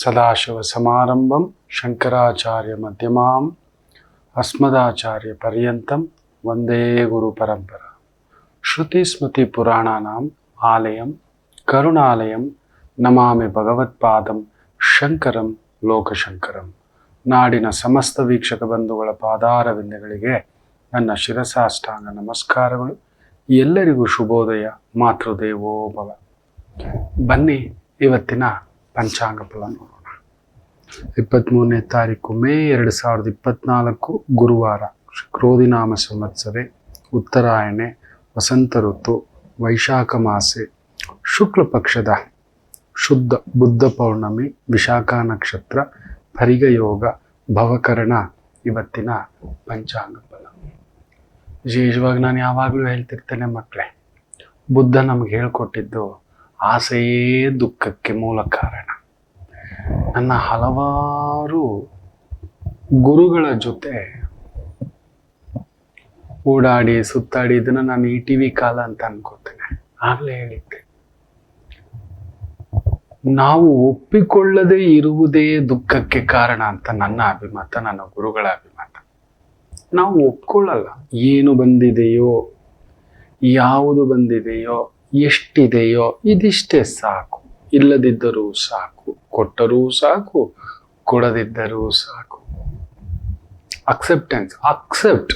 ಸದಾಶಿವಸಮಾರಂಭಂ ಶಂಕರಾಚಾರ್ಯ ಮಧ್ಯಮಾಂ ಅಸ್ಮದಾಚಾರ್ಯ ಪರ್ಯಂತಂ ವಂದೇ ಗುರು ಪರಂಪರ. ಶ್ರುತಿ ಸ್ಮೃತಿ ಪುರಾಣಾನಾಂ ಆಲಯಂ ಕರುಣಾಲಯಂ ನಮಾಮಿ ಭಗವತ್ಪಾದಂ ಶಂಕರಂ ಲೋಕಶಂಕರಂ. ನಾಡಿನ ಸಮಸ್ತ ವೀಕ್ಷಕ ಬಂಧುಗಳ ಪಾದಾರವಿಂದಗಳಿಗೆ ನನ್ನ ಶಿರಸಾಷ್ಟಾಂಗ ನಮಸ್ಕಾರಗಳು. ಎಲ್ಲರಿಗೂ ಶುಭೋದಯ. ಮಾತೃದೇವೋ ಭವ. ಬನ್ನಿ ಇವತ್ತಿನ ಪಂಚಾಂಗ ಫಲ ನೋಡೋಣ. 23ನೇ ತಾರೀಕು ಮೇ 2024 ಗುರುವಾರ. ಕ್ರೋಧಿನಾಮ ಸಂವತ್ಸರೆ, ಉತ್ತರಾಯಣೆ, ವಸಂತ ಋತು, ವೈಶಾಖ ಮಾಸೆ, ಶುಕ್ಲ ಪಕ್ಷದ ಶುದ್ಧ ಬುದ್ಧ ಪೌರ್ಣಮಿ, ವಿಶಾಖ ನಕ್ಷತ್ರ, ಪರಿಗ ಯೋಗ, ಭವಕರಣ ಇವತ್ತಿನ ಪಂಚಾಂಗ ಫಲ. ವಿಶೇಷವಾಗಿ ನಾನು ಯಾವಾಗಲೂ ಹೇಳ್ತಿರ್ತೇನೆ ಮಕ್ಕಳೇ, ಬುದ್ಧ ನಮಗೆ ಹೇಳ್ಕೊಟ್ಟಿದ್ದು ಆಸೆಯೇ ದುಃಖಕ್ಕೆ ಮೂಲ ಕಾರಣ. ನನ್ನ ಹಲವಾರು ಗುರುಗಳ ಜೊತೆ ಓಡಾಡಿ ಸುತ್ತಾಡಿ ಇದನ್ನ ನಾನು ಈ ಟಿವಿ ಕಾಲ ಅಂತ ಅನ್ಕೋತೇನೆ. ಆಗ್ಲೇ ಹೇಳಿದ್ದೆ, ನಾವು ಒಪ್ಪಿಕೊಳ್ಳದೆ ಇರುವುದೇ ದುಃಖಕ್ಕೆ ಕಾರಣ ಅಂತ ನನ್ನ ಅಭಿಮತ, ನನ್ನ ಗುರುಗಳ ಅಭಿಮತ. ನಾವು ಒಪ್ಕೊಳ್ಳಲ್ಲ. ಏನು ಬಂದಿದೆಯೋ, ಯಾವುದು ಬಂದಿದೆಯೋ, ಎಷ್ಟಿದೆಯೋ ಇದಿಷ್ಟೇ ಸಾಕು. ಇಲ್ಲದಿದ್ದರೂ ಸಾಕು, ಕೊಟ್ಟರೂ ಸಾಕು, ಕೊಡದಿದ್ದರೂ ಸಾಕು. ಅಕ್ಸೆಪ್ಟೆನ್ಸ್, ಅಕ್ಸೆಪ್ಟ್,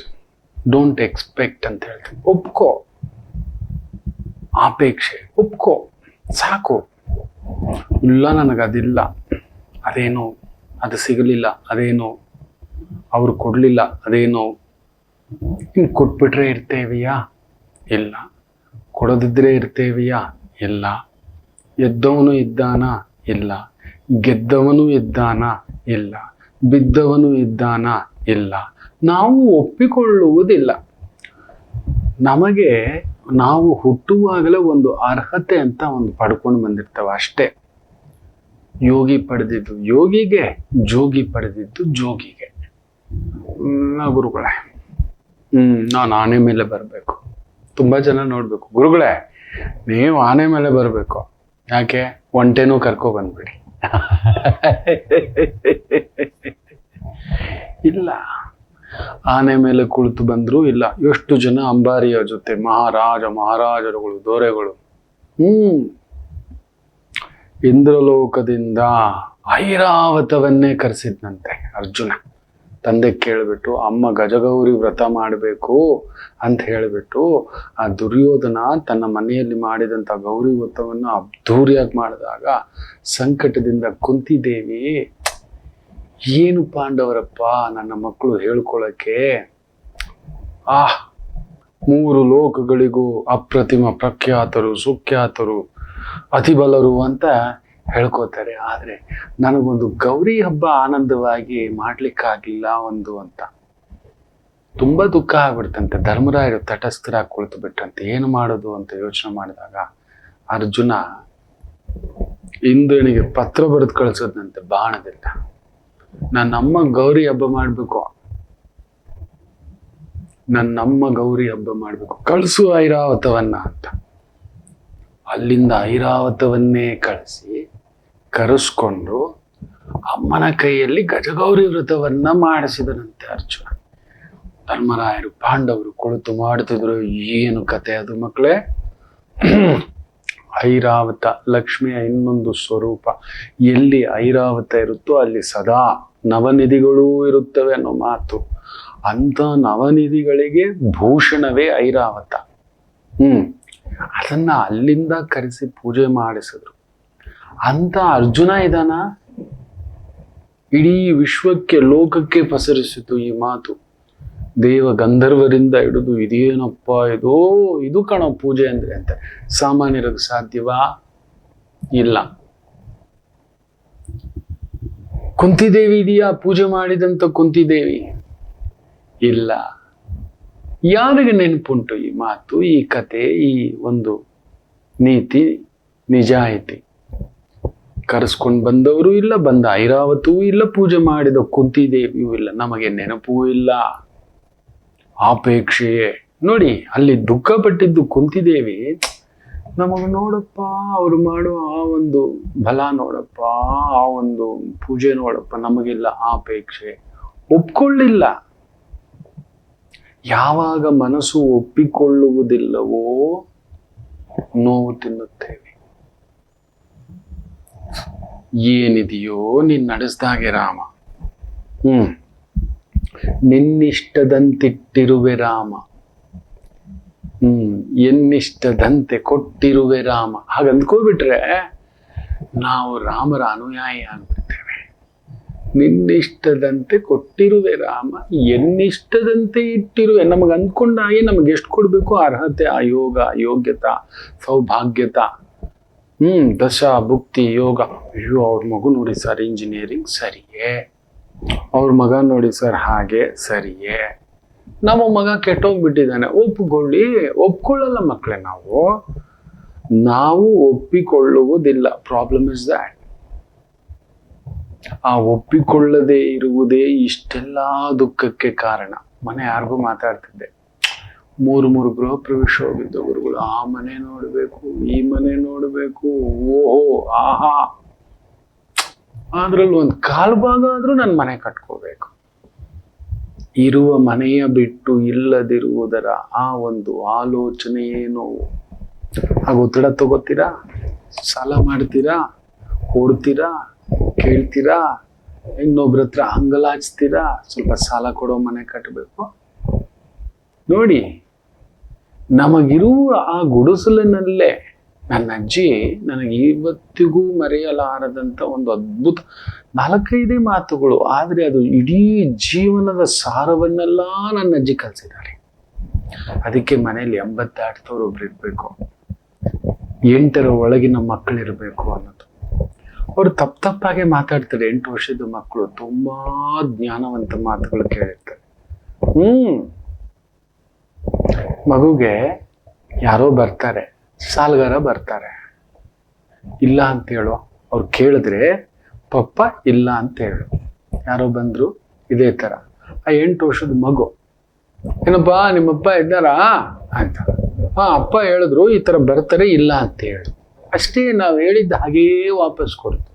ಡೋಂಟ್ ಎಕ್ಸ್ಪೆಕ್ಟ್ ಅಂತ ಹೇಳ್ತೀನಿ. ಒಪ್ಕೋ, ಆಪೇಕ್ಷೆ ಒಪ್ಕೋ, ಸಾಕು. ಇಲ್ಲ ನನಗದಿಲ್ಲ, ಅದೇನೋ ಅದು ಸಿಗಲಿಲ್ಲ, ಅದೇನೋ ಅವ್ರು ಕೊಡಲಿಲ್ಲ, ಅದೇನೋ ಹಿಂಗೆ ಕೊಟ್ಬಿಟ್ರೆ ಇರ್ತೇವಿಯಾ? ಇಲ್ಲ. ಕೊಡದಿದ್ರೆ ಇರ್ತೇವಿಯಾ? ಇಲ್ಲ. ಎದ್ದವನು ಇದ್ದಾನ? ಇಲ್ಲ. ಗೆದ್ದವನು ಇದ್ದಾನ? ಇಲ್ಲ. ಬಿದ್ದವನು ಇದ್ದಾನ? ಇಲ್ಲ. ನಾವು ಒಪ್ಪಿಕೊಳ್ಳುವುದಿಲ್ಲ. ನಮಗೆ ನಾವು ಹುಟ್ಟುವಾಗಲೇ ಒಂದು ಅರ್ಹತೆ ಅಂತ ಒಂದು ಪಡ್ಕೊಂಡು ಬಂದಿರ್ತೇವೆ ಅಷ್ಟೇ. ಯೋಗಿ ಪಡೆದಿದ್ದು ಯೋಗಿಗೆ, ಜೋಗಿ ಪಡೆದಿದ್ದು ಜೋಗಿಗೆ. ಗುರುಗಳೇ, ನಾನು ಆನೆ ಮೇಲೆ ಬರಬೇಕು. ತುಂಬಾ ಜನ ನೋಡ್ಬೇಕು, ಗುರುಗಳೇ ನೀವು ಆನೆ ಮೇಲೆ ಬರಬೇಕು. ಯಾಕೆ? ಒಂಟೆನೂ ಕರ್ಕೊ ಬಂದ್ಬಿಡಿ. ಇಲ್ಲ, ಆನೆ ಮೇಲೆ ಕುಳಿತು ಬಂದ್ರು ಇಲ್ಲ. ಎಷ್ಟು ಜನ ಅಂಬಾರಿಯ ಜೊತೆ ಮಹಾರಾಜರುಗಳು, ದೊರೆಗಳು. ಇಂದ್ರಲೋಕದಿಂದ ಐರಾವತವನ್ನೇ ಕರೆಸಿದ್ನಂತೆ ಅರ್ಜುನ. ತಂದೆ ಕೇಳ್ಬಿಟ್ಟು ಅಮ್ಮ ಗಜಗೌರಿ ವ್ರತ ಮಾಡಬೇಕು ಅಂತ ಹೇಳಿಬಿಟ್ಟು ಆ ದುರ್ಯೋಧನ ತನ್ನ ಮನೆಯಲ್ಲಿ ಮಾಡಿದಂಥ ಗೌರಿ ವ್ರತವನ್ನು ಅದ್ಧೂರಿಯಾಗಿ ಮಾಡಿದಾಗ ಸಂಕಟದಿಂದ ಕುಂತಿದೇವಿ, ಏನು ಪಾಂಡವರಪ್ಪ ನನ್ನ ಮಕ್ಕಳು ಹೇಳ್ಕೊಳಕ್ಕೆ, 3 ಲೋಕಗಳಿಗೂ ಅಪ್ರತಿಮ ಪ್ರಖ್ಯಾತರು, ಸುಖ್ಯಾತರು, ಅತಿಬಲರು ಅಂತ ಹೇಳ್ಕೋತಾರೆ. ಆದ್ರೆ ನನಗೊಂದು ಗೌರಿ ಹಬ್ಬ ಆನಂದವಾಗಿ ಮಾಡ್ಲಿಕ್ಕಾಗಿಲ್ಲ ಒಂದು ಅಂತ ತುಂಬಾ ದುಃಖ ಆಗ್ಬಿಡ್ತಂತೆ. ಧರ್ಮರಾಯರು ತಟಸ್ಥರಾಗಿ ಕುಳಿತು ಬಿಟ್ಟಂತೆ. ಏನು ಮಾಡೋದು ಅಂತ ಯೋಚನೆ ಮಾಡಿದಾಗ ಅರ್ಜುನ ಇಂದ್ರನಿಗೆ ಪತ್ರ ಬರೆದು ಕಳಿಸೋದಂತೆ ಬಾಣದಿಂದ. ನನ್ನಮ್ಮ ಗೌರಿ ಹಬ್ಬ ಮಾಡ್ಬೇಕು, ನನ್ನಮ್ಮ ಗೌರಿ ಹಬ್ಬ ಮಾಡ್ಬೇಕು, ಕಳಿಸು ಐರಾವತವನ್ನ ಅಂತ. ಅಲ್ಲಿಂದ ಐರಾವತವನ್ನೇ ಕರೆಸ್ಕೊಂಡು ಅಮ್ಮನ ಕೈಯಲ್ಲಿ ಗಜಗೌರಿ ವ್ರತವನ್ನ ಮಾಡಿಸಿದನಂತೆ ಅರ್ಜುನ. ಧರ್ಮರಾಯರು ಪಾಂಡವರು ಕುಳಿತು ಮಾಡ್ತಿದ್ರು. ಏನು ಕತೆ ಅದು ಮಕ್ಕಳೇ? ಐರಾವತ ಲಕ್ಷ್ಮಿಯ ಇನ್ನೊಂದು ಸ್ವರೂಪ. ಎಲ್ಲಿ ಐರಾವತ ಇರುತ್ತೋ ಅಲ್ಲಿ ಸದಾ ನವನಿಧಿಗಳೂ ಇರುತ್ತವೆ ಅನ್ನೋ ಮಾತು. ಅಂತ ನವನಿಧಿಗಳಿಗೆ ಭೂಷಣವೇ ಐರಾವತ. ಅದನ್ನ ಅಲ್ಲಿಂದ ಕರೆಸಿ ಪೂಜೆ ಮಾಡಿಸಿದ್ರು. ಅಂತ ಅರ್ಜುನ ಇದಾನ, ಇಡೀ ವಿಶ್ವಕ್ಕೆ, ಲೋಕಕ್ಕೆ ಪಸರಿಸಿತು ಈ ಮಾತು. ದೇವ ಗಂಧರ್ವರಿಂದ ಹಿಡಿದು ಇದೇನಪ್ಪ ಇದು ಕಣೋ ಪೂಜೆ ಅಂದ್ರೆ ಅಂತ. ಸಾಮಾನ್ಯರಿಗೆ ಸಾಧ್ಯವಾ? ಇಲ್ಲ. ಕುಂತಿದೇವಿ ಇದೆಯಾ ಪೂಜೆ ಮಾಡಿದಂತ ಕುಂತಿದೇವಿ? ಇಲ್ಲ. ಯಾರಿಗೆ ನೆನಪುಂಟು ಈ ಮಾತು, ಈ ಕತೆ, ಈ ಒಂದು ನೀತಿ ನಿಜಾಯಿತಿ? ಕರೆಸ್ಕೊಂಡು ಬಂದವರು ಇಲ್ಲ, ಬಂದ ಐರಾವತವೂ ಇಲ್ಲ, ಪೂಜೆ ಮಾಡಿದ ಕುಂತಿದೇವಿಯೂ ಇಲ್ಲ. ನಮಗೆ ನೆನಪೂ ಇಲ್ಲ. ಆಪೇಕ್ಷೆಯೇ ನೋಡಿ. ಅಲ್ಲಿ ದುಃಖ ಪಟ್ಟಿದ್ದು ಕುಂತಿದೇವಿ, ನಮಗ ನೋಡಪ್ಪ ಅವ್ರು ಮಾಡೋ ಆ ಒಂದು ಬಲ ನೋಡಪ್ಪ, ಆ ಒಂದು ಪೂಜೆ ನೋಡಪ್ಪ, ನಮಗಿಲ್ಲ ಆ ಅಪೇಕ್ಷೆ. ಒಪ್ಕೊಳ್ಳಿಲ್ಲ. ಯಾವಾಗ ಮನಸ್ಸು ಒಪ್ಪಿಕೊಳ್ಳುವುದಿಲ್ಲವೋ ನೋವು ತಿನ್ನುತ್ತೇವೆ. ಏನಿದೆಯೋ ನೀನ್ ನಡೆಸ್ದಾಗೆ ರಾಮ, ನಿನ್ನಿಷ್ಟದಂತಿಟ್ಟಿರುವೆ ರಾಮ, ಎನ್ನಿಷ್ಟದಂತೆ ಕೊಟ್ಟಿರುವೆ ರಾಮ. ಹಾಗ ಅಂದ್ಕೋಬಿಟ್ರೆ ನಾವು ರಾಮರ ಅನುಯಾಯಿ ಆಗ್ಬಿಡ್ತೇವೆ. ನಿನ್ನಿಷ್ಟದಂತೆ ಕೊಟ್ಟಿರುವೆ ರಾಮ, ಎನ್ನಿಷ್ಟದಂತೆ ಇಟ್ಟಿರುವೆ. ನಮಗೆ ಅಂದ್ಕೊಂಡಾಗಿ ನಮಗೆ ಎಷ್ಟು ಕೊಡ್ಬೇಕು, ಅರ್ಹತೆ, ಆಯೋಗ, ಯೋಗ್ಯತಾ, ಸೌಭಾಗ್ಯತ, ದಶ ಭುಕ್ತಿ ಯೋಗ. ಅಯ್ಯೋ ಅವ್ರ ಮಗು ನೋಡಿ ಸರ್ ಇಂಜಿನಿಯರಿಂಗ್, ಸರಿಯೇ. ಅವ್ರ ಮಗ ನೋಡಿ ಸರ್ ಹಾಗೆ, ಸರಿಯೇ. ನಮ್ಮ ಮಗ ಕೆಟ್ಟೋಗ್ಬಿಟ್ಟಿದ್ದಾನೆ, ಒಪ್ಕೊಳ್ಳಲ್ಲ ಮಕ್ಕಳೇ. ನಾವು ಒಪ್ಪಿಕೊಳ್ಳುವುದಿಲ್ಲ. Problem is that. ಆ ಒಪ್ಪಿಕೊಳ್ಳದೆ ಇರುವುದೇ ಇಷ್ಟೆಲ್ಲ ದುಃಖಕ್ಕೆ ಕಾರಣ. ಮನೆ ಯಾರಿಗೂ ಮಾತಾಡ್ತಿದ್ದೆ, 3 ಗೃಹ ಪ್ರವೇಶ ಹೋಗಿದ್ದ ಗುರುಗಳು. ಆ ಮನೆ ನೋಡ್ಬೇಕು, ಈ ಮನೆ ನೋಡ್ಬೇಕು, ಓಹೋ ಆಹಾ, ಅದ್ರಲ್ಲಿ ಒಂದು ಕಾಲು ಭಾಗ ಆದ್ರೂ ನನ್ನ ಮನೆ ಕಟ್ಕೋಬೇಕು. ಇರುವ ಮನೆಯ ಬಿಟ್ಟು ಇಲ್ಲದಿರುವುದರ ಆ ಒಂದು ಆಲೋಚನೆ ಏನೋ. ಆಗ ಒತ್ತಡ ತಗೋತೀರಾ, ಸಾಲ ಮಾಡ್ತೀರಾ, ಕೊಡ್ತೀರಾ, ಕೇಳ್ತೀರಾ, ಇನ್ನೊಬ್ರ ಹತ್ರ ಹಂಗಲಾಚ್ತೀರಾ, ಸ್ವಲ್ಪ ಸಾಲ ಕೊಡೋ ಮನೆ ಕಟ್ಟಬೇಕು. ನೋಡಿ, ನಮಗಿರುವ ಆ ಗುಡಿಸಲಿನಲ್ಲೇ ನನ್ನ ಅಜ್ಜಿ ನನಗೆ ಇವತ್ತಿಗೂ ಮರೆಯಲಾರದಂತ ಒಂದು ಅದ್ಭುತ 4-5 ಮಾತುಗಳು, ಆದ್ರೆ ಅದು ಇಡೀ ಜೀವನದ ಸಾರವನ್ನೆಲ್ಲ ನನ್ನ ಅಜ್ಜಿ ಕಲಿಸಿದ್ದಾರೆ. ಅದಕ್ಕೆ ಮನೇಲಿ 80 ದಾಟಿದವ್ರು ಒಬ್ರು ಇರ್ಬೇಕು, 8ರ ಒಳಗಿನ ಮಕ್ಕಳಿರ್ಬೇಕು ಅನ್ನೋದು. ಅವ್ರು ತಪ್ಪಾಗೆ ಮಾತಾಡ್ತಾರೆ. 8 ವರ್ಷದ ಮಕ್ಕಳು ತುಂಬಾ ಜ್ಞಾನವಂತ ಮಾತುಗಳು ಕೇಳಿರ್ತಾರೆ. ಮಗುಗೆ ಯಾರೋ ಬರ್ತಾರೆ, ಸಾಲ್ಗಾರ ಬರ್ತಾರೆ, ಇಲ್ಲ ಅಂತ ಹೇಳು. ಅವ್ರು ಕೇಳಿದ್ರೆ ಪಪ್ಪ ಇಲ್ಲ ಅಂತ ಹೇಳು. ಯಾರೋ ಬಂದ್ರು ಇದೇ ತರ. ಆ 8 ವರ್ಷದ ಮಗು, ಏನಪ್ಪಾ ನಿಮ್ಮಪ್ಪ ಇದ್ದಾರಾ ಅಂತ. ಅಪ್ಪ ಹೇಳಿದ್ರು ಈ ತರ ಬರ್ತಾರೆ, ಇಲ್ಲ ಅಂತ ಹೇಳು. ಅಷ್ಟೇ, ನಾವು ಹೇಳಿದ್ದ ಹಾಗೇ ವಾಪಸ್ ಕೊಡ್ತು.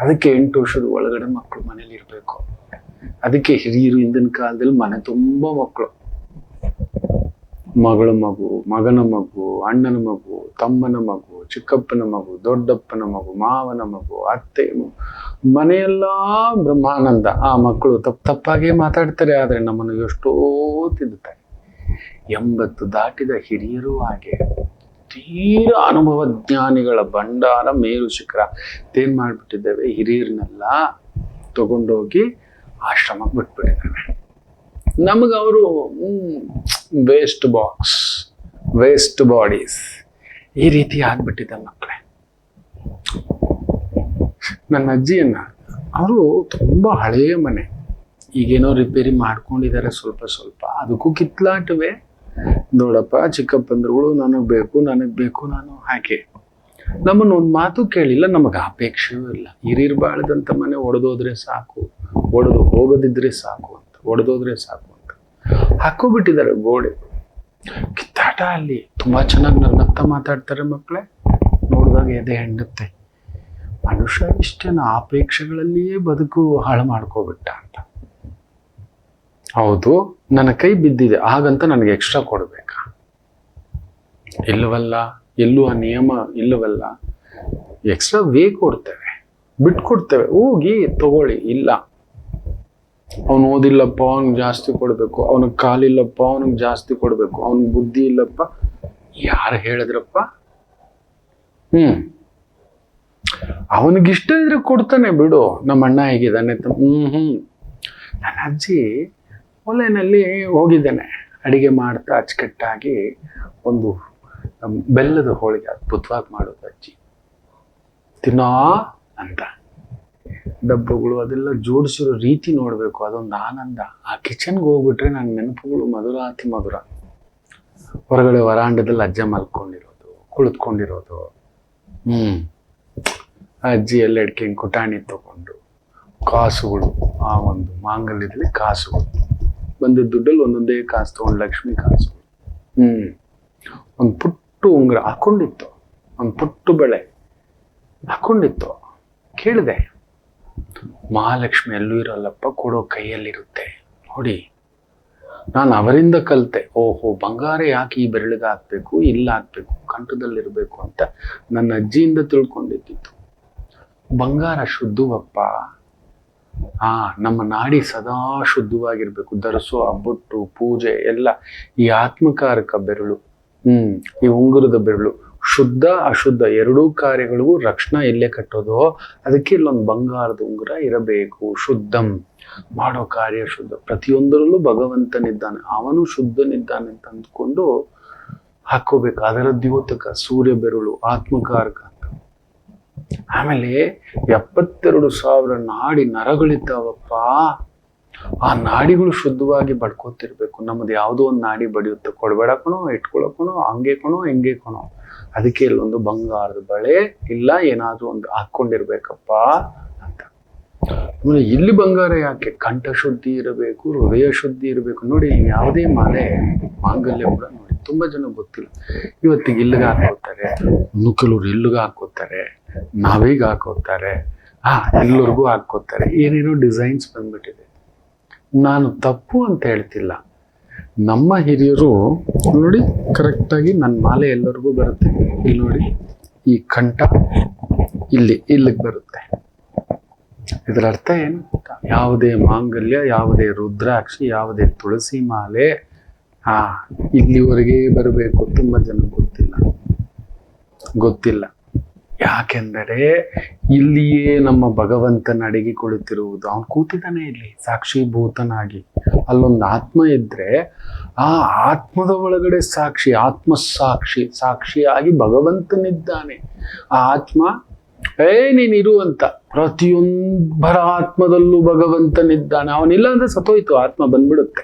ಅದಕ್ಕೆ 8 ವರ್ಷದ ಒಳಗಡೆ ಮಕ್ಕಳು ಮನೇಲಿ ಇರ್ಬೇಕು. ಅದಕ್ಕೆ ಹಿರಿಯರು ಹಿಂದಿನ ಕಾಲದಲ್ಲಿ ಮನೆ ತುಂಬಾ ಮಕ್ಕಳು, ಮಗಳ ಮಗು, ಮಗನ ಮಗು, ಅಣ್ಣನ ಮಗು, ತಮ್ಮನ ಮಗು, ಚಿಕ್ಕಪ್ಪನ ಮಗು, ದೊಡ್ಡಪ್ಪನ ಮಗು, ಮಾವನ ಮಗು, ಅತ್ತೆ ಮಗು, ಮನೆಯೆಲ್ಲ ಬ್ರಹ್ಮಾನಂದ. ಆ ಮಕ್ಕಳು ತಪ್ಪಾಗೆ ಮಾತಾಡ್ತಾರೆ, ಆದ್ರೆ ನಮ್ಮನ್ನು ಎಷ್ಟೋ ತಿದ್ದುತ್ತಾರೆ. 80 ದಾಟಿದ ಹಿರಿಯರು ಹಾಗೆ ತೀರ ಅನುಭವ ಜ್ಞಾನಿಗಳ ಭಂಡಾರ, ಮೇರು ಶಿಖರ. ಏನ್ ಮಾಡ್ಬಿಟ್ಟಿದ್ದೇವೆ, ಹಿರಿಯರನ್ನೆಲ್ಲ ತಗೊಂಡೋಗಿ ಆಶ್ರಮಕ್ಕೆ ಬಿಟ್ಬಿಟ್ಟಿದ್ದೇವೆ. ನಮಗೆ ಅವರು ವೇಸ್ಟ್ ಬಾಕ್ಸ್, ವೇಸ್ಟ್ ಬಾಡೀಸ್, ಈ ರೀತಿ ಆಗ್ಬಿಟ್ಟಿದೆ ಮಕ್ಕಳೇ. ನನ್ನ ಅಜ್ಜಿಯನ್ನ, ಅವರು ತುಂಬಾ ಹಳೆಯ ಮನೆ, ಈಗೇನೋ ರಿಪೇರಿ ಮಾಡ್ಕೊಂಡಿದ್ದಾರೆ ಸ್ವಲ್ಪ, ಅದಕ್ಕೂ ಕಿತ್ಲಾಟವೇ. ನೋಡಪ್ಪ ಚಿಕ್ಕಪ್ಪಂದ್ರುಗಳು, ನನಗ್ ಬೇಕು ನಾನು ಹಾಗೆ. ನಮ್ಮನ್ನ ಒಂದು ಮಾತು ಕೇಳಿಲ್ಲ, ನಮಗೆ ಅಪೇಕ್ಷೆಯೂ ಇಲ್ಲ. ಹಿರಿಯರು ಬಾಳದಂತ ಮನೆ ಒಡೆದೋದ್ರೆ ಸಾಕು, ಹೋಗದಿದ್ರೆ ಸಾಕು ಅಂತ, ಒಡೆದೋದ್ರೆ ಸಾಕು ಅಂತ ಹಾಕೋಬಿಟ್ಟಿದ್ದಾರೆ ಗೋಡೆ. ಕಿತ್ತಾಟ ಅಲ್ಲಿ. ತುಂಬಾ ಚೆನ್ನಾಗಿ ನಗ್ನಗ್ತಾ ಮಾತಾಡ್ತಾರೆ ಮಕ್ಕಳೇ. ನೋಡಿದಾಗ ಎದೆ ಹೆಂಡುತ್ತೆ, ಮನುಷ್ಯ ಇಷ್ಟೇನ ಅಪೇಕ್ಷೆಗಳಲ್ಲಿಯೇ ಬದುಕು ಹಾಳು ಮಾಡ್ಕೋಬಿಟ್ಟ ಅಂತ. ಹೌದು, ನನ್ನ ಕೈ ಬಿದ್ದಿದೆ, ಹಾಗಂತ ನನಗೆ ಎಕ್ಸ್ಟ್ರಾ ಕೊಡ್ಬೇಕಾ? ಇಲ್ಲವಲ್ಲ, ಎಲ್ಲೂ ಆ ನಿಯಮ ಇಲ್ಲವಲ್ಲ. ಎಕ್ಸ್ಟ್ರಾ ಕೊಡ್ತೇವೆ, ಬಿಟ್ಕೊಡ್ತೇವೆ, ಹೋಗಿ ತಗೊಳ್ಳಿ. ಇಲ್ಲ, ಅವನು ಓದಿಲ್ಲಪ್ಪ ಅವನಿಗೆ ಜಾಸ್ತಿ ಕೊಡ್ಬೇಕು, ಅವನಿಗೆ ಕಾಲಿಲ್ಲಪ್ಪ ಅವನಿಗೆ ಜಾಸ್ತಿ ಕೊಡ್ಬೇಕು, ಅವನಿಗೆ ಬುದ್ಧಿ ಇಲ್ಲಪ್ಪ. ಯಾರು ಹೇಳಿದ್ರಪ್ಪ? ಅವನಿಗಿಷ್ಟ ಇದ್ರೆ ಕೊಡ್ತಾನೆ ಬಿಡು, ನಮ್ಮ ಅಣ್ಣ ಹೇಗಿದ್ದಾನೆ. ನನ್ನ ಅಜ್ಜಿ ಒಲೆಯಲ್ಲಿ ಹೋಗಿದ್ದೇನೆ, ಅಡಿಗೆ ಮಾಡ್ತಾ ಅಚ್ಚುಕಟ್ಟಾಗಿ ಒಂದು ಬೆಲ್ಲದ ಹೋಳಿಗೆ ಅದ್ಭುತವಾಗಿ ಮಾಡೋದು ಅಜ್ಜಿ. ತಿನ್ನೋ ಅಂತ ಡಬ್ಬಗಳು ಅದೆಲ್ಲ ಜೋಡಿಸಿರೋ ರೀತಿ ನೋಡ್ಬೇಕು, ಅದೊಂದು ಆನಂದ. ಆ ಕಿಚನ್ಗೆ ಹೋಗ್ಬಿಟ್ರೆ ನನ್ನ ನೆನಪುಗಳು ಮಧುರಾತಿ ಮಧುರ. ಹೊರಗಡೆ ವರಾಂಡದಲ್ಲಿ ಅಜ್ಜ ಮಲ್ಕೊಂಡಿರೋದು, ಕುಳಿತುಕೊಂಡಿರೋದು, ಅಜ್ಜಿ ಎಲ್ಲೆಡ್ಕೆ ಕುಟಾಣಿ ತಗೊಂಡು ಕಾಸುಗಳು, ಆ ಒಂದು ಮಾಂಗಲ್ಯದಲ್ಲಿ ಕಾಸುಗಳು, ಬಂದಿದ್ದ ದುಡ್ಡಲ್ಲಿ ಒಂದೊಂದೇ ಕಾಸು ತಗೊಂಡು, ಲಕ್ಷ್ಮಿ ಕಾಸುಗಳು, ಒಂದು ಪುಟ್ಟ ಪುಟ್ಟು ಉಂಗುರ ಹಾಕೊಂಡಿತ್ತು, ಒಂದು ಪುಟ್ಟು ಬಳೆ ಹಾಕೊಂಡಿತ್ತು. ಕೇಳಿದೆ, ಮಹಾಲಕ್ಷ್ಮಿ ಎಲ್ಲೂ ಇರಲ್ಲಪ್ಪ, ಕೊಡೋ ಕೈಯಲ್ಲಿರುತ್ತೆ ನೋಡಿ. ನಾನು ಅವರಿಂದ ಕಲಿತೆ, ಓಹೋ ಬಂಗಾರ ಯಾಕೆ ಈ ಬೆರಳಿಗೆ ಹಾಕ್ಬೇಕು, ಇಲ್ಲ ಹಾಕ್ಬೇಕು, ಕಂಠದಲ್ಲಿರ್ಬೇಕು ಅಂತ ನನ್ನ ಅಜ್ಜಿಯಿಂದ ತಿಳ್ಕೊಂಡಿದ್ದಿತ್ತು. ಬಂಗಾರ ಶುದ್ಧವಪ್ಪ. ನಮ್ಮ ನಾಡಿ ಸದಾ ಶುದ್ಧವಾಗಿರ್ಬೇಕು. ಧರಿಸೋ ಬೊಟ್ಟು ಪೂಜೆ ಎಲ್ಲ ಈ ಆತ್ಮಕಾರಕ ಬೆರಳು, ಈ ಉಂಗುರದ ಬೆರಳು ಶುದ್ಧ ಅಶುದ್ಧ ಎರಡೂ ಕಾರ್ಯಗಳಿಗೂ ರಕ್ಷಣಾ ಎಲ್ಲೇ ಕಟ್ಟೋದು. ಅದಕ್ಕೆ ಇಲ್ಲೊಂದು ಬಂಗಾರದ ಉಂಗುರ ಇರಬೇಕು. ಶುದ್ಧಂ, ಮಾಡೋ ಕಾರ್ಯ ಶುದ್ಧ, ಪ್ರತಿಯೊಂದರಲ್ಲೂ ಭಗವಂತನಿದ್ದಾನೆ, ಅವನು ಶುದ್ಧನಿದ್ದಾನೆ ಅಂತ ಅಂದ್ಕೊಂಡು ಹಾಕೋಬೇಕು. ಅದರ ದ್ಯೋತಕ ಸೂರ್ಯ ಬೆರಳು ಆತ್ಮಕಾರಕ ಅಂತ. ಆಮೇಲೆ 72,000 ನಾಡಿ ನರಗಳಿದ್ದಾವಪ್ಪ. ಆ ನಾಡಿಗಳು ಶುದ್ಧವಾಗಿ ಬಡ್ಕೋತಿರ್ಬೇಕು. ನಮ್ದು ಯಾವುದೋ ಒಂದು ನಾಡಿ ಬಡಿಯುತ್ತೆ, ಕೊಡಬೇಡ ಕಣೋ, ಇಟ್ಕೊಳಕಣೋ, ಹಂಗೆ ಕಣೋ ಹಿಂಗೆ ಕಣೋ. ಅದಕ್ಕೆ ಇಲ್ಲೊಂದು ಬಂಗಾರದ ಬಳೆ ಇಲ್ಲ ಏನಾದ್ರೂ ಒಂದು ಹಾಕೊಂಡಿರ್ಬೇಕಪ್ಪ ಅಂತ. ಆಮೇಲೆ ಇಲ್ಲಿ ಬಂಗಾರ ಯಾಕೆ? ಕಂಠ ಶುದ್ಧಿ ಇರಬೇಕು, ಹೃದಯ ಶುದ್ಧಿ ಇರಬೇಕು. ನೋಡಿ, ಯಾವುದೇ ಮಾಲೆ ಮಾಂಗಲ್ಯ ಕೂಡ ನೋಡಿ ತುಂಬಾ ಜನ ಗೊತ್ತಿಲ್ಲ. ಇವತ್ತಿಗೆ ಇಲ್ಲಿಗೆ ಹಾಕೋತಾರೆ, ಇನ್ನು ಕೆಲವ್ರು ಇಲ್ಲಿಗೆ ಹಾಕೋತಾರೆ, ನಾವೀಗ ಹಾಕೋತಾರೆ, ಎಲ್ಲರಿಗೂ ಹಾಕೋತಾರೆ. ಏನೇನೋ ಡಿಸೈನ್ಸ್ ಬಂದ್ಬಿಟ್ಟಿದೆ. ನಾನು ತಪ್ಪು ಅಂತ ಹೇಳ್ತಿಲ್ಲ. ನಮ್ಮ ಹಿರಿಯರು ನೋಡಿ ಕರೆಕ್ಟಾಗಿ ನನ್ನ ಮಾಲೆ ಎಲ್ಲರಿಗೂ ಬರುತ್ತೆ. ಇಲ್ಲಿ ನೋಡಿ, ಈ ಕಂಠ ಇಲ್ಲಿಗೆ ಬರುತ್ತೆ. ಇದರ ಅರ್ಥ ಏನು? ಯಾವುದೇ ಮಾಂಗಲ್ಯ, ಯಾವುದೇ ರುದ್ರಾಕ್ಷಿ, ಯಾವುದೇ ತುಳಸಿ ಮಾಲೆ ಇಲ್ಲಿವರೆಗೆ ಬರಬೇಕು. ತುಂಬ ಜನ ಗೊತ್ತಿಲ್ಲ. ಯಾಕೆಂದರೆ ಇಲ್ಲಿಯೇ ನಮ್ಮ ಭಗವಂತನ ಅಡಗಿ ಕುಳಿತಿರುವುದು. ಅವನು ಕೂತಿದ್ದಾನೆ ಇಲ್ಲಿ ಸಾಕ್ಷೀಭೂತನಾಗಿ. ಅಲ್ಲೊಂದು ಆತ್ಮ ಇದ್ರೆ ಆ ಆತ್ಮದ ಒಳಗಡೆ ಸಾಕ್ಷಿ, ಸಾಕ್ಷಿಯಾಗಿ ಭಗವಂತನಿದ್ದಾನೆ. ಆ ಆತ್ಮ ನೀನಿರು ಅಂತ ಪ್ರತಿಯೊಬ್ಬರ ಆತ್ಮದಲ್ಲೂ ಭಗವಂತನಿದ್ದಾನೆ. ಅವನಿಲ್ಲ ಅಂದ್ರೆ ಸತ್ತೋಯ್ತು, ಆತ್ಮ ಬಂದ್ಬಿಡುತ್ತೆ.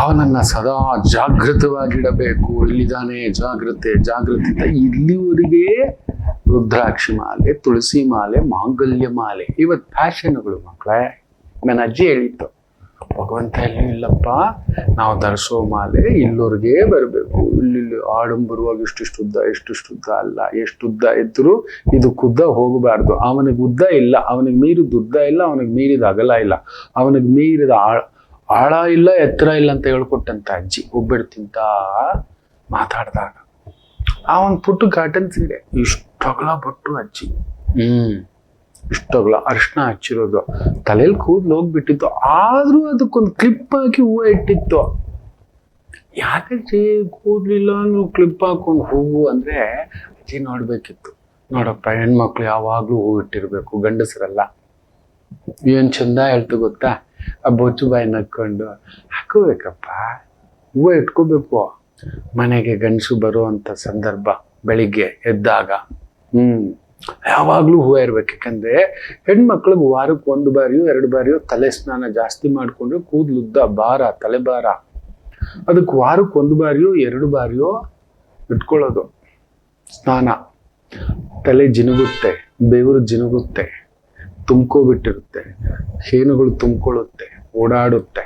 ಅವನನ್ನ ಸದಾ ಜಾಗೃತವಾಗಿಡಬೇಕು. ಇಲ್ಲಿದ್ದಾನೆ, ಜಾಗೃತೆ ಅಂತ. ಇಲ್ಲಿವರೆಗೆ ರುದ್ರಾಕ್ಷಿ ಮಾಲೆ, ತುಳಸಿ ಮಾಲೆ, ಮಾಂಗಲ್ಯ ಮಾಲೆ ಇವತ್ತು ಫ್ಯಾಷನ್ಗಳು ಮಕ್ಕಳೇ. ನನ್ನ ಅಜ್ಜಿ ಹೇಳಿತ್ತು, ಭಗವಂತ ಎಲ್ಲೂ ಇಲ್ಲಪ್ಪ, ನಾವು ಧರಿಸೋ ಮಾಲೆ ಇಲ್ಲೋರ್ಗೆ ಬರಬೇಕು. ಇಲ್ಲಿ ಆಡಂಬರವಾಗಿ ಇಷ್ಟುದ್ದ ಅಲ್ಲ, ಎಷ್ಟುದ್ದ ಇದ್ರು ಇದು ಕುದ್ದ ಹೋಗಬಾರ್ದು. ಅವನಿಗೆ ಉದ್ದ ಇಲ್ಲ, ಅವನಿಗೆ ಮೀರಿದ ಉದ್ದ ಇಲ್ಲ, ಅವನಿಗೆ ಮೀರಿದ ಅಗಲ ಇಲ್ಲ, ಅವನಿಗೆ ಮೀರಿದ ಆಳ ಇಲ್ಲ, ಎತ್ತರ ಇಲ್ಲ ಅಂತ ಹೇಳ್ಕೊಟ್ಟಂತ ಅಜ್ಜಿ ಒಬ್ಬೆಡ್ತಿಂತ ಮಾತಾಡಿದಾಗ. ಆ ಒಂದು ಪುಟ್ಟು ಕಾಟನ್ ಸೀರೆ ಇಷ್ಟಗಲ ಬಟ್ಟು ಅಜ್ಜಿ, ಇಷ್ಟಗಲ ಅರ್ಶನ ಹಚ್ಚಿರೋದು, ತಲೆಯಲ್ಲಿ ಕೂದಲು ಹೋಗ್ಬಿಟ್ಟಿತ್ತು. ಆದ್ರೂ ಅದಕ್ಕೊಂದು ಕ್ಲಿಪ್ ಹಾಕಿ ಹೂವು ಇಟ್ಟಿತ್ತು. ಯಾಕೆ ಕೂದ್ಲಿಲ್ಲ ನೀವು ಕ್ಲಿಪ್ ಹಾಕೊಂಡು ಹೂವು ಅಂದ್ರೆ ಅಜ್ಜಿ ನೋಡ್ಬೇಕಿತ್ತು. ನೋಡಪ್ಪ, ಹೆಣ್ಮಕ್ಳು ಯಾವಾಗ್ಲೂ ಹೂವು ಇಟ್ಟಿರ್ಬೇಕು, ಗಂಡಸರಲ್ಲ. ಏನ್ ಚಂದ ಹೇಳ್ತು ಗೊತ್ತಾ? ಆ ಬೊಚ್ಚು ಬಾಯಿ ನಕ್ಕೊಂಡು ಹಾಕೋಬೇಕಪ್ಪ, ಹೂವು ಇಟ್ಕೋಬೇಕು. ಮನೆಗೆ ಗಂಡಸು ಬರುವಂತ ಸಂದರ್ಭ ಬೆಳಿಗ್ಗೆ ಎದ್ದಾಗ ಯಾವಾಗ್ಲೂ ಹೂವು ಇರ್ಬೇಕು. ಯಾಕಂದ್ರೆ ಹೆಣ್ಮಕ್ಳಿಗೆ ವಾರಕ್ಕೆ 1 ಬಾರಿಯೋ 2 ಬಾರಿಯೋ ತಲೆ ಸ್ನಾನ ಜಾಸ್ತಿ ಮಾಡ್ಕೊಂಡ್ರೆ ಕೂದಲುದ್ದ ಭಾರ, ತಲೆ ಭಾರ. ಅದಕ್ಕೆ ವಾರಕ್ಕೆ 1 ಬಾರಿಯೋ 2 ಬಾರಿಯೋ ಇಟ್ಕೊಳ್ಳೋದು ಸ್ನಾನ. ತಲೆ ಜಿನುಗುತ್ತೆ, ಬೆವರು ಜಿನುಗುತ್ತೆ, ತುಂಬ್ಕೋಬಿಟ್ಟಿರುತ್ತೆ, ಹೇನುಗಳು ತುಂಬ್ಕೊಳ್ಳುತ್ತೆ, ಓಡಾಡುತ್ತೆ.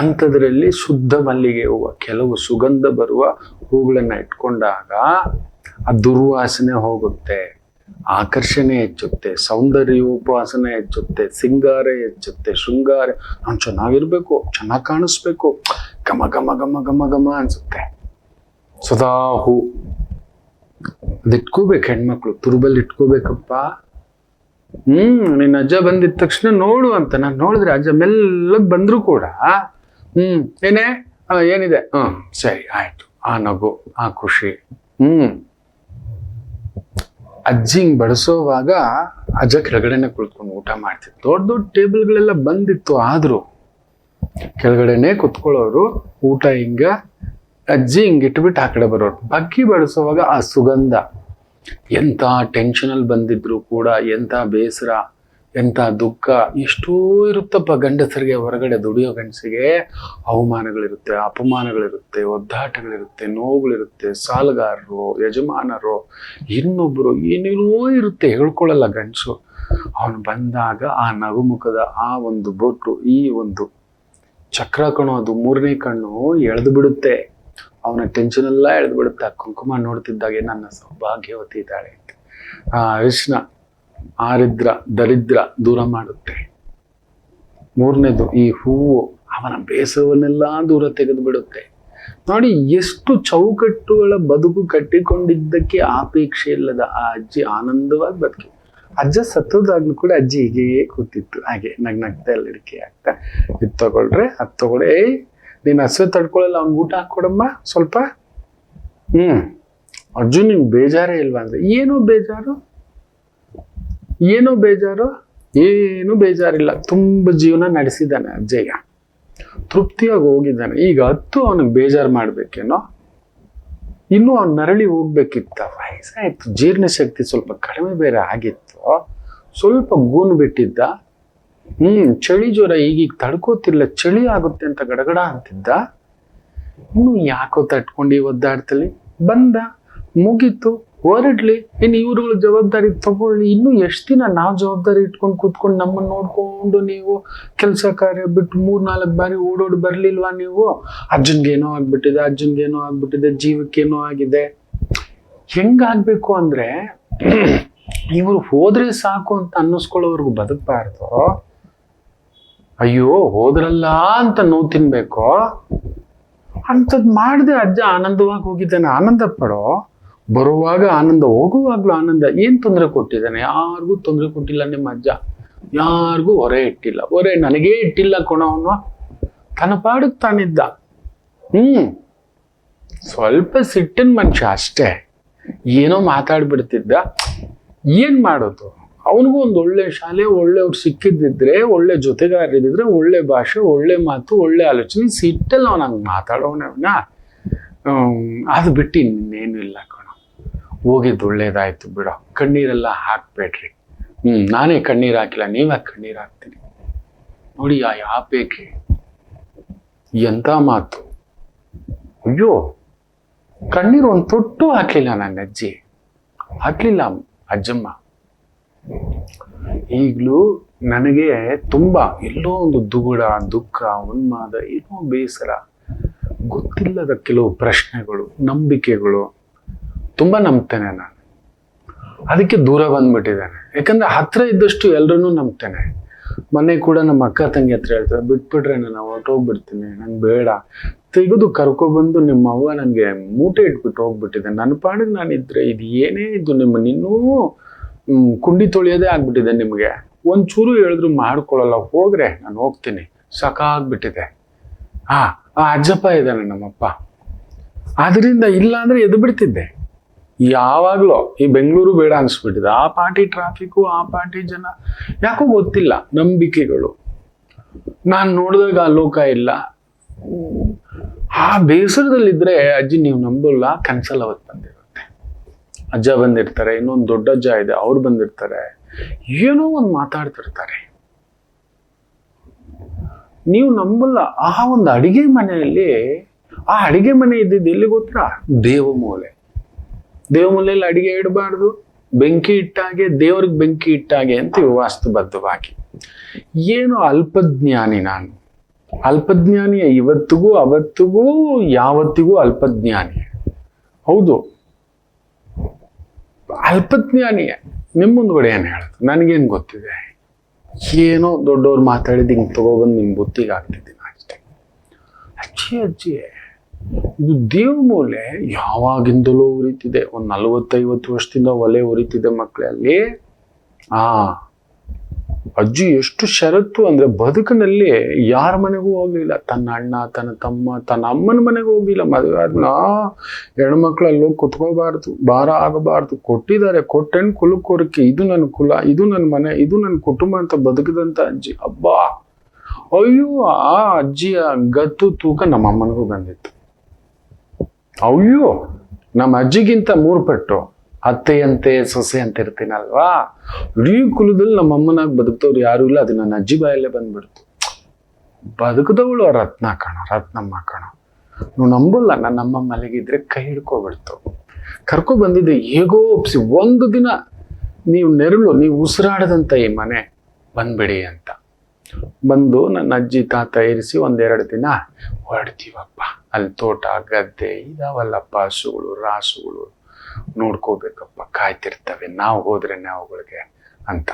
ಅಂಥದ್ರಲ್ಲಿ ಶುದ್ಧ ಮಲ್ಲಿಗೆ ಹೂವು, ಕೆಲವು ಸುಗಂಧ ಬರುವ ಹೂಗಳನ್ನ ಇಟ್ಕೊಂಡಾಗ ಆ ದುರ್ವಾಸನೆ ಹೋಗುತ್ತೆ, ಆಕರ್ಷಣೆ ಹೆಚ್ಚುತ್ತೆ, ಸೌಂದರ್ಯೋಪಾಸನೆ ಹೆಚ್ಚುತ್ತೆ, ಸಿಂಗಾರ ಹೆಚ್ಚುತ್ತೆ, ಶೃಂಗಾರ. ನಾನು ಚೆನ್ನಾಗಿರ್ಬೇಕು, ಚೆನ್ನಾಗಿ ಕಾಣಿಸ್ಬೇಕು, ಘಮ ಘಮ ಘಮ ಘಮ ಘಮ ಅನ್ಸುತ್ತೆ. ಸದಾ ಹೂ ಅದಿಟ್ಕೋಬೇಕು. ಹೆಣ್ಮಕ್ಳು ತುರುಬಲ್ಲಿ ಇಟ್ಕೋಬೇಕಪ್ಪ. ನಿನ್ನ ಅಜ್ಜ ಬಂದಿದ ತಕ್ಷಣ ನೋಡು ಅಂತ ನಾನು ನೋಡಿದ್ರೆ ಅಜ್ಜ ಮೆಲ್ಲಗ್ ಬಂದ್ರು ಕೂಡ ಏನೇ ಏನಿದೆ, ಸರಿ ಆಯ್ತು, ಆ ನಗು, ಆ ಖುಷಿ. ಅಜ್ಜಿ ಹಿಂಗ್ ಬಡಿಸೋವಾಗ ಅಜ್ಜ ಕೆಳಗಡೆನೆ ಕುಳಿತ್ಕೊಂಡು ಊಟ ಮಾಡ್ತಿತ್ತು. ದೊಡ್ಡ ದೊಡ್ಡ ಟೇಬಲ್ಗಳೆಲ್ಲ ಬಂದಿತ್ತು, ಆದ್ರೂ ಕೆಳಗಡೆನೆ ಕುತ್ಕೊಳ್ಳೋರು. ಊಟ ಹಿಂಗ ಅಜ್ಜಿ ಹಿಂಗ್ ಇಟ್ಬಿಟ್ಟು ಆ ಕಡೆ ಬರೋರು. ಬಗ್ಗಿ ಬಡಿಸೋವಾಗ ಆ ಸುಗಂಧ, ಎಂಥ ಟೆನ್ಷನಲ್ಲಿ ಬಂದಿದ್ರು ಕೂಡ, ಎಂಥ ಬೇಸರ, ಎಂಥ ದುಃಖ, ಎಷ್ಟೋ ಇರುತ್ತಪ್ಪ ಗಂಡಸರಿಗೆ. ಹೊರಗಡೆ ದುಡಿಯೋ ಗಂಡಸಿಗೆ ಅವಮಾನಗಳಿರುತ್ತೆ, ಅಪಮಾನಗಳಿರುತ್ತೆ, ಒದ್ದಾಟಗಳಿರುತ್ತೆ, ನೋವುಗಳಿರುತ್ತೆ, ಸಾಲಗಾರರು, ಯಜಮಾನರು, ಇನ್ನೊಬ್ಬರು, ಏನೇನೋ ಇರುತ್ತೆ, ಹೇಳ್ಕೊಳ್ಳಲ್ಲ ಗಂಡಸು. ಅವನು ಬಂದಾಗ ಆ ನಗುಮುಖದ ಆ ಒಂದು ಬೊಟ್ಟು, ಈ ಒಂದು ಚಕ್ರ ಕಣು, ಅದು 3ನೇ ಕಣ್ಣು ಎಳೆದು ಬಿಡುತ್ತೆ. ಅವನ ಟೆನ್ಷನ್ ಎಲ್ಲ ಎಳೆದು ಬಿಡುತ್ತೆ. ಕುಂಕುಮ ನೋಡ್ತಿದ್ದಾಗೆ ನನ್ನ ಸೌಭಾಗ್ಯವತಿ ಇದ್ದಾಳೆ. ಅರಿಶಿನ ಆರಿದ್ರ ದರಿದ್ರ ದೂರ ಮಾಡುತ್ತೆ. 3ನೇದು ಈ ಹೂವು ಅವನ ಬೇಸರವನ್ನೆಲ್ಲ ದೂರ ತೆಗೆದು ಬಿಡುತ್ತೆ. ನೋಡಿ, ಎಷ್ಟು ಚೌಕಟ್ಟುಗಳ ಬದುಕು ಕಟ್ಟಿಕೊಂಡಿದ್ದಕ್ಕೆ ಆಪೇಕ್ಷೆ ಇಲ್ಲದ ಆ ಅಜ್ಜಿ ಆನಂದವಾಗಿ ಬದುಕಿ. ಅಜ್ಜ ಸತ್ತೋದಾಗ್ಲೂ ಕೂಡ ಅಜ್ಜಿ ಹೀಗೆಯೇ ಕೂತಿತ್ತು, ಹಾಗೆ ನಗ್ನಗ್ತಾ ಎಲ್ಲ ಇಡಿಕೆ ಆಗ್ತಾ. ಇದು ತಗೊಳ್ರೆ ಅದು ತಗೊಳ್ಳೆ, ನೀನು ಹಸುವೆ ತಡ್ಕೊಳ್ಳಲ್ಲ, ಅವ್ನಿಗೆ ಊಟ ಹಾಕೊಡಮ್ಮ ಸ್ವಲ್ಪ. ಅಜ್ಜು ನಿಮ್ಗೆ ಬೇಜಾರೇ ಇಲ್ವಾ ಅಂದ್ರೆ, ಏನೋ ಬೇಜಾರು, ಏನು ಬೇಜಾರಿಲ್ಲ. ತುಂಬ ಜೀವನ ನಡೆಸಿದ್ದಾನೆ ಅಜ್ಜಯ್ಯ, ತೃಪ್ತಿಯಾಗಿ ಹೋಗಿದ್ದಾನೆ. ಈಗ ಅವನಿಗೆ ಬೇಜಾರು ಮಾಡ್ಬೇಕೇನೋ, ಇನ್ನೂ ಅವ್ನು ನರಳಿ ಹೋಗ್ಬೇಕಿತ್ತ. ವಯಸ್ಸಾಯ್ತು, ಜೀರ್ಣ ಶಕ್ತಿ ಸ್ವಲ್ಪ ಕಡಿಮೆ ಬೇರೆ ಆಗಿತ್ತು, ಸ್ವಲ್ಪ ಗೂನು ಬಿಟ್ಟಿದ್ದ. ಚಳಿ ಜ್ವರ ಈಗೀಗ ತಡ್ಕೋತಿಲ್ಲ, ಚಳಿ ಆಗುತ್ತೆ ಅಂತ ಗಡಗಡ ಅಂತಿದ್ದ. ಇನ್ನು ಯಾಕೋ ತಟ್ಕೊಂಡು ಒದ್ದಾಡ್ತಲಿ ಬಂದ, ಮುಗೀತು, ಹೊರಡ್ಲಿ. ಇನ್ನು ಇವ್ರುಗಳ ಜವಾಬ್ದಾರಿ ತಗೊಳ್ಳಿ. ಇನ್ನು ಎಷ್ಟು ದಿನ ನಾವು ಜವಾಬ್ದಾರಿ ಇಟ್ಕೊಂಡು ಕೂತ್ಕೊಂಡು ನಮ್ಮನ್ನು ನೋಡ್ಕೊಂಡು ನೀವು ಕೆಲಸ ಕಾರ್ಯ ಬಿಟ್ಟು 3-4 ಬಾರಿ ಓಡೋಡಿ ಬರ್ಲಿಲ್ವಾ ನೀವು? ಅಜ್ಜನ್ಗೇನೋ ಆಗ್ಬಿಟ್ಟಿದೆ, ಜೀವಕ್ಕೇನೋ ಆಗಿದೆ. ಹೆಂಗಾಗ್ಬೇಕು ಅಂದ್ರೆ, ಇವರು ಹೋದ್ರೆ ಸಾಕು ಅಂತ ಅನ್ನಿಸ್ಕೊಳ್ಳೋವರೆಗೂ ಬದುಕಬಾರ್ದು. ಅಯ್ಯೋ ಹೋದ್ರಲ್ಲ ಅಂತ ನೋವು ತಿನ್ಬೇಕು. ಅಂಥದ್ದು ಮಾಡದೆ ಅಜ್ಜ ಆನಂದವಾಗಿ ಹೋಗಿದ್ದಾನೆ. ಆನಂದ ಪಡೋ. ಬರುವಾಗ ಆನಂದ, ಹೋಗುವಾಗ್ಲೂ ಆನಂದ. ಏನ್ ತೊಂದರೆ ಕೊಟ್ಟಿದ್ದಾನೆ? ಯಾರಿಗೂ ತೊಂದರೆ ಕೊಟ್ಟಿಲ್ಲ ನಿಮ್ಮ ಅಜ್ಜ, ಯಾರಿಗೂ ಹೊರೆ ಇಟ್ಟಿಲ್ಲ. ಹೊರೆ ನನಗೇ ಇಟ್ಟಿಲ್ಲ ಕೊಣವನು, ತನ್ನ ಪಾಡಕ್ ತಾನಿದ್ದ. ಸ್ವಲ್ಪ ಸಿಟ್ಟಿನ ಮನುಷ್ಯ ಅಷ್ಟೇ, ಏನೋ ಮಾತಾಡ್ಬಿಡ್ತಿದ್ದ. ಏನ್ ಮಾಡೋದು? ಅವನಿಗೂ ಒಂದು ಒಳ್ಳೆ ಶಾಲೆ, ಒಳ್ಳೆಯವ್ರು ಸಿಕ್ಕಿದ್ದಿದ್ರೆ, ಒಳ್ಳೆ ಜೊತೆಗಾರರಿದ್ರೆ, ಒಳ್ಳೆ ಭಾಷೆ, ಒಳ್ಳೆ ಮಾತು, ಒಳ್ಳೆ ಆಲೋಚನೆ. ಸಿಟ್ಟಲ್ಲಿ ಅವನು ಹಂಗೆ ಮಾತಾಡೋನವನ. ಅದು ಬಿಟ್ಟು ಇನ್ನೇನು ಇಲ್ಲ ಕಣ. ಹೋಗಿದ್ದು ಒಳ್ಳೇದಾಯ್ತು ಬಿಡೋ, ಕಣ್ಣೀರೆಲ್ಲ ಹಾಕ್ಬೇಡ್ರಿ. ನಾನೇ ಕಣ್ಣೀರು ಹಾಕಿಲ್ಲ, ನೀವ್ಯಾಕೆ ಕಣ್ಣೀರು ಹಾಕ್ತೀನಿ? ನೋಡಿ ಆ ಯಾಪೇಕೆ ಎಂತ ಮಾತು. ಅಯ್ಯೋ, ಕಣ್ಣೀರು ಒಂದು ತೊಟ್ಟು ಹಾಕ್ಲಿಲ್ಲ ನನ್ನ ಅಜ್ಜಿ, ಹಾಕ್ಲಿಲ್ಲ ಅಜ್ಜಮ್ಮ. ಈಗಲೂ ನನಗೆ ತುಂಬಾ ಎಲ್ಲೋ ಒಂದು ದುಗುಡ, ದುಃಖ, ಉನ್ಮಾದ, ಏನೋ ಬೇಸರ, ಗೊತ್ತಿಲ್ಲದ ಕೆಲವು ಪ್ರಶ್ನೆಗಳು, ನಂಬಿಕೆಗಳು. ತುಂಬಾ ನಂಬ್ತೇನೆ ನಾನು, ಅದಕ್ಕೆ ದೂರ ಬಂದ್ಬಿಟ್ಟಿದ್ದೇನೆ. ಯಾಕಂದ್ರೆ ಹತ್ರ ಇದ್ದಷ್ಟು ಎಲ್ರನ್ನೂ ನಂಬ್ತೇನೆ. ಮನೆ ಕೂಡ ನಮ್ಮ ಅಕ್ಕ ತಂಗಿ ಹತ್ರ ಹೇಳ್ತಾರೆ, ಬಿಟ್ಬಿಟ್ರೆ ನಾನು ಹೊರಟೋಗ್ಬಿಡ್ತೀನಿ, ನಂಗೆ ಬೇಡ. ತೆಗೆದು ಕರ್ಕೊಬಂದು ನಿಮ್ಮ ಅವ್ವ ನನಗೆ ಮೂಟೆ ಇಟ್ಬಿಟ್ಟು ಹೋಗ್ಬಿಟ್ಟಿದೆ. ನನ್ನ ಪಾಡಿಗೆ ನಾನಿದ್ರೆ ಇದು ಏನೇ ಇದು ನಿನ್ನೂ ಕುಂಡಿ ತೊಳೆಯೋದೇ ಆಗ್ಬಿಟ್ಟಿದೆ. ನಿಮಗೆ ಒಂಚೂರು ಹೇಳಿದ್ರು ಮಾಡ್ಕೊಳ್ಳಲ್ಲ, ಹೋಗ್ರೆ ನಾನು ಹೋಗ್ತೀನಿ, ಸಾಕಾಗ್ಬಿಟ್ಟಿದೆ. ಆ ಅಜ್ಜಪ್ಪ ಇದ್ದಾನೆ ನಮ್ಮಪ್ಪ, ಆದ್ರಿಂದ ಇಲ್ಲ ಅಂದ್ರೆ ಎದ್ದು ಬಿಡ್ತಿದ್ದೆ. ಯಾವಾಗ್ಲೂ ಈ ಬೆಂಗಳೂರು ಬೇಡ ಅನ್ಸ್ಬಿಟ್ಟಿದೆ. ಆ ಪಾರ್ಟಿ ಟ್ರಾಫಿಕ್ಕು, ಆ ಪಾರ್ಟಿ ಜನ, ಯಾಕೋ ಗೊತ್ತಿಲ್ಲ, ನಂಬಿಕೆಗಳು. ನಾನು ನೋಡಿದಾಗ ಆ ಲೋಕ ಇಲ್ಲ. ಆ ಬೇಸರದಲ್ಲಿದ್ರೆ ಅಜ್ಜಿ ನೀವು ನಂಬಲ್ಲ, ಕನ್ಸಲ್ ಅವತ್ತು ಬಂದಿರುತ್ತೆ. ಅಜ್ಜ ಬಂದಿರ್ತಾರೆ, ಇನ್ನೊಂದು ದೊಡ್ಡ ಅಜ್ಜ ಇದೆ, ಅವ್ರು ಬಂದಿರ್ತಾರೆ, ಏನೋ ಒಂದು ಮಾತಾಡ್ತಿರ್ತಾರೆ. ನೀವು ನಂಬಲ್ಲ. ಆ ಒಂದು ಅಡಿಗೆ ಮನೆಯಲ್ಲಿ, ಆ ಅಡಿಗೆ ಮನೆ ಇದ್ದಿದ್ದು ಎಲ್ಲಿ ಗೊತ್ತಾ? ದೇವಮೂಲೆ. ದೇವಮೂಲೆಯಲ್ಲಿ ಅಡಿಗೆ ಇಡಬಾರ್ದು, ಬೆಂಕಿ ಇಟ್ಟಾಗೆ, ದೇವ್ರಿಗೆ ಬೆಂಕಿ ಇಟ್ಟಾಗೆ ಅಂತ ವಾಸ್ತುಬದ್ಧವಾಗಿ. ಏನು ಅಲ್ಪಜ್ಞಾನಿ ನಾನು, ಅಲ್ಪಜ್ಞಾನಿಯ ಇವತ್ತಿಗೂ, ಅವತ್ತಿಗೂ, ಯಾವತ್ತಿಗೂ ಅಲ್ಪಜ್ಞಾನಿ. ಹೌದು, ಅಲ್ಪಜ್ಞಾನಿಯ. ನಿಮ್ಮ ಮುಂದ್ಗಡೆ ಏನು ಹೇಳೋದು? ನನಗೇನು ಗೊತ್ತಿದೆ? ಏನೋ ದೊಡ್ಡವ್ರು ಮಾತಾಡಿದ್ದು ಹಿಂಗೆ ತಗೊಬಂದು ನಿಮ್ಮ ಬುತ್ತಿಗೆ ಹಾಕ್ತಿದ್ದೀನಿ ಅಷ್ಟೇ. ಅಜ್ಜಿ ಇದು ದೇವಮೂಲೆ ಯಾವಾಗಿಂದಲೂ ಉರಿತಿದೆ. ಒಂದು 40-50 ವರ್ಷದಿಂದ ಒಲೆ ಉರಿತಿದೆ ಮಕ್ಕಳಲ್ಲಿ. ಅಜ್ಜಿ ಎಷ್ಟು ಷರತ್ತು ಅಂದ್ರೆ, ಬದುಕಿನಲ್ಲಿ ಯಾರ ಮನೆಗೂ ಹೋಗ್ಲಿಲ್ಲ. ತನ್ನ ಅಣ್ಣ, ತನ್ನ ತಮ್ಮ, ತನ್ನ ಅಮ್ಮನ ಮನೆಗೂ ಹೋಗ್ಲಿಲ್ಲ. ಮದುವೆ ಆದ್ಮೇಲೆ ಹೆಣ್ಮಕ್ಳಲ್ಲೂ ಕುತ್ಕೋಬಾರ್ದು, ಭಾರ ಆಗಬಾರ್ದು, ಕೊಟ್ಟಿದ್ದಾರೆ, ಕೊಟ್ಟೆಣ್ ಕುಲ ಕೋರಿಕೆ, ಇದು ನನ್ನ ಕುಲ, ಇದು ನನ್ನ ಮನೆ, ಇದು ನನ್ನ ಕುಟುಂಬ ಅಂತ ಬದುಕಿದಂತ ಅಜ್ಜಿ. ಅಬ್ಬಾ, ಅಯ್ಯೋ, ಆ ಅಜ್ಜಿಯ ಗತ್ತು ತೂಕ ನಮ್ಮ ಅಮ್ಮನಿಗೂ ಬಂದಿತ್ತು. ಅಯ್ಯೋ, ನಮ್ಮ ಅಜ್ಜಿಗಿಂತ 3 ಪಟ್ಟು ಅತ್ತೆಯಂತೆ ಸೊಸೆ ಅಂತ ಇರ್ತೀನಲ್ವಾ. ಇಡೀ ಕುಲದಲ್ಲಿ ನಮ್ಮ ಅಮ್ಮನಾಗಿ ಬದುಕ್ತವ್ರು ಯಾರು ಇಲ್ಲ. ಅದು ನನ್ನ ಅಜ್ಜಿ ಬಾಯಲ್ಲೇ ಬಂದ್ಬಿಡ್ತು. ಬದುಕದವಳು ರತ್ನ ಕಣ, ರತ್ನಮ್ಮ ಕಣ. ನೀವು ನಂಬಲ್ಲ, ನನ್ನ ಅಮ್ಮ ಮಲಗಿದ್ರೆ ಕೈ ಹಿಡ್ಕೊಬಿಡ್ತು. ಕರ್ಕೊ ಬಂದಿದ್ದೆ ಹೇಗೋ ಒಪ್ಸಿ, ಒಂದು ದಿನ ನೀವು ನೆರಳು, ನೀವು ಉಸಿರಾಡದಂತ ಈ ಮನೆ ಬಂದ್ಬಿಡಿ ಅಂತ. ಬಂದು ನನ್ನ ಅಜ್ಜಿ ತಾತ ಇರಿಸಿ 1-2 ದಿನ ಹೊರಡ್ತೀವಪ್ಪ. ಅಲ್ಲಿ ತೋಟ ಗದ್ದೆ ಇದಾವಲ್ಲಪ್ಪ, ಹಸುಗಳು ರಾಸುಗಳು ನೋಡ್ಕೋಬೇಕಪ್ಪ, ಕಾಯ್ತಿರ್ತವೆ, ನಾವು ಹೋದ್ರೇನೆ ಅವುಗಳಿಗೆ ಅಂತ.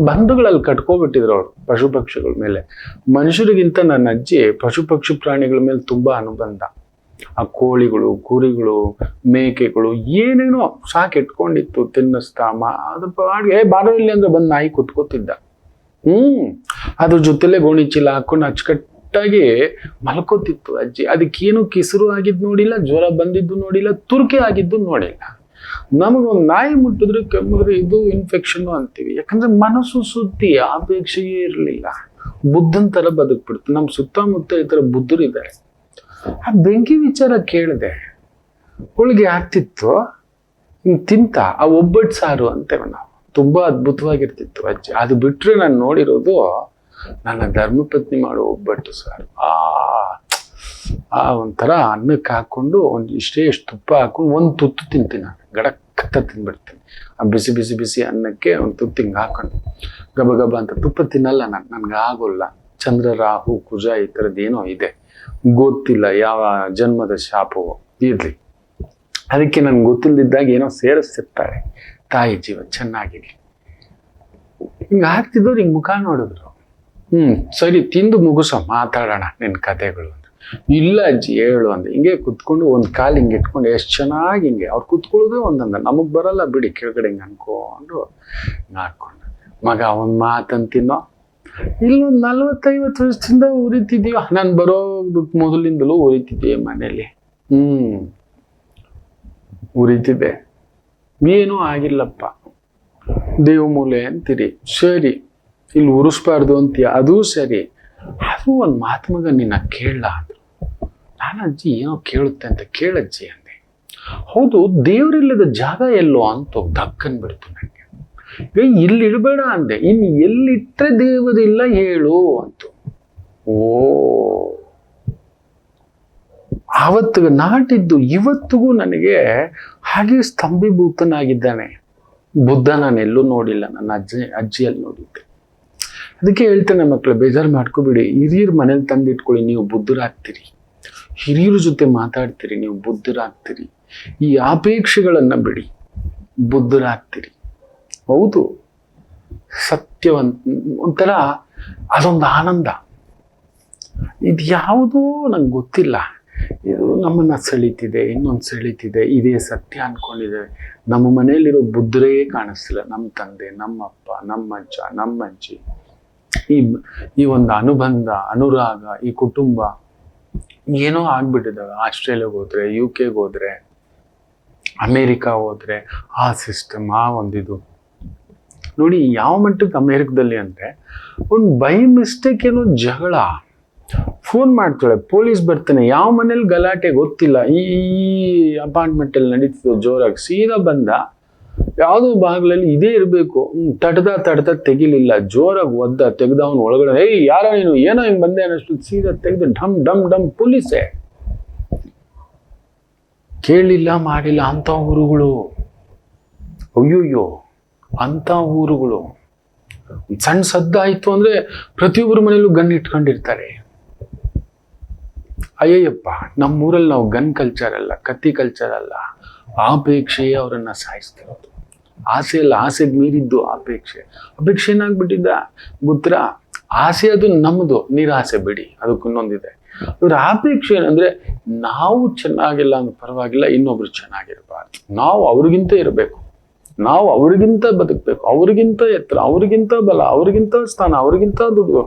ಬಂಧುಗಳಲ್ಲಿ ಕಟ್ಕೋಬಿಟ್ಟಿದ್ರು ಅವರು ಪಶು ಪಕ್ಷಿಗಳ ಮೇಲೆ. ಮನುಷ್ಯರಿಗಿಂತ ನನ್ನ ಅಜ್ಜಿ ಪಶು ಪಕ್ಷಿ ಪ್ರಾಣಿಗಳ ಮೇಲೆ ತುಂಬಾ ಅನುಬಂಧ. ಆ ಕೋಳಿಗಳು, ಕುರಿಗಳು, ಮೇಕೆಗಳು ಏನೇನೋ ಸಾಕಿಟ್ಕೊಂಡಿತ್ತು, ತಿನ್ನಿಸ್ತಾ ಅದ್ರ ಪಾಡಿಗೆ ಬಾರೋ ಇಲ್ಲಿ ಅಂದ್ರೆ ಬಂದು ನಾಯಿ ಕುತ್ಕೋತಿದ್ದ. ಅದ್ರ ಜೊತೆಲೆ ಗೋಣಿ ಚೀಲ ಹಾಕೊಂಡು ಅಚ್ಚುಕಟ್ಟಾಗಿ ಮಲ್ಕೋತಿತ್ತು ಅಜ್ಜಿ. ಅದಕ್ಕೇನು ಕಿಸರು ಆಗಿದ್ದು ನೋಡಿಲ್ಲ, ಜ್ವರ ಬಂದಿದ್ದು ನೋಡಿಲ್ಲ, ತುರ್ಕೆ ಆಗಿದ್ದು ನೋಡಿಲ್ಲ. ನಮಗೊಂದು ನಾಯಿ ಮುಟ್ಟಿದ್ರೆ ಕೆಮ್ಮಿದ್ರೆ ಇದು ಇನ್ಫೆಕ್ಷನ್ ಅಂತೀವಿ. ಯಾಕಂದ್ರೆ ಮನಸ್ಸು ಸುದ್ದಿ ಅಪೇಕ್ಷೆಯೇ ಇರಲಿಲ್ಲ. ಬುದ್ಧನ್ ತರ ಬದುಕ್ಬಿಡ್ತು. ನಮ್ ಸುತ್ತಮುತ್ತ ಈ ತರ ಬುದ್ಧರಿದ್ದಾರೆ. ಆ ಬೆಂಕಿ ವಿಚಾರ ಕೇಳಿದೆ, ಹೋಳಿಗೆ ಆಗ್ತಿತ್ತು, ಹಿಂಗ್ ತಿಂತ ಆ ಒಬ್ಬಟ್ಟು ಸಾರು ಅಂತೇವೆ ನಾವು, ತುಂಬಾ ಅದ್ಭುತವಾಗಿರ್ತಿತ್ತು ಅಜ್ಜಿ. ಅದು ಬಿಟ್ರೆ ನಾನು ನೋಡಿರೋದು ನನ್ನ ಧರ್ಮಪತ್ನಿ ಮಾಡೋ ಒಬ್ಬಟ್ಟು ಸಾರು. ಆ ಒಂಥರ ಅನ್ನಕ್ಕೆ ಹಾಕೊಂಡು ಇಷ್ಟು ತುಪ್ಪ ಹಾಕೊಂಡು ಒಂದು ತುತ್ತು ತಿಂತೀನಿ ನಾನು, ಗಡಕ್ಕತ್ತ ತಿನ್ಬಿಡ್ತೀನಿ. ಆ ಬಿಸಿ ಬಿಸಿ ಬಿಸಿ ಅನ್ನಕ್ಕೆ ಒಂದು ತುತ್ತು ಹಿಂಗೆ ಹಾಕೊಂಡು ಗಬ ಗಬ ಅಂತ. ತುಪ್ಪ ತಿನ್ನಲ್ಲ ನಾನು, ನನ್ಗೆ ಆಗೋಲ್ಲ. ಚಂದ್ರ ರಾಹು ಕುಜ ಈ ಥರದ್ದೇನೋ ಇದೆ, ಗೊತ್ತಿಲ್ಲ ಯಾವ ಜನ್ಮದ ಶಾಪವೋ ಇರ್ಲಿ. ಅದಕ್ಕೆ ನನ್ಗೆ ಗೊತ್ತಿಲ್ದಿದ್ದಾಗ ಏನೋ ಸೇರಿಸ್ತಿರ್ತಾರೆ. ತಾಯಿ ಜೀವ ಚೆನ್ನಾಗಿರ್ಲಿ. ಹಿಂಗೆ ಹಾಕ್ತಿದ್ದವ್ರು ಹಿಂಗೆ ಮುಖ ನೋಡಿದ್ರು. ಸರಿ ತಿಂದು ಮುಗಿಸೋ, ಮಾತಾಡೋಣ ನಿನ್ನ ಕಥೆಗಳು ಅಂತ. ಇಲ್ಲ ಅಜ್ಜಿ ಹೇಳು ಅಂದೆ. ಹಿಂಗೆ ಕುತ್ಕೊಂಡು ಒಂದು ಕಾಲು ಹಿಂಗೆ ಇಟ್ಕೊಂಡು ಎಷ್ಟು ಚೆನ್ನಾಗಿ ಹಿಂಗೆ ಅವ್ರು ಕುತ್ಕೊಳ್ಳೋದು ಒಂದಂದ, ನಮಗ್ ಬರಲ್ಲ ಬಿಡಿ ಕೆಳಗಡೆ ಹಿಂಗೆ ಅನ್ಕೊಂಡು ಹಾಕೊಂಡು. ಮಗ ಒಂದು ಮಾತಂತಿನೋ, ಇಲ್ಲೊಂದು 40-50 ವರ್ಷದಿಂದ ಉರಿತಿದೀವ. ನಾನು ಬರೋ ಮೊದಲಿಂದಲೂ ಉರಿತಿದ್ದೆ ಮನೇಲಿ. ಉರಿತಿದ್ದೆ, ಏನೂ ಆಗಿಲ್ಲಪ್ಪ. ದೇವಮೂಲೆ ಅಂತೀರಿ, ಸರಿ. ಇಲ್ಲಿ ಉರಿಸ್ಬಾರ್ದು ಅಂತೀಯ, ಅದೂ ಸರಿ. ಅದು ಒಂದು ಮಾತು ಮಗ ನಿನ್ನ ಕೇಳಲ್ಲ ಅಂದ್ರು. ನಾನು ಅಜ್ಜಿ ಏನೋ ಕೇಳುತ್ತೆ ಅಂತ ಕೇಳಜ್ಜಿ ಅಂದೆ. ಹೌದು, ದೇವರಿಲ್ಲದ ಜಾಗ ಎಲ್ಲೋ ಅಂತ ದಕ್ಕನ್ ಬಿಡ್ತು ನನಗೆ. ಇಲ್ಲಿ ಇಡಬೇಡ ಅಂದೆ, ಇನ್ನು ಎಲ್ಲಿಟ್ರೆ ದೇವರಿಲ್ಲ ಹೇಳು ಅಂತು. ಓ, ಆವತ್ತಿಗೆ ನಾಟಿದ್ದು ಇವತ್ತಿಗೂ ನನಗೆ ಹಾಗೆ ಸ್ತಂಭೀಭೂತನಾಗಿದ್ದಾನೆ. ಬುದ್ಧ ನಾನು ಎಲ್ಲೂ ನೋಡಿಲ್ಲ, ನನ್ನ ಅಜ್ಜಿಯಲ್ಲಿ ನೋಡಿದ್ದೆ. ಅದಕ್ಕೆ ಹೇಳ್ತೇನೆ ಮಕ್ಕಳು, ಬೇಜಾರು ಮಾಡ್ಕೋಬೇಡಿ. ಹಿರಿಯರ ಮನೇಲಿ ತಂದಿಟ್ಕೊಳ್ಳಿ, ನೀವು ಬುದ್ಧರಾಗ್ತೀರಿ. ಹಿರಿಯರ ಜೊತೆ ಮಾತಾಡ್ತೀರಿ, ನೀವು ಬುದ್ಧರಾಗ್ತೀರಿ. ಈ ಅಪೇಕ್ಷೆಗಳನ್ನ ಬಿಡಿ, ಬುದ್ಧರಾಗ್ತೀರಿ. ಹೌದು, ಸತ್ಯವಂತ ಒಂಥರ ಅದೊಂದು ಆನಂದ. ಇದು ಯಾವುದೋ ನಂಗೆ ಗೊತ್ತಿಲ್ಲ, ಇದು ನಮ್ಮನ್ನ ಸೆಳೀತಿದೆ, ಇನ್ನೊಂದು ಸೆಳೀತಿದೆ. ಇದೇ ಸತ್ಯ ಅನ್ಕೊಂಡಿದ್ದೇವೆ. ನಮ್ಮ ಮನೆಯಲ್ಲಿರೋ ಬುದ್ಧರೇ ಕಾಣಿಸ್ತಿಲ್ಲ. ನಮ್ಮ ತಂದೆ, ನಮ್ಮಪ್ಪ, ನಮ್ಮಜ್ಜ, ನಮ್ಮಜ್ಜಿ, ಈ ಒಂದು ಅನುಬಂಧ, ಅನುರಾಗ, ಈ ಕುಟುಂಬ ಏನೋ ಆಗ್ಬಿಟ್ಟಿದ್ದಾವೆ. ಆಸ್ಟ್ರೇಲಿಯಾಗೆ ಹೋದ್ರೆ, UK ಹೋದ್ರೆ, ಅಮೇರಿಕಾ ಹೋದ್ರೆ ಆ ಸಿಸ್ಟಮ್, ಆ ಒಂದಿದು ನೋಡಿ. ಯಾವ ಮಟ್ಟಕ್ಕೆ ಅಮೇರಿಕದಲ್ಲಿ ಅಂದ್ರೆ, ಒಂದು ಬೈ ಮಿಸ್ಟೇಕ್ ಏನೋ ಜಗಳ, ಫೋನ್ ಮಾಡ್ತಾಳೆ, ಪೊಲೀಸ್ ಬರ್ತಾನೆ. ಯಾವ ಮನೇಲಿ ಗಲಾಟೆ ಗೊತ್ತಿಲ್ಲ, ಈ ಅಪಾರ್ಟ್ಮೆಂಟ್ ಅಲ್ಲಿ ನಡೀತಿದ್ದು ಜೋರಾಗಿ. ಸೀದಾ ಬಂದ, ಯಾವುದೋ ಬಾಗ್ಲಲ್ಲಿ ಇದೇ ಇರಬೇಕು, ತಡ್ದ ತೆಗಿಲಿಲ್ಲ, ಜೋರಾಗಿ ಒದ್ದ, ತೆಗ್ದ. ಅವನು ಒಳಗಡೆ, ಏಯ್ ಯಾರೋ ನೀನು, ಏನೋ ಹಿಂಗ್ ಬಂದೆ ಅನ್ನಷ್ಟು ಸೀದಾ ತೆಗ್ದು ಢಮ್ ಡಮ್ ಡಮ್. ಪೊಲೀಸೇ, ಕೇಳಿಲ್ಲ ಮಾಡಿಲ್ಲ. ಅಂತ ಊರುಗಳು, ಅಯ್ಯೋಯ್ಯೋ, ಅಂತ ಊರುಗಳು. ಸಣ್ಣ ಸದ್ದಾಯ್ತು ಅಂದ್ರೆ ಪ್ರತಿಯೊಬ್ಬರ ಮನೇಲೂ ಗನ್ ಇಟ್ಕೊಂಡಿರ್ತಾರೆ. ಅಯ್ಯಯ್ಯಪ್ಪ, ನಮ್ಮೂರಲ್ಲಿ ನಾವು ಗನ್ ಕಲ್ಚರ್ ಅಲ್ಲ, ಕತ್ತಿ ಕಲ್ಚರ್ ಅಲ್ಲ, ಆಪೇಕ್ಷೆಯೇ ಅವರನ್ನ ಸಾಯಿಸ್ತಿರೋದು. ಆಸೆ ಅಲ್ಲ, ಆಸೆಗೆ ಮೀರಿದ್ದು ಅಪೇಕ್ಷೆ. ಅಪೇಕ್ಷೆ ಏನಾಗ್ಬಿಟ್ಟಿದ್ದ ಗೊತ್ತಾ? ಆಸೆ ಅದು ನಮ್ಮದು, ನಿರಾಸೆ ಬಿಡಿ, ಅದಕ್ಕೆ ಇನ್ನೊಂದಿದೆ. ಅದ್ರ ಅಪೇಕ್ಷೆ ಏನಂದ್ರೆ, ನಾವು ಚೆನ್ನಾಗಿಲ್ಲ ಅಂದ್ರೆ ಪರವಾಗಿಲ್ಲ, ಇನ್ನೊಬ್ರು ಚೆನ್ನಾಗಿರ್ಬಾರ್ದು. ನಾವು ಅವ್ರಿಗಿಂತ ಇರಬೇಕು, ನಾವು ಅವ್ರಿಗಿಂತ ಬದುಕಬೇಕು, ಅವ್ರಿಗಿಂತ ಎತ್ತರ, ಅವ್ರಿಗಿಂತ ಬಲ, ಅವ್ರಿಗಿಂತ ಸ್ಥಾನ, ಅವ್ರಿಗಿಂತ ದುಡ್ಡು,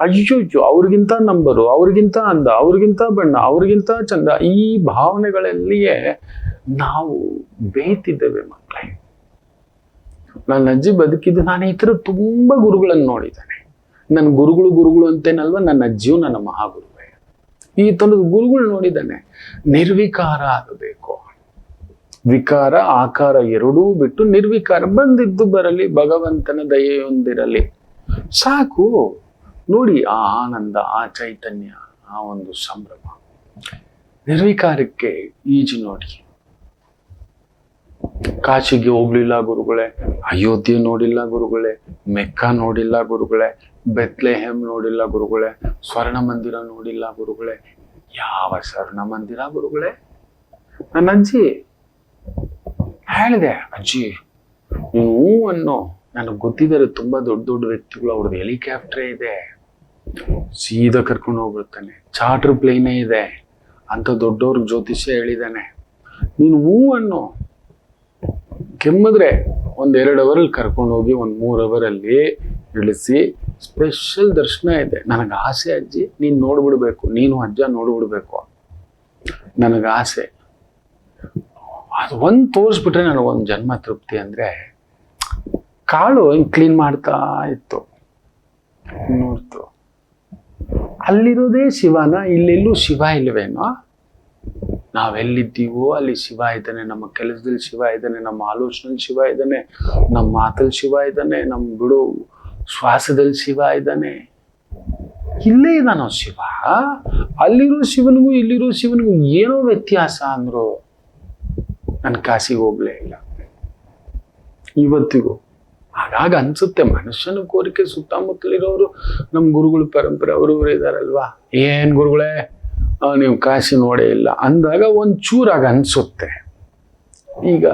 ಅಯ್ಯೋ ಅವ್ರಿಗಿಂತ ನಂಬರು, ಅವ್ರಿಗಿಂತ ಅಂದ, ಅವ್ರಿಗಿಂತ ಬಣ್ಣ, ಅವ್ರಿಗಿಂತ ಚಂದ. ಈ ಭಾವನೆಗಳಲ್ಲಿಯೇ ನಾವು ಬೇಯ್ತಿದ್ದೇವೆ ಮಕ್ಕಳೇ. ನನ್ನ ಅಜ್ಜಿ ಬದುಕಿದ್ದು, ನಾನು ಈ ತರ ತುಂಬಾ ಗುರುಗಳನ್ನು ನೋಡಿದ್ದೇನೆ. ನನ್ನ ಗುರುಗಳು ಅಂತೇನಲ್ವ, ನನ್ನ ಅಜ್ಜಿಯು ನನ್ನ ಮಹಾಗುರುವೇ. ಈ ತರದ ಗುರುಗಳು ನೋಡಿದ್ದಾನೆ. ನಿರ್ವಿಕಾರ ಆಗಬೇಕು, ವಿಕಾರ ಆಕಾರ ಎರಡೂ ಬಿಟ್ಟು ನಿರ್ವಿಕಾರ. ಬಂದಿದ್ದು ಬರಲಿ, ಭಗವಂತನ ದಯೆಯೊಂದಿರಲಿ, ಸಾಕು. ನೋಡಿ ಆ ಆನಂದ, ಆ ಚೈತನ್ಯ, ಆ ಒಂದು ಸಂಭ್ರಮ. ನಿರ್ವಿಕಾರಕ್ಕೆ ಈಜು ನೋಡಿ. ಕಾಶಿಗೆ ಹೋಗ್ಲಿಲ್ಲ ಗುರುಗಳೇ, ಅಯೋಧ್ಯೆ ನೋಡಿಲ್ಲ ಗುರುಗಳೇ, ಮೆಕ್ಕ ನೋಡಿಲ್ಲ ಗುರುಗಳೇ, ಬೆತ್ಲೆಹೆಮ್ ನೋಡಿಲ್ಲ ಗುರುಗಳೇ, ಸ್ವರ್ಣ ಮಂದಿರ ನೋಡಿಲ್ಲ ಗುರುಗಳೇ. ಯಾವ ಸ್ವರ್ಣ ಮಂದಿರ ಗುರುಗಳೇ? ನನ್ನ ಅಜ್ಜಿ ಹೇಳಿದೆ, ಅಜ್ಜಿ ನೀವು ಅನ್ನೋ, ನನಗೆ ಗೊತ್ತಿದ್ದಾರೆ ತುಂಬಾ ದೊಡ್ಡ ದೊಡ್ಡ ವ್ಯಕ್ತಿಗಳು, ಅವ್ರದ್ದು ಹೆಲಿಕಾಪ್ಟರ್ ಇದೆ, ಸೀದಾ ಕರ್ಕೊಂಡು ಹೋಗ್ಬಿಡ್ತಾನೆ, ಚಾರ್ಟರ್ ಪ್ಲೇನೇ ಇದೆ ಅಂತ ದೊಡ್ಡವ್ರಿಗೆ ಜ್ಯೋತಿಷ್ಯ ಹೇಳಿದಾನೆ. ನೀನು ಹೂ ಅನ್ನೋ, ಕೆಮ್ಮಿದ್ರೆ 1-2 ಅವರಲ್ಲಿ ಕರ್ಕೊಂಡು ಹೋಗಿ 1-3 ಅವರಲ್ಲಿ ಇಳಿಸಿ ಸ್ಪೆಷಲ್ ದರ್ಶನ ಇದೆ. ನನಗೆ ಆಸೆ ಅಜ್ಜಿ, ನೀನು ನೋಡ್ಬಿಡ್ಬೇಕು, ನೀನು ಅಜ್ಜ ನೋಡ್ಬಿಡ್ಬೇಕು, ನನಗೆ ಆಸೆ. ಅದು ಒಂದು ತೋರಿಸ್ಬಿಟ್ರೆ ನನಗೊಂದು ಜನ್ಮ ತೃಪ್ತಿ. ಅಂದ್ರೆ ಕಾಳು ಹಿಂಗೆ ಕ್ಲೀನ್ ಮಾಡ್ತಾ ಇತ್ತು, ನೋಡ್ತು ಅಲ್ಲಿರೋದೇ ಶಿವನ, ಇಲ್ಲೆಲ್ಲೂ ಶಿವ ಇಲ್ವೇನೋ? ನಾವೆಲ್ಲಿದ್ದೀವೋ ಅಲ್ಲಿ ಶಿವ ಇದ್ದಾನೆ, ನಮ್ಮ ಕೆಲಸದಲ್ಲಿ ಶಿವ ಇದ್ದಾನೆ, ನಮ್ಮ ಆಲೋಚನೆಯಲ್ಲಿ ಶಿವ ಇದ್ದಾನೆ, ನಮ್ಮ ಮಾತಲ್ಲಿ ಶಿವ ಇದ್ದಾನೆ, ನಮ್ಮ ಬಿಡು ಶ್ವಾಸದಲ್ಲಿ ಶಿವ ಇದ್ದಾನೆ. ಇಲ್ಲೇ ಇದ್ದಾನೋ ಶಿವ. ಅಲ್ಲಿರೋ ಶಿವನಿಗೂ ಇಲ್ಲಿರೋ ಶಿವನಿಗೂ ಏನೋ ವ್ಯತ್ಯಾಸ ಅಂದ್ರು. ನಾನು ಕಾಶಿಗೆ ಹೋಗ್ಲೇ ಇಲ್ಲ ಇವತ್ತಿಗೂ. ಹಾಗಾಗಿ ಅನ್ಸುತ್ತೆ ಮನುಷ್ಯನ ಕೋರಿಕೆ ಸುತ್ತಮುತ್ತಲಿರೋರು ನಮ್ಮ ಗುರುಗಳ ಪರಂಪರೆ ಅವರು ಇದಾರಲ್ವಾ, ಏನ್ ಗುರುಗಳೇ ನೀವು ಕಾಶಿ ನೋಡೇ ಇಲ್ಲ ಅಂದಾಗ ಒಂಚೂರಾಗ ಅನ್ಸುತ್ತೆ. ಈಗ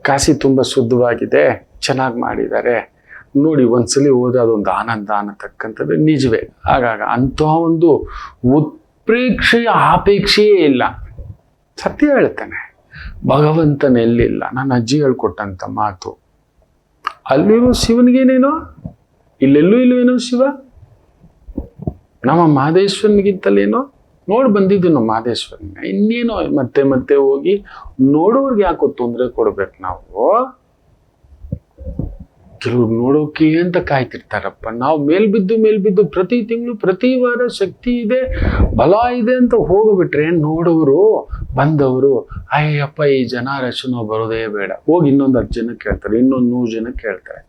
ಕಾಶಿ ತುಂಬಾ ಶುದ್ಧವಾಗಿದೆ, ಚೆನ್ನಾಗಿ ಮಾಡಿದ್ದಾರೆ ನೋಡಿ, ಒಂದ್ಸಲಿ ಹೋದ್ರೆ ಅದೊಂದು ಆನಂದ ಅನ್ನತಕ್ಕಂಥದ್ದು ನಿಜವೇ. ಆಗಾಗ ಅಂತಹ ಒಂದು ಉತ್ಪ್ರೇಕ್ಷೆಯ ಆಪೇಕ್ಷೆಯೇ ಇಲ್ಲ. ಸತ್ಯ ಹೇಳ್ತಾನೆ ಭಗವಂತನೆಲ್ಲಿಲ್ಲ. ನನ್ನ ಅಜ್ಜಿ ಹೇಳ್ಕೊಟ್ಟಂತ ಮಾತು. ಅಲ್ಲಿರೋ ಶಿವನಿಗೇನೇನೋ, ಇಲ್ಲೆಲ್ಲೂ ಇಲ್ವೇನೋ ಶಿವ. ನಮ್ಮ ಮಹದೇಶ್ವರನಿಗಿಂತಲೇನೋ ನೋಡಿ ಬಂದಿದ್ದು ನಮ್ಮ ಮಹದೇಶ್ವರನ, ಇನ್ನೇನೋ ಮತ್ತೆ ಮತ್ತೆ ಹೋಗಿ ನೋಡೋರ್ಗೆ ಯಾಕೋ ತೊಂದರೆ ಕೊಡ್ಬೇಕು ನಾವು? ಕೆಲವ್ರು ನೋಡೋಕೆ ಅಂತ ಕಾಯ್ತಿರ್ತಾರಪ್ಪ. ನಾವು ಮೇಲ್ಬಿದ್ದು ಪ್ರತಿ ತಿಂಗಳು ಪ್ರತಿ ವಾರ ಶಕ್ತಿ ಇದೆ ಬಲ ಇದೆ ಅಂತ ಹೋಗ್ಬಿಟ್ರೆ ನೋಡೋರು ಬಂದವರು ಅಯ್ಯಪ್ಪ ಈ ಜನ ರಶನೋ ಬರೋದೇ ಬೇಡ, ಹೋಗಿ ಇನ್ನೊಂದು 10 ಜನ ಕೇಳ್ತಾರೆ, ಇನ್ನೊಂದು 100 ಜನ ಕೇಳ್ತಾರೆ,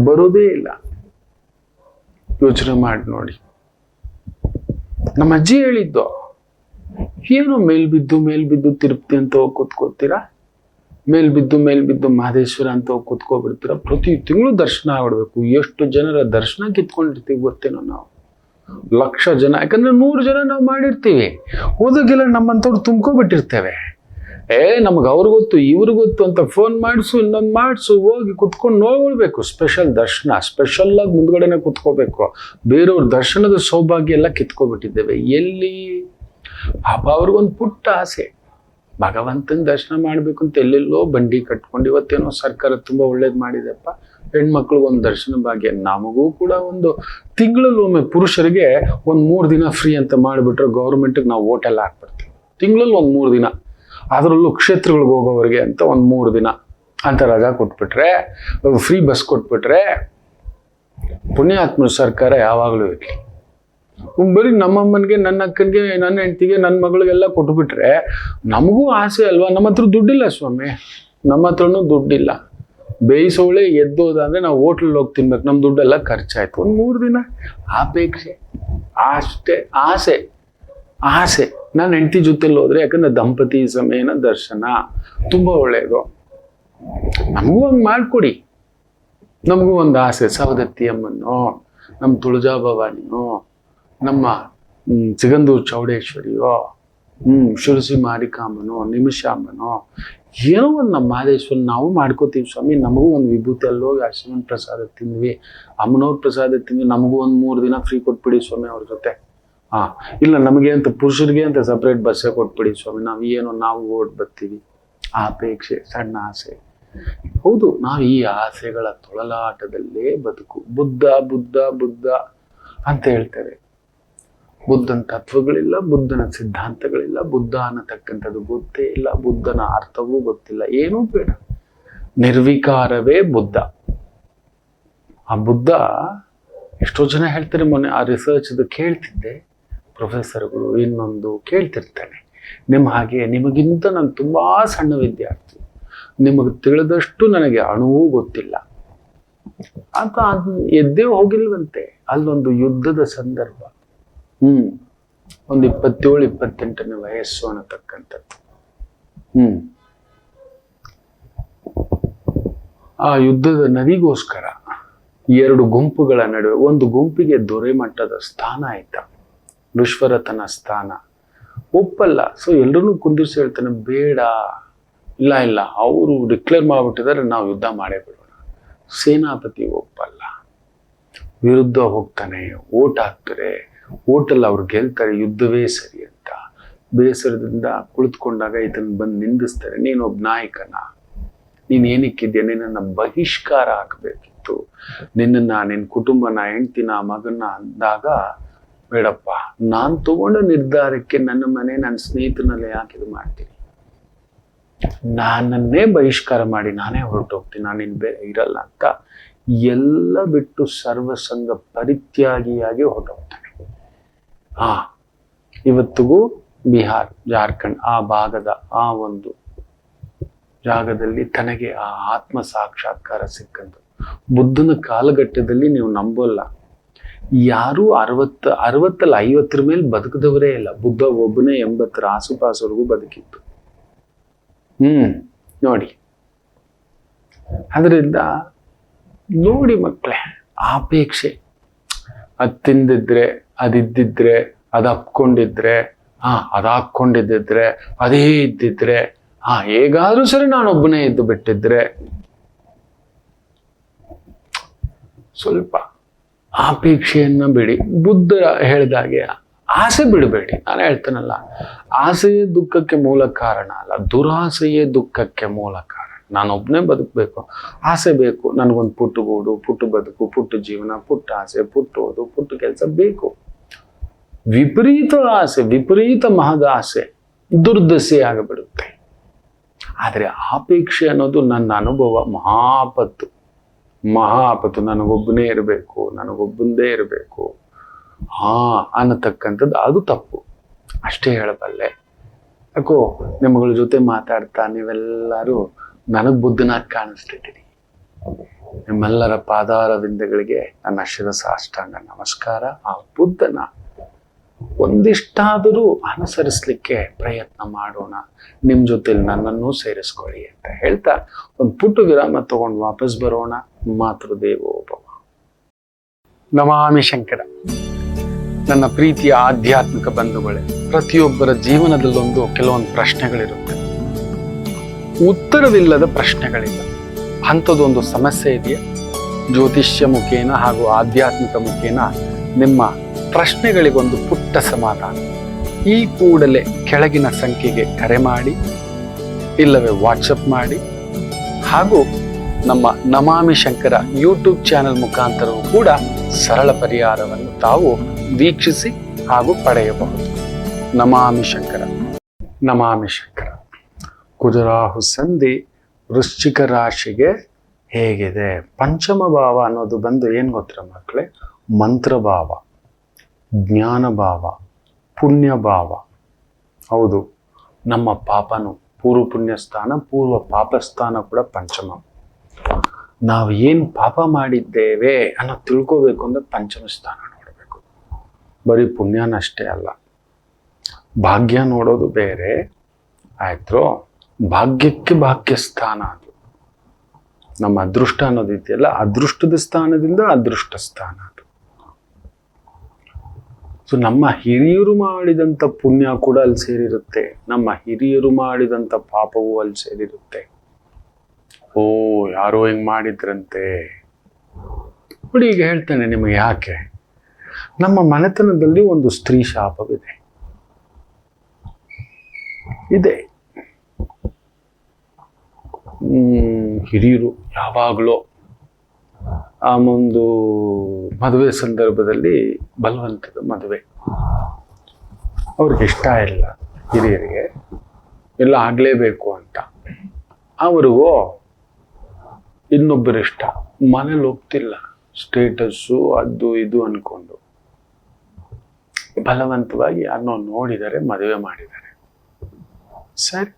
ಬರೋದೇ ಇಲ್ಲ. ಯೋಚನೆ ಮಾಡಿ ನೋಡಿ. ನಮ್ಮ ಅಜ್ಜಿ ಹೇಳಿದ್ದು, ಏನು ಮೇಲ್ಬಿದ್ದು ತಿರುಪ್ತಿ ಅಂತ ಹೋಗಿ ಕೂತ್ಕೋತೀರಾ, ಮೇಲ್ಬಿದ್ದು ಮಹದೇಶ್ವರ ಅಂತ ಹೋಗಿ ಕೂತ್ಕೋಬಿಡ್ತೀರಾ. ಪ್ರತಿ ತಿಂಗಳು ದರ್ಶನ ಆಗ್ಬಿಡ್ಬೇಕು. ಎಷ್ಟು ಜನರ ದರ್ಶನ ಕಿತ್ಕೊಂಡಿರ್ತೀವಿ ಗೊತ್ತೇನೋ ನಾವು, 1,00,000 ಜನ. ಯಾಕಂದ್ರೆ 100 ಜನ ನಾವು ಮಾಡಿರ್ತೀವಿ, ಓದೋಗೆಲ್ಲ ನಮ್ಮಂಥವ್ರು ತುಂಬ್ಕೊಬಿಟ್ಟಿರ್ತೇವೆ. ನಮ್ಗೆ ಅವ್ರು ಗೊತ್ತು ಇವ್ರು ಗೊತ್ತು ಅಂತ ಫೋನ್ ಮಾಡಿಸು, ಇನ್ನೊಂದು ಮಾಡಿಸು, ಹೋಗಿ ಕುತ್ಕೊಂಡು ನೋಡ್ಬಿಡ್ಬೇಕು. ಸ್ಪೆಷಲ್ ದರ್ಶನ, ಸ್ಪೆಷಲ್ ಆಗಿ ಮುಂದ್ಗಡೆನೆ ಕುತ್ಕೋಬೇಕು. ಬೇರೆಯವ್ರ ದರ್ಶನದ ಸೌಭಾಗ್ಯ ಎಲ್ಲ ಕಿತ್ಕೊಬಿಟ್ಟಿದ್ದೇವೆ. ಎಲ್ಲಿ ಪಾಪ ಅವ್ರಿಗೊಂದು ಪುಟ್ಟ ಆಸೆ, ಭಗವಂತನ ದರ್ಶನ ಮಾಡ್ಬೇಕು ಅಂತ ಎಲ್ಲೆಲ್ಲೋ ಬಂಡಿ ಕಟ್ಕೊಂಡು. ಇವತ್ತೇನೋ ಸರ್ಕಾರ ತುಂಬಾ ಒಳ್ಳೇದು ಮಾಡಿದೆಪ್ಪ, ಹೆಣ್ಮಕ್ಳಿಗೊಂದು ದರ್ಶನ ಭಾಗ್ಯ. ನಮಗೂ ಕೂಡ ಒಂದು ತಿಂಗಳಲ್ಲಿ ಒಮ್ಮೆ ಪುರುಷರಿಗೆ 3 ದಿನ ಫ್ರೀ ಅಂತ ಮಾಡಿಬಿಟ್ರೆ ಗೌರ್ಮೆಂಟ್ಗೆ ನಾವು ಓಟೆಲ್ಲ ಹಾಕ್ಬಿಡ್ತೀವಿ. ತಿಂಗಳಲ್ಲಿ 3 ದಿನ, ಅದರಲ್ಲೂ ಕ್ಷೇತ್ರಗಳಿಗೆ ಹೋಗೋವರೆಗೆ ಅಂತ 3 ದಿನ ಅಂತ ರಜಾ ಕೊಟ್ಬಿಟ್ರೆ, ಫ್ರೀ ಬಸ್ ಕೊಟ್ಬಿಟ್ರೆ, ಪುಣ್ಯಾತ್ಮ ಸರ್ಕಾರ ಯಾವಾಗಲೂ ಇರಲಿ. ಬರೀ ನಮ್ಮಮ್ಮನಿಗೆ, ನನ್ನ ಅಕ್ಕನಿಗೆ, ನನ್ನ ಹೆಂಡತಿಗೆ, ನನ್ನ ಮಗಳಿಗೆಲ್ಲ ಕೊಟ್ಬಿಟ್ರೆ ನಮಗೂ ಆಸೆ ಅಲ್ವಾ? ನಮ್ಮ ಹತ್ರ ದುಡ್ಡಿಲ್ಲ ಸ್ವಾಮಿ, ನಮ್ಮ ಹತ್ರನೂ ದುಡ್ಡಿಲ್ಲ. ಬೇಯಿಸೋಳೆ ಎದ್ದೋದಂದ್ರೆ ನಾವು ಹೋಟ್ಲಲ್ಲಿ ಹೋಗಿ ತಿನ್ಬೇಕು, ನಮ್ಮ ದುಡ್ಡೆಲ್ಲ ಖರ್ಚಾಯ್ತು. 3 ದಿನ ಅಪೇಕ್ಷೆ ಅಷ್ಟೇ, ಆಸೆ. ನಾನು ಹೆಂಡತಿ ಜೊತೆಲಿ ಹೋದ್ರೆ, ಯಾಕಂದ್ರೆ ದಂಪತಿ ಸಮೇನ ದರ್ಶನ ತುಂಬಾ ಒಳ್ಳೆಯದು. ನಮಗೂ ಹಂಗೆ ಮಾಡ್ಕೊಡಿ. ನಮಗೂ ಒಂದು ಆಸೆ, ಸವದತ್ತಿ ಅಮ್ಮನೋ, ನಮ್ಮ ತುಳಜಾ ಭವಾನಿನೋ, ನಮ್ಮ ಸಿಗಂದೂರು ಚೌಡೇಶ್ವರಿಯೋ, ಶಿರಸಿ ಮಾರಿಕಾಂಬನೋ, ನಿಮಿಷಾಂಬನೋ, ಏನೋ ಒಂದು ನಮ್ಮ ಮಹದೇಶ್ವರನ್ ನಾವು ಮಾಡ್ಕೋತೀವಿ ಸ್ವಾಮಿ. ನಮಗೂ ಒಂದು ವಿಭೂತಿ ಅಲ್ಲೋಗಿ ಶಿವನ ಪ್ರಸಾದ ತಿಂದ್ವಿ, ಅಮ್ಮನವ್ರ ಪ್ರಸಾದ ತಿಂದ್ವಿ, ನಮಗೂ ಒಂದು 3 ದಿನ ಫ್ರೀ ಕೊಟ್ಬಿಡಿ ಸ್ವಾಮಿ ಅವ್ರ ಜೊತೆ. ಇಲ್ಲ ನಮಗೆ ಅಂತ ಪುರುಷರಿಗೆ ಅಂತ ಸಪ್ರೇಟ್ ಬಸ್ಸೇ ಕೊಟ್ಬಿಡಿ ಸ್ವಾಮಿ, ನಾವು ಓಡ್ ಬರ್ತೀವಿ. ಅಪೇಕ್ಷೆ, ಸಣ್ಣ ಆಸೆ. ಹೌದು, ನಾವು ಈ ಆಸೆಗಳ ತೊಳಲಾಟದಲ್ಲೇ ಬದುಕು. ಬುದ್ಧ ಅಂತ ಹೇಳ್ತಾರೆ. ಬುದ್ಧನ ತತ್ವಗಳಿಲ್ಲ, ಬುದ್ಧನ ಸಿದ್ಧಾಂತಗಳಿಲ್ಲ, ಬುದ್ಧ ಅನ್ನತಕ್ಕಂಥದ್ದು ಗೊತ್ತೇ ಇಲ್ಲ, ಬುದ್ಧನ ಅರ್ಥವೂ ಗೊತ್ತಿಲ್ಲ, ಏನೂ ಬೇಡ. ನಿರ್ವಿಕಾರವೇ ಬುದ್ಧ. ಆ ಬುದ್ಧ ಎಷ್ಟೋ ಜನ ಹೇಳ್ತಾರೆ. ಮೊನ್ನೆ ಆ ರಿಸರ್ಚ್ ಕೇಳ್ತಿದ್ದೆ, ಪ್ರೊಫೆಸರ್ಗಳು ಇನ್ನೊಂದು ಕೇಳ್ತಿರ್ತಾನೆ, ನಿಮಗಿಂತ ನಾನು ತುಂಬಾ ಸಣ್ಣ ವಿದ್ಯಾರ್ಥಿ, ನಿಮಗೆ ತಿಳಿದಷ್ಟು ನನಗೆ ಅಣುವೂ ಗೊತ್ತಿಲ್ಲ ಅಂತ. ಎದ್ದೇ ಹೋಗಿಲ್ವಂತೆ. ಅಲ್ಲೊಂದು ಯುದ್ಧದ ಸಂದರ್ಭ, ಒಂದು 27-28ನೇ ವಯಸ್ಸು ಅನ್ನತಕ್ಕಂಥದ್ದು. ಆ ಯುದ್ಧದ ನದಿಗೋಸ್ಕರ ಎರಡು ಗುಂಪುಗಳ ನಡುವೆ ಒಂದು ಗುಂಪಿಗೆ ದೊರೆ ಮಟ್ಟದ ಸ್ಥಾನ ಆಯ್ತಾ, ವಿಶ್ವರಥನ ಸ್ಥಾನ. ಒಪ್ಪಲ್ಲ. ಸೊ ಎಲ್ಲರನ್ನೂ ಕುಂದಿರ್ಸಿ ಹೇಳ್ತಾನೆ, ಬೇಡ, ಇಲ್ಲ ಇಲ್ಲ, ಅವರು ಡಿಕ್ಲೇರ್ ಮಾಡ್ಬಿಟ್ಟಿದ್ದಾರೆ, ನಾವು ಯುದ್ಧ ಮಾಡೇ ಬಿಡೋಣ. ಸೇನಾಪತಿ ಒಪ್ಪಲ್ಲ, ವಿರುದ್ಧ ಹೋಗ್ತಾನೆ. ಓಟ್ ಹಾಕ್ತಾರೆ, ಓಟಲ್ಲಿ ಅವ್ರು ಗೆಲ್ತಾರೆ, ಯುದ್ಧವೇ ಸರಿ ಅಂತ. ಬೇಸರದಿಂದ ಕುಳಿತುಕೊಂಡಾಗ ಇದನ್ನು ಬಂದು ನಿಂದಿಸ್ತಾರೆ, ನೀನೊಬ್ಬ ನಾಯಕನ, ನೀನ್ ಏನಕ್ಕಿದ್ಯಾ, ನಿನ್ನನ್ನು ಬಹಿಷ್ಕಾರ ಹಾಕಬೇಕಿತ್ತು, ನಿನ್ನ ಕುಟುಂಬನ, ಹೆಂಡ್ತಿನ, ಮಗನ ಅಂದಾಗ, ಬೇಡಪ್ಪ, ನಾನು ತಗೊಂಡ ನಿರ್ಧಾರಕ್ಕೆ ನನ್ನ ಮನೆ, ನನ್ನ ಸ್ನೇಹಿತರನ್ನೆಲ್ಲ ಯಾಕೆ ಇದು ಮಾಡ್ತೀನಿ, ನನ್ನನ್ನೇ ಬಹಿಷ್ಕಾರ ಮಾಡಿ ನಾನೇ ಹೊರಟೋಗ್ತೀನಿ, ನಾನಿನ್ ಬೇರೆ ಇರಲ್ಲ ಅಂತ ಎಲ್ಲ ಬಿಟ್ಟು ಸರ್ವಸಂಗ ಪರಿತ್ಯಾಗಿಯಾಗಿ ಹೊರಟೋಗ್ತಾನೆ. ಇವತ್ತಿಗೂ ಬಿಹಾರ್, ಜಾರ್ಖಂಡ್ ಆ ಭಾಗದ ಆ ಒಂದು ಜಾಗದಲ್ಲಿ ತನಗೆ ಆ ಆತ್ಮ ಸಾಕ್ಷಾತ್ಕಾರ ಸಿಕ್ಕಂತು. ಬುದ್ಧನ ಕಾಲಘಟ್ಟದಲ್ಲಿ ನೀವು ನಂಬೋಲ್ಲ, ಯಾರು 60 60 50 ಮೇಲೆ ಬದುಕದವರೇ ಇಲ್ಲ. ಬುದ್ಧ ಒಬ್ಬನೇ 80 ಆಸುಪಾಸವರೆಗೂ ಬದುಕಿತ್ತು. ನೋಡಿ. ಅದರಿಂದ ನೋಡಿ ಮಕ್ಕಳೇ, ಆಪೇಕ್ಷೆ, ಅದ್ ತಿಂದಿದ್ರೆ, ಅದಿದ್ದಿದ್ರೆ, ಅದು ಅಪ್ಕೊಂಡಿದ್ರೆ, ಅದಾಕೊಂಡಿದ್ದಿದ್ರೆ, ಅದೇ ಇದ್ದಿದ್ರೆ, ಹೇಗಾದ್ರೂ ಸರಿ ನಾನೊಬ್ಬನೇ ಇದ್ದು ಬಿಟ್ಟಿದ್ರೆ, ಸ್ವಲ್ಪ ಆಪೇಕ್ಷೆಯನ್ನ ಬಿಡಿ. ಬುದ್ಧ ಹೇಳಿದಾಗೆ ಆಸೆ ಬಿಡಬೇಡಿ. ನಾನು ಹೇಳ್ತೇನಲ್ಲ, ಆಸೆಯೇ ದುಃಖಕ್ಕೆ ಮೂಲ ಕಾರಣ ಅಲ್ಲ, ದುರಾಸೆಯೇ ದುಃಖಕ್ಕೆ ಮೂಲ ಕಾರಣ. ನಾನೊಬ್ಬನೇ ಬದುಕಬೇಕು, ಆಸೆ ಬೇಕು, ನನಗೊಂದು ಪುಟ್ಟ ಗೂಡು, ಪುಟ್ಟ ಬದುಕು, ಪುಟ್ಟ ಜೀವನ, ಪುಟ್ಟ ಆಸೆ, ಪುಟ್ಟ ಓದು, ಪುಟ್ಟ ಕೆಲಸ ಬೇಕು. ವಿಪರೀತ ಆಸೆ, ವಿಪರೀತ ಮಹದ ಆಸೆ ದುರ್ದಶೆ ಆಗಿಬಿಡುತ್ತೆ. ಆದರೆ ಆಪೇಕ್ಷೆ ಅನ್ನೋದು ನನ್ನ ಅನುಭವ ಮಹಾಪತ್ತು. ನನಗೊಬ್ಬನೇ ಇರಬೇಕು, ನನಗೊಬ್ಬಂದೇ ಇರಬೇಕು ಅನ್ನತಕ್ಕಂಥದ್ದು ಅದು ತಪ್ಪು. ಅಷ್ಟೇ ಹೇಳಬಲ್ಲೆ. ಯಾಕೋ ನಿಮ್ಮಗಳ ಜೊತೆ ಮಾತಾಡ್ತಾ ನೀವೆಲ್ಲರೂ ನನಗ್ ಬುದ್ಧನಾಗಿ ಕಾಣಿಸ್ತಿದ್ದೀನಿ. ನಿಮ್ಮೆಲ್ಲರ ಪಾದಾರವಿಂದಗಳಿಗೆ ನನ್ನ ಶಿರಸಾಷ್ಟಾಂಗ ನಮಸ್ಕಾರ. ಆ ಬುದ್ಧನ ಒಂದಿಷ್ಟಾದರೂ ಅನುಸರಿಸ್ಲಿಕ್ಕೆ ಪ್ರಯತ್ನ ಮಾಡೋಣ. ನಿಮ್ ಜೊತೆಲಿ ನನ್ನನ್ನು ಸೇರಿಸ್ಕೊಳ್ಳಿ ಅಂತ ಹೇಳ್ತಾ ಒಂದು ಪುಟ್ಟ ವಿರಾಮ ತಗೊಂಡು ವಾಪಸ್ ಬರೋಣ. ಮಾತೃದೇವೋಭವ. ನಮಾಮಿ ಶಂಕರ. ನನ್ನ ಪ್ರೀತಿಯ ಆಧ್ಯಾತ್ಮಿಕ ಬಂಧುಗಳೇ, ಪ್ರತಿಯೊಬ್ಬರ ಜೀವನದಲ್ಲೊಂದು ಕೆಲವೊಂದು ಪ್ರಶ್ನೆಗಳಿರುತ್ತೆ, ಉತ್ತರವಿಲ್ಲದ ಪ್ರಶ್ನೆಗಳಿಲ್ಲ. ಅಂಥದ್ದೊಂದು ಸಮಸ್ಯೆ ಇದೆಯಾ? ಜ್ಯೋತಿಷ್ಯ ಮುಖೇನ ಹಾಗೂ ಆಧ್ಯಾತ್ಮಿಕ ಮುಖೇನ ನಿಮ್ಮ ಪ್ರಶ್ನೆಗಳಿಗೊಂದು ಪುಟ್ಟ ಸಮಾಧಾನ. ಈ ಕೂಡಲೇ ಕೆಳಗಿನ ಸಂಖ್ಯೆಗೆ ಕರೆ ಮಾಡಿ, ಇಲ್ಲವೇ ವಾಟ್ಸಪ್ ಮಾಡಿ, ಹಾಗೂ ನಮ್ಮ ನಮಾಮಿ ಶಂಕರ ಯೂಟ್ಯೂಬ್ ಚಾನೆಲ್ ಮುಖಾಂತರವೂ ಕೂಡ ಸರಳ ಪರಿಹಾರವನ್ನು ತಾವು ವೀಕ್ಷಿಸಿ ಹಾಗೂ ಪಡೆಯಬಹುದು. ನಮಾಮಿ ಶಂಕರ. ನಮಾಮಿ ಶಂಕರ. ಕುಜರಾಹು ಸಂಧಿ ವೃಶ್ಚಿಕ ರಾಶಿಗೆ ಹೇಗಿದೆ? ಪಂಚಮ ಭಾವ ಅನ್ನೋದು ಬಂದು ಏನು ಗೊತ್ತರ ಮಕ್ಕಳೇ? ಮಂತ್ರಭಾವ, ಜ್ಞಾನಭಾವ, ಪುಣ್ಯಭಾವ. ಹೌದು, ನಮ್ಮ ಪಾಪನು ಪೂರ್ವ ಪುಣ್ಯ ಸ್ಥಾನ, ಪೂರ್ವ ಪಾಪ ಸ್ಥಾನ ಕೂಡ ಪಂಚಮ. ನಾವು ಏನು ಪಾಪ ಮಾಡಿದ್ದೇವೆ ಅನ್ನೋ ತಿಳ್ಕೋಬೇಕು ಅಂದ್ರೆ ಪಂಚಮ ಸ್ಥಾನ ನೋಡಬೇಕು. ಬರೀ ಪುಣ್ಯನಷ್ಟೇ ಅಲ್ಲ, ಭಾಗ್ಯ ನೋಡೋದು ಬೇರೆ ಆಯ್ತು. ಭಾಗ್ಯಕ್ಕೆ ಭಾಗ್ಯ ಸ್ಥಾನ ಅದು. ನಮ್ಮ ಅದೃಷ್ಟ ಅನ್ನೋದು ಇದೆಯಲ್ಲ, ಅದೃಷ್ಟದ ಸ್ಥಾನದಿಂದ ಅದೃಷ್ಟ ಸ್ಥಾನ ಅದು. ಸೊ ನಮ್ಮ ಹಿರಿಯರು ಮಾಡಿದಂಥ ಪುಣ್ಯ ಕೂಡ ಅಲ್ಲಿ ಸೇರಿರುತ್ತೆ, ನಮ್ಮ ಹಿರಿಯರು ಮಾಡಿದಂಥ ಪಾಪವೂ ಅಲ್ಲಿ ಸೇರಿರುತ್ತೆ. ಓ, ಯಾರೋ ಹಿಂಗ್ ಮಾಡಿದ್ರಂತೆ ನೋಡಿ. ಈಗ ಹೇಳ್ತೇನೆ ನಿಮಗೆ ಯಾಕೆ. ನಮ್ಮ ಮನೆತನದಲ್ಲಿ ಒಂದು ಸ್ತ್ರೀ ಶಾಪವಿದೆ ಇದೆ. ಹಿರಿಯರು ಯಾವಾಗಲೂ ಆ ಒಂದು ಮದುವೆ ಸಂದರ್ಭದಲ್ಲಿ, ಬಲವಂತದ ಮದುವೆ, ಅವ್ರಿಗೆ ಇಷ್ಟ ಇಲ್ಲ, ಹಿರಿಯರಿಗೆ ಎಲ್ಲ ಆಗ್ಲೇಬೇಕು ಅಂತ. ಅವ್ರಿಗೂ ಇನ್ನೊಬ್ಬರು ಇಷ್ಟ, ಮನೇಲಿ ಒಪ್ತಿಲ್ಲ, ಸ್ಟೇಟಸ್ಸು ಅದು ಇದು ಅನ್ಕೊಂಡು ಬಲವಂತವಾಗಿ ಯಾರನ್ನೋ ನೋಡಿದರೆ ಮದುವೆ ಮಾಡಿದ್ದಾರೆ. ಸರಿ,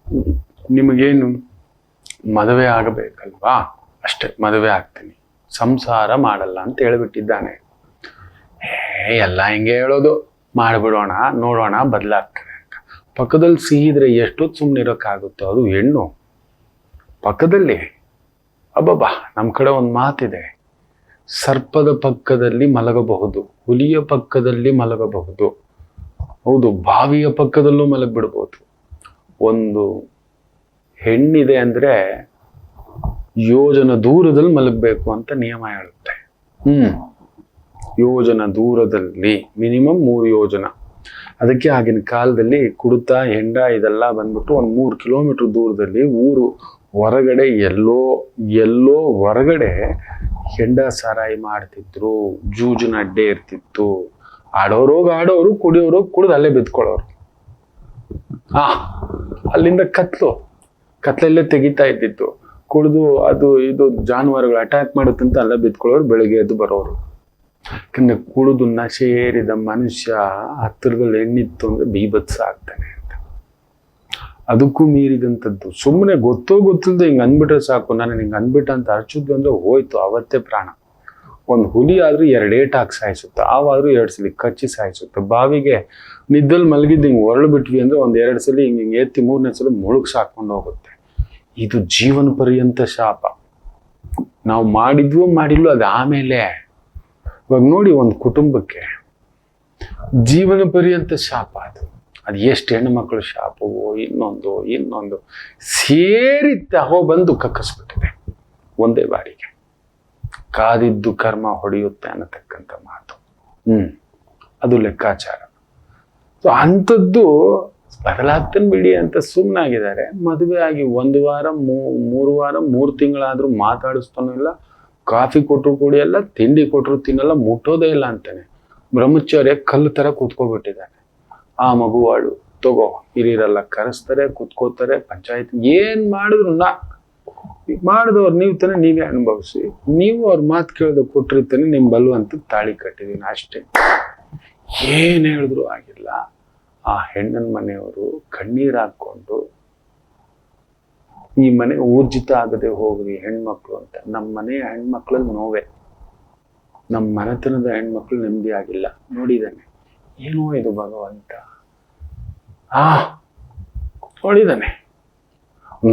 ನಿಮಗೇನು ಮದುವೆ ಆಗಬೇಕಲ್ವಾ, ಅಷ್ಟೇ, ಮದುವೆ ಆಗ್ತೀನಿ, ಸಂಸಾರ ಮಾಡಲ್ಲ ಅಂತ ಹೇಳ್ಬಿಟ್ಟಿದ್ದಾನೆ. ಎಲ್ಲ ಹಿಂಗೆ ಹೇಳೋದು, ಮಾಡಿಬಿಡೋಣ, ನೋಡೋಣ, ಬದಲಾಗ್ತಾರೆ ಅಂತ. ಪಕ್ಕದಲ್ಲಿ ಸಿಹಿದ್ರೆ ಎಷ್ಟೊತ್ತು ಸುಮ್ಮನೆ ಇರೋಕ್ಕಾಗುತ್ತೋ, ಅದು ಹೆಣ್ಣು ಪಕ್ಕದಲ್ಲಿ. ಅಬ್ಬಬ್ಬಾ, ನಮ್ಮ ಕಡೆ ಒಂದು ಮಾತಿದೆ, ಸರ್ಪದ ಪಕ್ಕದಲ್ಲಿ ಮಲಗಬಹುದು, ಹುಲಿಯ ಪಕ್ಕದಲ್ಲಿ ಮಲಗಬಹುದು, ಹೌದು, ಬಾವಿಯ ಪಕ್ಕದಲ್ಲೂ ಮಲಗಿಬಿಡ್ಬೋದು. ಒಂದು ಹೆಣ್ಣಿದೆ ಅಂದ್ರೆ ಯೋಜನ ದೂರದಲ್ಲಿ ಮಲಗಬೇಕು ಅಂತ ನಿಯಮ ಹೇಳುತ್ತೆ. ಯೋಜನ ದೂರದಲ್ಲಿ, ಮಿನಿಮಮ್ 3 ಯೋಜನ. ಅದಕ್ಕೆ ಆಗಿನ ಕಾಲದಲ್ಲಿ ಕುಡುತ ಹೆಂಡ ಇದೆಲ್ಲ ಬಂದ್ಬಿಟ್ಟು ಒಂದು 3 ಕಿಲೋಮೀಟರ್ ದೂರದಲ್ಲಿ ಊರು ಹೊರಗಡೆ ಎಲ್ಲೋ ಹೊರಗಡೆ ಹೆಂಡ ಸಾರಾಯಿ ಮಾಡ್ತಿದ್ರು, ಜೂಜಿನ ಅಡ್ಡೆ ಇರ್ತಿತ್ತು. ಆಡೋರು ಕುಡಿಯೋರು ಕುಡಿದು ಅಲ್ಲೇ ಬಿದ್ಕೊಳ್ಳೋರು. ಅಲ್ಲಿಂದ ಕತ್ಲಲ್ಲೇ ತೆಗಿತಾ ಇದ್ದಿತ್ತು. ಕುಡಿದು ಅದು ಇದು ಜಾನುವಾರುಗಳು ಅಟ್ಯಾಕ್ ಮಾಡುತ್ತಂತ ಅಲ್ಲೇ ಬಿದ್ಕೊಳ್ಳೋರು, ಬೆಳಿಗ್ಗೆ ಎದ್ದು ಬರೋರು. ಯಾಕಂದ್ರೆ ಕುಡಿದು ನಶೆ ಏರಿದ ಮನುಷ್ಯ ಹತ್ತಿರದಲ್ಲಿ ಹೆಣ್ಣಿತ್ತು ಅಂದ್ರೆ ಬೀಭತ್ಸ ಆಗ್ತಾನೆ ಅಂತ. ಅದಕ್ಕೂ ಮೀರಿದಂಥದ್ದು. ಸುಮ್ಮನೆ ಗೊತ್ತಿಲ್ಲದೆ ಹಿಂಗೆ ಅಂದ್ಬಿಟ್ರೆ ಸಾಕು, ನಾನು ಹಿಂಗೆ ಅಂದ್ಬಿಟ್ಟ ಅಂತ ಅರ್ಚಿದ್ವಿ ಅಂದ್ರೆ ಹೋಯ್ತು, ಅವತ್ತೇ ಪ್ರಾಣ. ಒಂದು ಹುಲಿ ಆದ್ರೂ 2 ಏಟ್ ಹಾಕಿ ಸಾಯಿಸುತ್ತೆ, ಆವಾದ್ರೂ 2 ಸಲ ಕಚ್ಚಿ ಸಾಯಿಸುತ್ತೆ. ಬಾವಿಗೆ ನಿದ್ದಲ್ಲಿ ಮಲಗಿದ್ದು ಹಿಂಗೆ ಹೊರಳು ಬಿಟ್ವಿ ಅಂದ್ರೆ 1-2 ಸಲ ಹಿಂಗೆ ಎತ್ತಿ 3ನೇ ಸಲ ಮುಳುಗ್ ಸಾಕೊಂಡು ಹೋಗುತ್ತೆ. ಇದು ಜೀವನ ಪರ್ಯಂತ ಶಾಪ. ನಾವು ಮಾಡಿದ್ವೋ ಮಾಡಿಲ್ವೋ ಅದು ಆಮೇಲೆ. ಇವಾಗ ನೋಡಿ, ಒಂದು ಕುಟುಂಬಕ್ಕೆ ಜೀವನ ಪರ್ಯಂತ ಶಾಪ ಅದು ಎಷ್ಟು ಹೆಣ್ಣು ಮಕ್ಕಳು ಶಾಪವೋ ಇನ್ನೊಂದು ಸೇರಿ ಬಂದು ಕಕ್ಕಿಸ್ಬಿಟ್ಟಿದೆ ಒಂದೇ ಬಾರಿಗೆ. ಕಾದಿದ್ದು ಕರ್ಮ ಹೊಡೆಯುತ್ತೆ ಅನ್ನತಕ್ಕಂಥ ಮಾತು. ಅದು ಲೆಕ್ಕಾಚಾರ. ಸೊ ಅಂಥದ್ದು ಬದಲಾಗ್ತಾನೆ ಬಿಡಿ ಅಂತ ಸುಮ್ಮನಾಗಿದ್ದಾರೆ. ಮದುವೆ ಆಗಿ 1 ವಾರ 3 ವಾರ 3 ತಿಂಗಳಾದ್ರೂ ಮಾತಾಡಿಸ್ತಾನೂ ಇಲ್ಲ, ಕಾಫಿ ಕೊಟ್ಟರು ಕುಡಿಯಲ್ಲ, ತಿಂಡಿ ಕೊಟ್ಟರು ತಿನ್ನಲ್ಲ, ಮುಟ್ಟೋದೇ ಇಲ್ಲ ಅಂತಾನೆ. ಬ್ರಹ್ಮಚಾರ್ಯ ಕಲ್ಲು ತರ ಕೂತ್ಕೊಬಿಟ್ಟಿದ್ದಾನೆ. ಆ ಮಗುವಾಳು ತಗೋ, ಹಿರಿಯರೆಲ್ಲ ಕರೆಸ್ತಾರೆ, ಕೂತ್ಕೋತಾರೆ, ಪಂಚಾಯತ್ ಏನ್ ಮಾಡಿದ್ರು ಮಾಡಿದವ್ರು ನೀವು ತಾನೆ, ನೀವೇ ಅನುಭವಿಸಿ, ನೀವು ಅವ್ರ ಮಾತು ಕೇಳ್ದು ಕೊಟ್ಟಿರ್ತಾನೆ, ನಿಮ್ ಬಲವಂತ ತಾಳಿ ಕಟ್ಟಿದೀನಿ ಅಷ್ಟೇ. ಏನ್ ಹೇಳಿದ್ರು ಆಗಿಲ್ಲ. ಆ ಹೆಣ್ಣನ ಮನೆಯವರು ಕಣ್ಣೀರ್ ಹಾಕೊಂಡು ಈ ಮನೆ ಊರ್ಜಿತ ಆಗದೆ ಹೋಗ್ರಿ ಹೆಣ್ಮಕ್ಳು ಅಂತ. ನಮ್ಮ ಮನೆಯ ಹೆಣ್ಮಕ್ಳಲ್ಲಿ ನೋವೇ, ನಮ್ಮ ಮನೆತನದ ಹೆಣ್ಮಕ್ಳು ನೆಮ್ಮದಿ ಆಗಿಲ್ಲ. ನೋಡಿದಾನೆ ಏನೋ ಇದು ಭಗವಂತ. ನೋಡಿದಾನೆ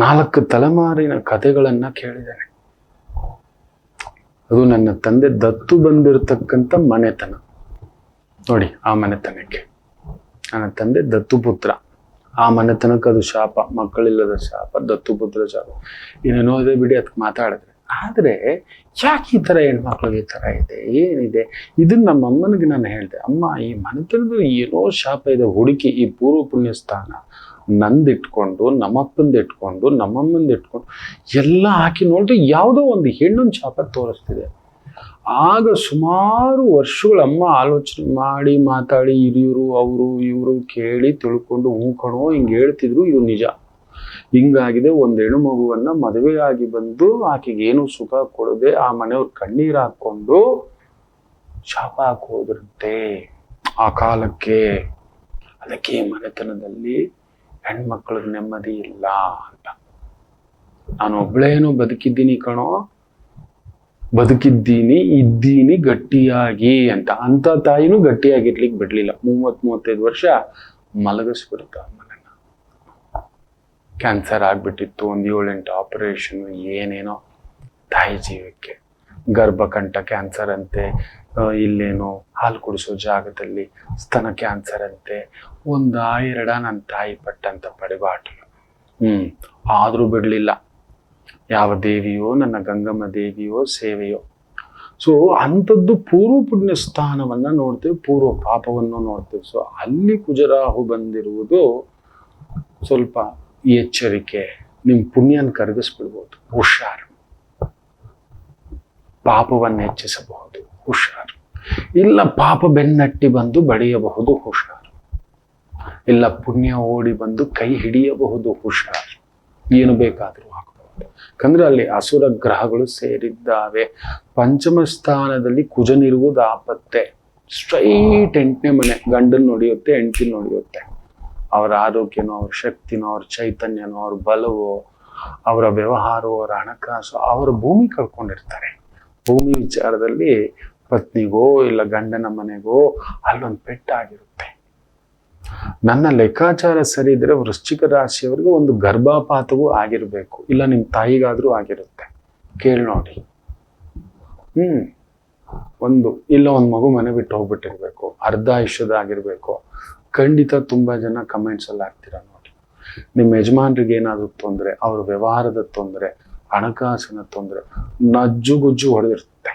4 ತಲೆಮಾರಿನ ಕಥೆಗಳನ್ನ ಕೇಳಿದಾನೆ. ಅದು ನನ್ನ ತಂದೆ ದತ್ತು ಬಂದಿರತಕ್ಕಂಥ ಮನೆತನ ನೋಡಿ. ಆ ಮನೆತನಕ್ಕೆ ನನ್ನ ತಂದೆ ದತ್ತು ಪುತ್ರ, ಆ ಮನೆತನಕ್ಕೆ ಅದು ಶಾಪ, ಮಕ್ಕಳಿಲ್ಲದ ಶಾಪ, ದತ್ತು ಪುತ್ರ ಶಾಪ, ಏನೇನೋ ಇದೆ ಬಿಡಿ, ಅದಕ್ಕೆ ಮಾತಾಡಿದ್ರೆ. ಆದ್ರೆ ಯಾಕೆ ಈ ತರ ಹೆಣ್ಮಕ್ಳಿಗೆ ಈ ತರ ಇದೆ, ಏನಿದೆ? ಇದನ್ನ ನಮ್ಮ ಅಮ್ಮನಿಗೆ ನಾನು ಹೇಳ್ದೆ, ಅಮ್ಮ ಈ ಮನೆತನದ ಏನೋ ಶಾಪ ಇದೆ, ಹುಡುಕಿ ಈ ಪೂರ್ವ ಪುಣ್ಯ ಸ್ಥಾನ ನಂದಿಟ್ಕೊಂಡು, ನಮ್ಮಪ್ಪಂದಿಟ್ಕೊಂಡು, ನಮ್ಮಮ್ಮಂದಿಟ್ಕೊಂಡು ಎಲ್ಲ ಹಾಕಿ ನೋಡಿದ್ರೆ ಯಾವುದೋ ಒಂದು ಹೆಣ್ಣೊಂದು ಶಾಪ ತೋರಿಸ್ತಿದೆ. ಆಗ ಸುಮಾರು ವರ್ಷಗಳು ಅಮ್ಮ ಆಲೋಚನೆ ಮಾಡಿ ಮಾತಾಡಿ ಹಿರಿಯರು ಅವರು ಇವರು ಕೇಳಿ ತಿಳ್ಕೊಂಡು ಕಣೋ ಹಿಂಗೆ ಹೇಳ್ತಿದ್ರು, ಇದು ನಿಜ, ಹಿಂಗಾಗಿದೆ. ಒಂದು ಹೆಣ್ಣು ಮಗುವನ್ನ ಮದುವೆಯಾಗಿ ಬಂದು ಆಕೆಗೆ ಏನು ಸುಖ ಕೊಡದೆ ಆ ಮನೆಯವ್ರು ಕಣ್ಣೀರ್ ಹಾಕೊಂಡು ಶಾಪ ಹಾಕೋದ್ರಂತೆ ಆ ಕಾಲಕ್ಕೆ. ಅದಕ್ಕೆ ಮನೆತನದಲ್ಲಿ ಹೆಣ್ಮಕ್ಳಿಗೆ ನೆಮ್ಮದಿ ಇಲ್ಲ ಅಂತ. ನಾನು ಒಬ್ಳೇನು ಬದುಕಿದ್ದೀನಿ ಕಣೋ, ಇದ್ದೀನಿ ಗಟ್ಟಿಯಾಗಿ ಅಂತ. ಅಂತ ತಾಯಿನೂ ಗಟ್ಟಿಯಾಗಿರ್ಲಿಕ್ಕೆ ಬಿಡ್ಲಿಲ್ಲ. 30-35 ವರ್ಷ ಮಲಗಿಸ್ಬಿಡ್ತ ಅಮ್ಮನನ್ನ. ಕ್ಯಾನ್ಸರ್ ಆಗ್ಬಿಟ್ಟಿತ್ತು, ಒಂದು 7-8 ಆಪರೇಷನ್, ಏನೇನೋ ತಾಯಿ ಜೀವಕ್ಕೆ. ಗರ್ಭಕಂಠ ಕ್ಯಾನ್ಸರ್ ಅಂತೆ, ಇಲ್ಲೇನೋ ಹಾಲು ಕುಡಿಸೋ ಜಾಗದಲ್ಲಿ ಸ್ತನ ಕ್ಯಾನ್ಸರ್ ಅಂತೆ, 1-2 ನನ್ನ ತಾಯಿ ಪಟ್ಟಂತ ಪಡಿಬಾಟಲು. ಆದ್ರೂ ಬಿಡ್ಲಿಲ್ಲ. ಯಾವ ದೇವಿಯೋ, ನನ್ನ ಗಂಗಮ್ಮ ದೇವಿಯೋ ಸೇವೆಯೋ. ಸೊ ಅಂಥದ್ದು ಪೂರ್ವ ಪುಣ್ಯ ಸ್ಥಾನವನ್ನ ನೋಡ್ತೇವೆ, ಪೂರ್ವ ಪಾಪವನ್ನು ನೋಡ್ತೇವೆ. ಸೊ ಅಲ್ಲಿ ಕುಜರಾಹು ಬಂದಿರುವುದು ಸ್ವಲ್ಪ ಎಚ್ಚರಿಕೆ. ನಿಮ್ ಪುಣ್ಯನ ಕರಗಿಸ್ಬಿಡ್ಬೋದು, ಹುಷಾರು. ಪಾಪವನ್ನು ಹೆಚ್ಚಿಸಬಹುದು, ಹುಷಾರು. ಇಲ್ಲ ಪಾಪ ಬೆನ್ನಟ್ಟಿ ಬಂದು ಬಡಿಯಬಹುದು, ಹುಷಾರು. ಇಲ್ಲ ಪುಣ್ಯ ಓಡಿ ಬಂದು ಕೈ ಹಿಡಿಯಬಹುದು, ಹುಷಾರು. ಏನು ಬೇಕಾದ್ರೂ ಆಗಬಹುದು. ಯಾಕಂದ್ರೆ ಅಲ್ಲಿ ಅಸುರ ಗ್ರಹಗಳು ಸೇರಿದ್ದಾವೆ. ಪಂಚಮ ಸ್ಥಾನದಲ್ಲಿ ಕುಜನಿರುವುದು ಆಪತ್ತೆ. ಸ್ಟ್ರೈಟ್ 8ನೇ ಮನೆ. ಗಂಡನ್ ನೋಡಿಯುತ್ತೆ, ಹೆಂಡತಿನ ನೋಡಿಯುತ್ತೆ. ಅವರ ಆರೋಗ್ಯನೋ, ಅವ್ರ ಶಕ್ತಿನೋ, ಅವ್ರ ಚೈತನ್ಯನೋ, ಅವ್ರ ಬಲವೋ, ಅವರ ವ್ಯವಹಾರವೋ, ಅವರ ಹಣಕಾಸು, ಅವರ ಭೂಮಿ ಕಳ್ಕೊಂಡಿರ್ತಾರೆ. ಭೂಮಿ ವಿಚಾರದಲ್ಲಿ ಪತ್ನಿಗೋ ಇಲ್ಲ ಗಂಡನ ಮನೆಗೋ ಅಲ್ಲೊಂದು ಪೆಟ್ಟಾಗಿರುತ್ತೆ. ನನ್ನ ಲೆಕ್ಕಾಚಾರ ಸರಿ ಇದ್ರೆ ವೃಶ್ಚಿಕ ರಾಶಿಯವರಿಗೆ ಒಂದು ಗರ್ಭಪಾತವೂ ಆಗಿರ್ಬೇಕು, ಇಲ್ಲ ನಿಮ್ ತಾಯಿಗಾದ್ರೂ ಆಗಿರುತ್ತೆ. ಕೇಳಿ ನೋಡಿ. ಇಲ್ಲ ಒಂದು ಮಗು ಮನೆ ಬಿಟ್ಟು ಹೋಗ್ಬಿಟ್ಟಿರ್ಬೇಕು, ಅರ್ಧ ಆಯುಷ್ಯದಾಗಿರ್ಬೇಕು. ಖಂಡಿತ ತುಂಬಾ ಜನ ಕಮೆಂಟ್ಸ್ ಅಲ್ಲಿ ಹಾಕ್ತೀರಾ ನೋಡಿ. ನಿಮ್ಮ ಯಜಮಾನ್ರಿಗೆ ಏನಾದ್ರು ತೊಂದರೆ, ಅವ್ರ ವ್ಯವಹಾರದ ತೊಂದರೆ, ಹಣಕಾಸಿನ ತೊಂದರೆ, ನಜ್ಜುಗುಜ್ಜು ಹೊಡೆದಿರುತ್ತೆ.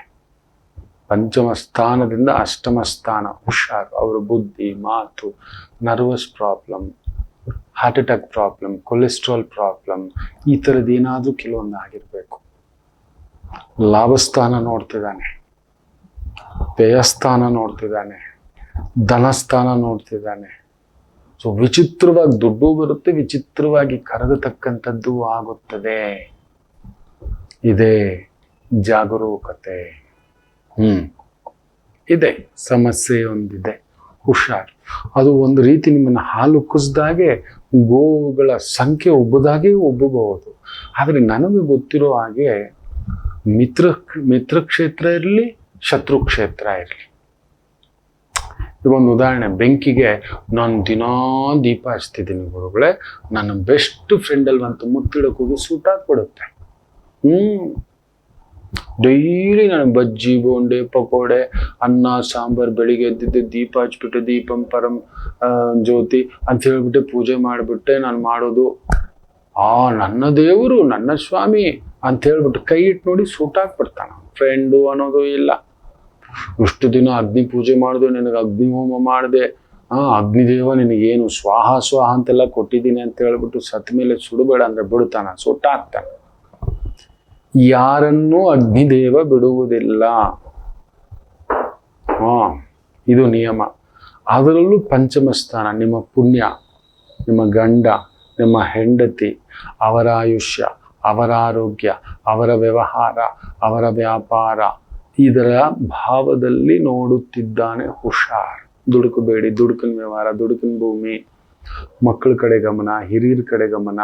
ಪಂಚಮ ಸ್ಥಾನದಿಂದ ಅಷ್ಟಮ ಸ್ಥಾನ, ಹುಷಾರು. ಅವ್ರ ಬುದ್ಧಿ, ಮಾತು, nervous problem, heart attack problem, cholesterol problem, ಈ ಥರದ್ದು ಏನಾದರೂ ಕೆಲವೊಂದು ಆಗಿರ್ಬೇಕು. ಲಾಭಸ್ಥಾನ ನೋಡ್ತಿದ್ದಾನೆ, ವ್ಯಯಸ್ಥಾನ ನೋಡ್ತಿದ್ದಾನೆ, ಧನಸ್ಥಾನ ನೋಡ್ತಿದ್ದಾನೆ. ಸೊ ವಿಚಿತ್ರವಾಗಿ ದುಡ್ಡು ಬರುತ್ತೆ, ವಿಚಿತ್ರವಾಗಿ ಕರಗತಕ್ಕಂಥದ್ದು ಆಗುತ್ತದೆ. ಇದೇ ಜಾಗರೂಕತೆ. ಇದೆ ಸಮಸ್ಯೆ ಒಂದಿದೆ, ಹುಷಾರ್. ಅದು ಒಂದು ರೀತಿ ನಿಮ್ಮನ್ನು ಹಾಲು ಕುಸಿದಾಗೆ ಗೋವುಗಳ ಸಂಖ್ಯೆ ಒಬ್ಬದಾಗೆ ಒಬ್ಬಬಹುದು. ಆದರೆ ನನಗೆ ಗೊತ್ತಿರೋ ಹಾಗೆ ಮಿತ್ರ ಕ್ಷೇತ್ರ ಇರಲಿ, ಶತ್ರು ಕ್ಷೇತ್ರ ಇರಲಿ. ಇವೊಂದು ಉದಾಹರಣೆ, ಬೆಂಕಿಗೆ ನಾನು ದಿನಾ ದೀಪ ಹಚ್ತಿದ್ದೀನಿ ಗುರುಗಳೇ, ನನ್ನ ಬೆಸ್ಟ್ ಫ್ರೆಂಡಲ್ಲಿ ಒಂದು ಮುತ್ತಿಡಕ್ಕೆ ಹೋಗಿ ಸೂಟಾಕ್ಬಿಡುತ್ತೆ. ಡೈಲಿ ನಾನು ಬಜ್ಜಿ, ಬೋಂಡೆ, ಪಕೋಡೆ, ಅನ್ನ, ಸಾಂಬಾರ್, ಬೆಳಿಗ್ಗೆ ಎದ್ದಿದ್ದೆ ದೀಪ ಹಚ್ಬಿಟ್ಟೆ, ದೀಪಂ ಪರಂ ಜ್ಯೋತಿ ಅಂತ ಹೇಳ್ಬಿಟ್ಟೆ ಪೂಜೆ ಮಾಡಿಬಿಟ್ಟೆ ನಾನು ಮಾಡೋದು. ನನ್ನ ದೇವರು, ನನ್ನ ಸ್ವಾಮಿ ಅಂತ ಹೇಳ್ಬಿಟ್ಟು ಕೈ ಇಟ್ಟು ನೋಡಿ ಸೂಟಾಕ್ಬಿಡ್ತಾನ. ಫ್ರೆಂಡು ಅನ್ನೋದು ಇಲ್ಲ. ಇಷ್ಟು ದಿನ ಅಗ್ನಿ ಪೂಜೆ ಮಾಡಿದೆ, ನಿನಗೆ ಅಗ್ನಿ ಹೋಮ ಮಾಡಿದೆ, ಅಗ್ನಿದೇವ ನಿನಗೇನು ಸ್ವಾಹ ಸ್ವಾಹ ಅಂತೆಲ್ಲ ಕೊಟ್ಟಿದ್ದೀನಿ ಅಂತ ಹೇಳ್ಬಿಟ್ಟು ಸತ್ ಮೇಲೆ ಸುಡಬೇಡ ಅಂದ್ರೆ ಬಿಡ್ತಾನ, ಸುಟ್ಟಾಕ್ತಾನ. ಯಾರನ್ನೂ ಅಗ್ನಿದೇವ ಬಿಡುವುದಿಲ್ಲ. ಇದು ನಿಯಮ. ಅದರಲ್ಲೂ ಪಂಚಮ ಸ್ಥಾನ, ನಿಮ್ಮ ಪುಣ್ಯ, ನಿಮ್ಮ ಗಂಡ, ನಿಮ್ಮ ಹೆಂಡತಿ, ಅವರ ಆಯುಷ್ಯ, ಅವರ ಆರೋಗ್ಯ, ಅವರ ವ್ಯವಹಾರ, ಅವರ ವ್ಯಾಪಾರ, ಇದರ ಭಾವದಲ್ಲಿ ನೋಡುತ್ತಿದ್ದಾನೆ. ಹುಷಾರ್. ದುಡುಕಬೇಡಿ. ದುಡುಕಿನ ವ್ಯವಹಾರ, ದುಡುಕಿನ ಭೂಮಿ, ಮಕ್ಕಳ ಕಡೆ ಗಮನ, ಹಿರಿಯರ ಕಡೆ ಗಮನ,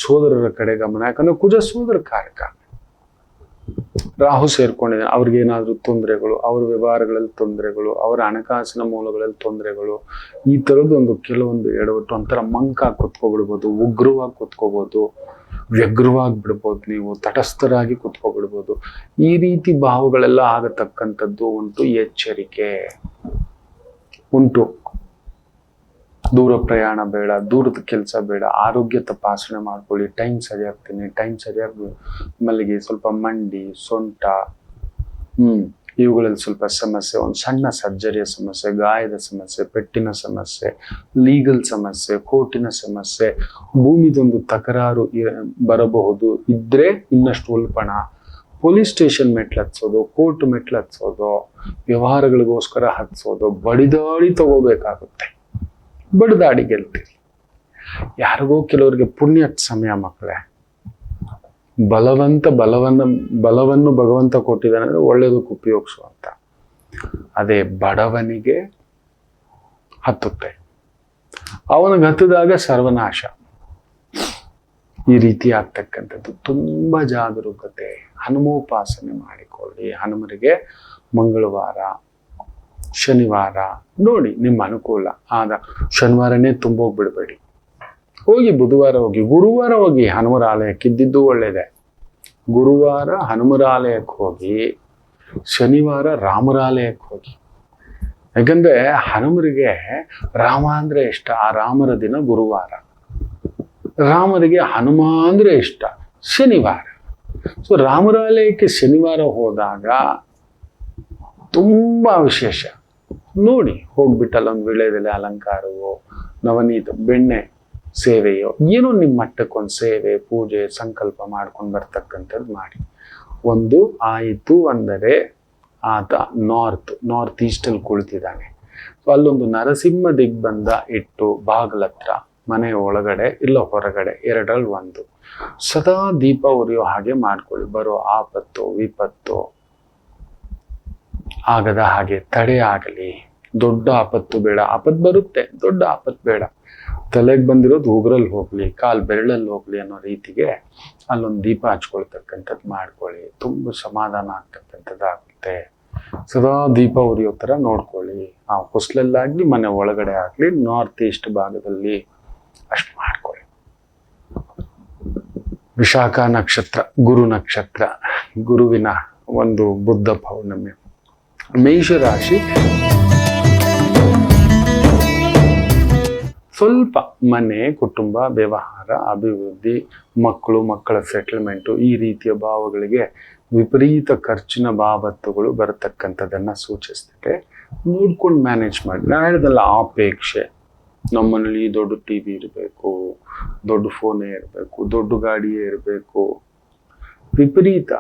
ಸೋದರರ ಕಡೆ ಗಮನ. ಯಾಕಂದ್ರೆ ಕುಜ ಸೋದರ ಕಾರಕ. ರಾಹು ಸೇರ್ಕೊಂಡಿದ್ದಾನೆ. ಅವ್ರಿಗೇನಾದ್ರೂ ತೊಂದರೆಗಳು, ಅವ್ರ ವ್ಯವಹಾರಗಳಲ್ಲಿ ತೊಂದರೆಗಳು, ಅವರ ಹಣಕಾಸಿನ ಮೂಲಗಳಲ್ಲಿ ತೊಂದರೆಗಳು, ಈ ಥರದ್ದೊಂದು ಕೆಲವೊಂದು ಎಡವಟ್ಟು. ಒಂಥರ ಮಂಕಾಗಿ ಕುತ್ಕೊಬಿಡ್ಬೋದು, ಉಗ್ರವಾಗಿ ಕುತ್ಕೋಬೋದು, ವ್ಯಗ್ರವಾಗಿ ಬಿಡ್ಬೋದು, ನೀವು ತಟಸ್ಥರಾಗಿ ಕುತ್ಕೊಬಿಡ್ಬೋದು. ಈ ರೀತಿ ಭಾವಗಳೆಲ್ಲ ಆಗತಕ್ಕಂಥದ್ದು ಉಂಟು. ಎಚ್ಚರಿಕೆ ಉಂಟು. ದೂರ ಪ್ರಯಾಣ ಬೇಡ, ದೂರದ ಕೆಲಸ ಬೇಡ. ಆರೋಗ್ಯ ತಪಾಸಣೆ ಮಾಡ್ಕೊಳ್ಳಿ. ಟೈಮ್ ಸರಿಯಾಗಿ ತಿನ್ನಿ, ಟೈಮ್ ಸರಿಯಾಗಿ ಮಲ್ಲಿಗೆ, ಸ್ವಲ್ಪ ಮಂಡಿ, ಸೊಂಟ, ಇವುಗಳಲ್ಲಿ ಸ್ವಲ್ಪ ಸಮಸ್ಯೆ. ಒಂದು ಸಣ್ಣ ಸರ್ಜರಿಯ ಸಮಸ್ಯೆ, ಗಾಯದ ಸಮಸ್ಯೆ, ಪೆಟ್ಟಿನ ಸಮಸ್ಯೆ, ಲೀಗಲ್ ಸಮಸ್ಯೆ, ಕೋರ್ಟಿನ ಸಮಸ್ಯೆ, ಭೂಮಿದೊಂದು ತಕರಾರು ಬರಬಹುದು. ಇದ್ರೆ ಇನ್ನಷ್ಟು ಉಲ್ಪಣ. ಪೊಲೀಸ್ ಸ್ಟೇಷನ್ ಮೆಟ್ಲು ಹತ್ಸೋದು, ಕೋರ್ಟ್ ಮೆಟ್ಲು ಹತ್ಸೋದು, ವ್ಯವಹಾರಗಳಿಗೋಸ್ಕರ ಹತ್ಸೋದು, ಬಡಿದಾಡಿ ತಗೋಬೇಕಾಗುತ್ತೆ. ಬಡಿದಾಡಿ ಗೆಲ್ತೀರಿ. ಯಾರಿಗೋ ಕೆಲವರಿಗೆ ಪುಣ್ಯದ ಸಮಯ ಮಕ್ಕಳೇ. ಬಲವನ್ನು ಭಗವಂತ ಕೊಟ್ಟಿದ್ದಾನೆ ಅಂದ್ರೆ ಒಳ್ಳೇದಕ್ಕೆ ಉಪಯೋಗಿಸುವಂತ. ಅದೇ ಬಡವನಿಗೆ ಹತ್ತುತ್ತೆ, ಅವನಿಗೆ ಹತ್ತಿದಾಗ ಸರ್ವನಾಶ. ಈ ರೀತಿ ಆಗ್ತಕ್ಕಂಥದ್ದು. ತುಂಬಾ ಜಾಗರೂಕತೆ. ಹನುಮೋಪಾಸನೆ ಮಾಡಿಕೊಳ್ಳಿ. ಹನುಮರಿಗೆ ಮಂಗಳವಾರ, ಶನಿವಾರ ನೋಡಿ ನಿಮ್ಮ ಅನುಕೂಲ ಆದ. ಶನಿವಾರನೇ ತುಂಬೋಗ್ಬಿಡ್ಬೇಡಿ. ಹೋಗಿ ಬುಧವಾರ ಹೋಗಿ, ಗುರುವಾರ ಹೋಗಿ ಹನುಮರ ಆಲಯಕ್ಕೆ. ಇದ್ದಿದ್ದು ಒಳ್ಳೇದೆ. ಗುರುವಾರ ಹನುಮರ ಆಲಯಕ್ಕೆ ಹೋಗಿ, ಶನಿವಾರ ರಾಮರ ಆಲಯಕ್ಕೆ ಹೋಗಿ. ಯಾಕಂದ್ರೆ ಹನುಮರಿಗೆ ರಾಮ ಅಂದ್ರೆ ಇಷ್ಟ. ಆ ರಾಮರ ದಿನ ಗುರುವಾರ. ರಾಮರಿಗೆ ಹನುಮ ಅಂದ್ರೆ ಇಷ್ಟ, ಶನಿವಾರ. ಸೊ ರಾಮರ ಆಲಯಕ್ಕೆ ಶನಿವಾರ ಹೋದಾಗ ತುಂಬಾ ವಿಶೇಷ. ನೋಡಿ ಹೋಗ್ಬಿಟ್ಟು ಅಲ್ಲೊಂದು ವಿಳೆದೆಲೆ ಅಲಂಕಾರವೋ, ನವನೀತ ಬೆಣ್ಣೆ ಸೇವೆಯೋ, ಏನೋ ನಿಮ್ಮ ಮಟ್ಟಕ್ಕೊಂದು ಸೇವೆ, ಪೂಜೆ, ಸಂಕಲ್ಪ ಮಾಡ್ಕೊಂಡು ಬರ್ತಕ್ಕಂಥದ್ದು ಮಾಡಿ. ಒಂದು ಆಯಿತು ಅಂದರೆ ಆತ ನಾರ್ತ್ ಈಸ್ಟಲ್ಲಿ ಕುಳಿತಿದ್ದಾನೆ. ಸೊ ಅಲ್ಲೊಂದು ನರಸಿಂಹ ದಿಗ್ಬಂಧ ಇಟ್ಟು ಬಾಗಿಲತ್ರ, ಮನೆಯ ಒಳಗಡೆ ಇಲ್ಲ ಹೊರಗಡೆ, ಎರಡರಲ್ಲಿ ಒಂದು ಸದಾ ದೀಪ ಉರಿಯೋ ಹಾಗೆ ಮಾಡ್ಕೊಳ್ಳಿ. ಬರೋ ಆಪತ್ತು ವಿಪತ್ತು ಆಗದ ಹಾಗೆ ತಡೆ ಆಗಲಿ. ದೊಡ್ಡ ಆಪತ್ತು ಬೇಡ. ಆಪತ್ತು ಬರುತ್ತೆ, ದೊಡ್ಡ ಆಪತ್ತು ಬೇಡ. ತಲೆಗೆ ಬಂದಿರೋದು ಉಗುರಲ್ಲಿ ಹೋಗ್ಲಿ, ಕಾಲ್ ಬೆರಳಲ್ಲಿ ಹೋಗ್ಲಿ ಅನ್ನೋ ರೀತಿಗೆ ಅಲ್ಲೊಂದು ದೀಪ ಹಚ್ಕೊಳ್ತಕ್ಕಂಥದ್ದು ಮಾಡ್ಕೊಳ್ಳಿ. ತುಂಬ ಸಮಾಧಾನ ಆಗ್ತಕ್ಕಂಥದ್ದು ಆಗುತ್ತೆ. ಸದಾ ದೀಪ ಉರಿಯೋ ಥರ ನೋಡ್ಕೊಳ್ಳಿ. ಆ ಹೊಸ್ಲಲ್ಲಾಗ್ಲಿ, ಮನೆ ಒಳಗಡೆ ಆಗ್ಲಿ, ನಾರ್ತ್ ಈಸ್ಟ್ ಭಾಗದಲ್ಲಿ ಅಷ್ಟು ಮಾಡ್ಕೊಳ್ಳಿ. ವಿಶಾಖ ನಕ್ಷತ್ರ, ಗುರು ನಕ್ಷತ್ರ, ಗುರುವಿನ ಒಂದು ಬುದ್ಧ ಪೌರ್ಣಮಿ. ಮೇಷರಾಶಿ ಸ್ವಲ್ಪ ಮನೆ, ಕುಟುಂಬ, ವ್ಯವಹಾರ, ಅಭಿವೃದ್ಧಿ, ಮಕ್ಕಳ ಸೆಟಲ್ಮೆಂಟು, ಈ ರೀತಿಯ ಭಾವಗಳಿಗೆ ವಿಪರೀತ ಖರ್ಚಿನ ಬಾಬತ್ತುಗಳು ಬರತಕ್ಕಂಥದ್ದನ್ನು ಸೂಚಿಸ್ತದೆ. ನೋಡ್ಕೊಂಡು ಮ್ಯಾನೇಜ್ ಮಾಡಿ. ನಾನು ಹೇಳಿದಲ್ಲ, ಅಪೇಕ್ಷೆ. ನಮ್ಮನೇಲಿ ದೊಡ್ಡ ಟಿ ವಿ ಇರಬೇಕು, ದೊಡ್ಡ ಫೋನೇ ಇರಬೇಕು, ದೊಡ್ಡ ಗಾಡಿಯೇ ಇರಬೇಕು. ವಿಪರೀತ